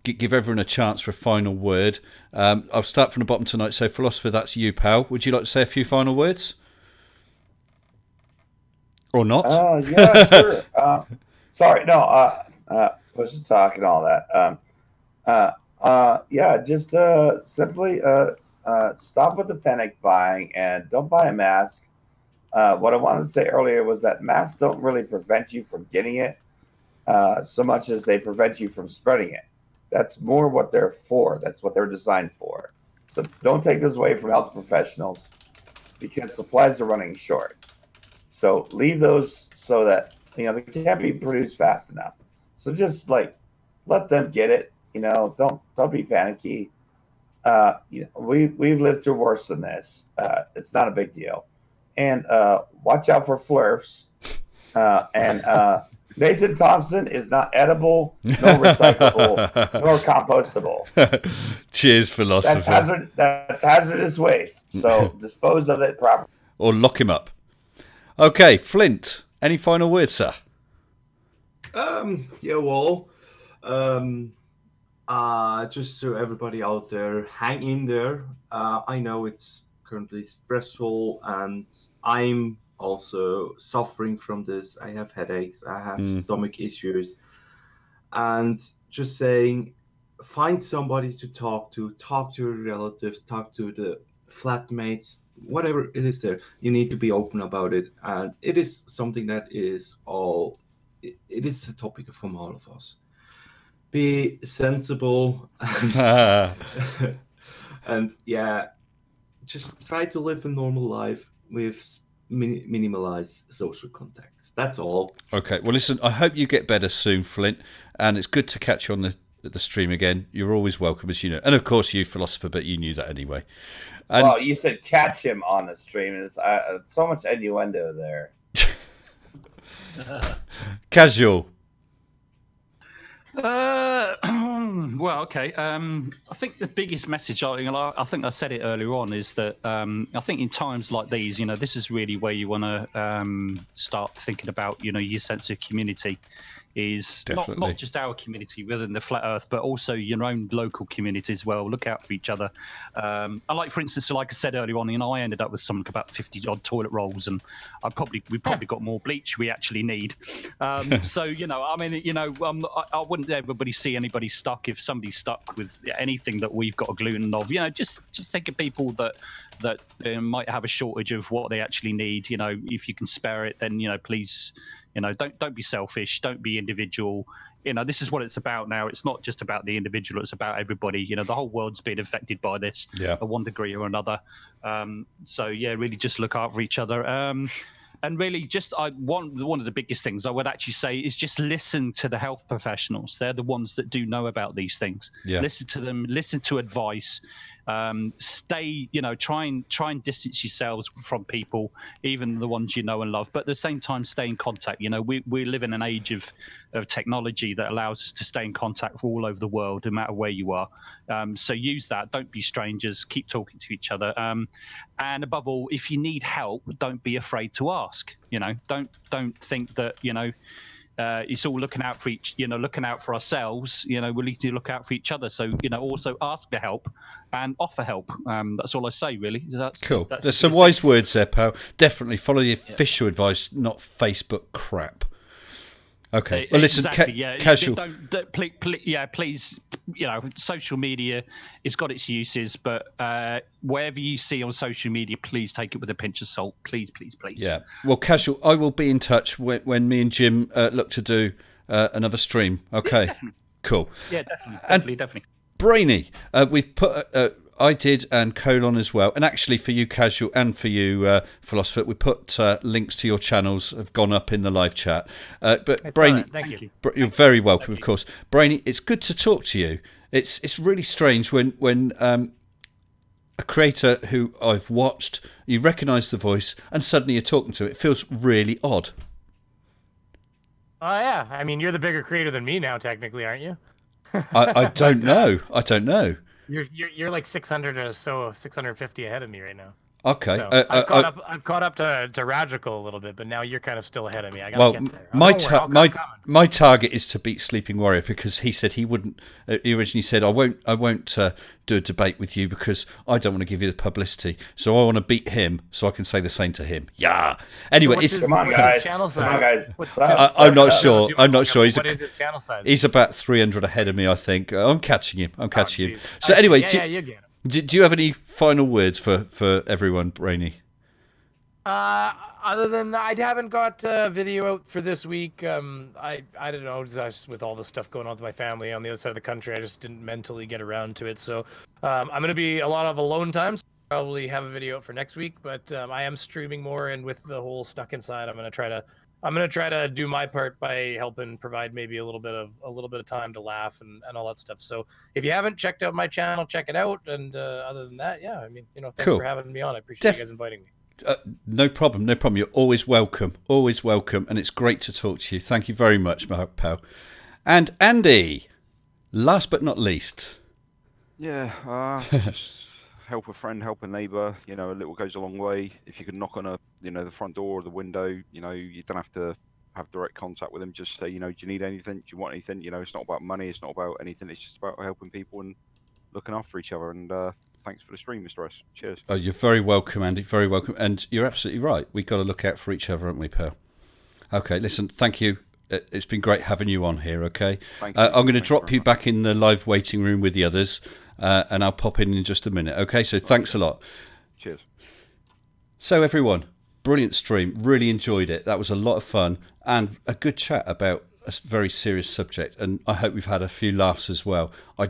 give everyone a chance for a final word. I'll start from the bottom tonight. So, philosopher, that's you, pal. Would you like to say a few final words? Or not? Yeah, sure. Sorry, no. Push the talk and all that. Just simply stop with the panic buying and don't buy a mask. What I wanted to say earlier was that masks don't really prevent you from getting it so much as they prevent you from spreading it. That's more what they're for. That's what they're designed for. So don't take this away from health professionals because supplies are running short. So leave those so that, they can't be produced fast enough. So just let them get it. Don't be panicky. We've lived through worse than this. It's not a big deal. And watch out for flurfs. And Nathan Thompson is not edible, nor recyclable, nor compostable. Cheers, philosopher. That's hazardous waste. So dispose of it properly. Or lock him up. Okay, Flint, any final words, sir? Just so everybody out there, hang in there. I know it's currently stressful, and I'm also suffering from this. I have headaches, I have stomach issues, and just saying, find somebody to talk to your relatives, talk to the flatmates, whatever it is there. You need to be open about it, and it is something that is it is the topic from all of us. Be sensible and just try to live a normal life with minimalize social contacts. That's all. Okay, well listen, I hope you get better soon, Flint, and it's good to catch you on the stream again. You're always welcome, as you know, and of course you, philosopher, but you knew that anyway. And well, you said catch him on the stream. There's so much innuendo there. Casual. Well, okay. I think the biggest message, I think I said it earlier on, is that I think in times like these, this is really where you want to start thinking about, your sense of community. Is not just our community within the flat earth, but also your own local community as well. Look out for each other. And for instance, like I said earlier on, I ended up with something about 50 odd toilet rolls, and we probably got more bleach we actually need. So I wouldn't everybody see anybody stuck. If somebody's stuck with anything that we've got a gluten of, just think of people that might have a shortage of what they actually need. If you can spare it, then please. Don't be selfish. Don't be individual. This is what it's about now. It's not just about the individual. It's about everybody. The whole world's been affected by this, to one degree or another. Really just look out for each other. And really, one of the biggest things I would actually say is just listen to the health professionals. They're the ones that do know about these things. Yeah. Listen to them. Listen to advice. Stay, try and distance yourselves from people, even the ones you know and love, but at the same time stay in contact. We live in an age of technology that allows us to stay in contact all over the world, no matter where you are. So use that. Don't be strangers. Keep talking to each other. And above all, if you need help, don't be afraid to ask. Don't think that it's all looking out for looking out for ourselves. We need to look out for each other. So also ask for help and offer help. That's all I say, really. That's cool. That's There's some wise words there, pal. Definitely follow the official advice, not Facebook crap. Okay. Well, listen, exactly, casual. Please, social media, it's got its uses, but wherever you see on social media, please take it with a pinch of salt. Please, please, please. Yeah. Well, casual, I will be in touch when me and Jim look to do another stream. Okay. Yeah, cool. Yeah, definitely. Brainy, we've put... I did, and Colon as well. And actually, for you, Casual, and for you, Philosopher, we put links to your channels have gone up in the live chat. But Brainy, thank you. You're very welcome, of course. Brainy, it's good to talk to you. It's really strange when a creator who I've watched, you recognise the voice, and suddenly you're talking to it. It feels really odd. Oh yeah, I mean, you're the bigger creator than me now, technically, aren't you? I don't know. I don't know. You're like 600 or so, 650 ahead of me right now. Okay. So I've caught up to Radical a little bit, but now you're kind of still ahead of me. I gotta get there. My target is to beat Sleeping Warrior, because he said he wouldn't. He originally said, I won't do a debate with you because I don't want to give you the publicity. So I want to beat him so I can say the same to him. Yeah. Anyway, come on, guys. I'm not sure. I'm not sure. What is his channel size? He's about 300 ahead of me, I think. I'm catching him. Him. So you anyway, get him. Do you have any final words for everyone, Brainy? Other than I haven't got a video out for this week. I don't know, just with all the stuff going on with my family on the other side of the country, I just didn't mentally get around to it. So I'm going to be a lot of alone time. So probably have a video out for next week, but I am streaming more, and with the whole stuck inside, I'm going to try to do my part by helping provide maybe a little bit of time to laugh and all that stuff. So if you haven't checked out my channel, check it out. And other than that, yeah, I mean, thanks for having me on. I appreciate you guys inviting me. No problem. You're always welcome. And it's great to talk to you. Thank you very much, my pal. And Andy, last but not least. Yeah, just help a friend, help a neighbour. A little goes a long way. If you can knock on the front door or the window, you don't have to have direct contact with them. Just say, do you need anything? Do you want anything? It's not about money. It's not about anything. It's just about helping people and looking after each other. And thanks for the stream, Mr. S. Cheers. Oh, you're very welcome, Andy. Very welcome. And you're absolutely right. We've got to look out for each other, haven't we, pal? Okay, listen, thank you. It's been great having you on here, okay? Thank you. I'm going to drop you back in the live waiting room with the others, and I'll pop in just a minute, okay? So thanks a lot. Cheers. So, everyone, brilliant stream. Really enjoyed it. That was a lot of fun and a good chat about a very serious subject. And I hope we've had a few laughs as well. I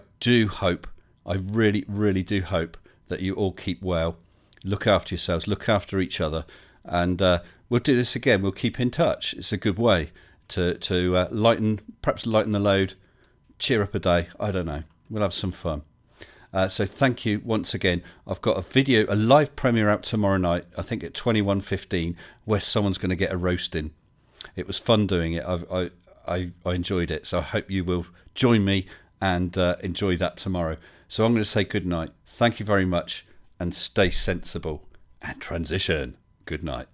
really, really do hope that you all keep well. Look after yourselves. Look after each other. And we'll do this again. We'll keep in touch. It's a good way to lighten the load, cheer up a day. I don't know. We'll have some fun. So thank you once again. I've got a live premiere out tomorrow night, I think at 21:15, where someone's going to get a roasting. It was fun doing it. I enjoyed it. So I hope you will join me and enjoy that tomorrow. So I'm going to say good night. Thank you very much, and stay sensible and transition. Good night.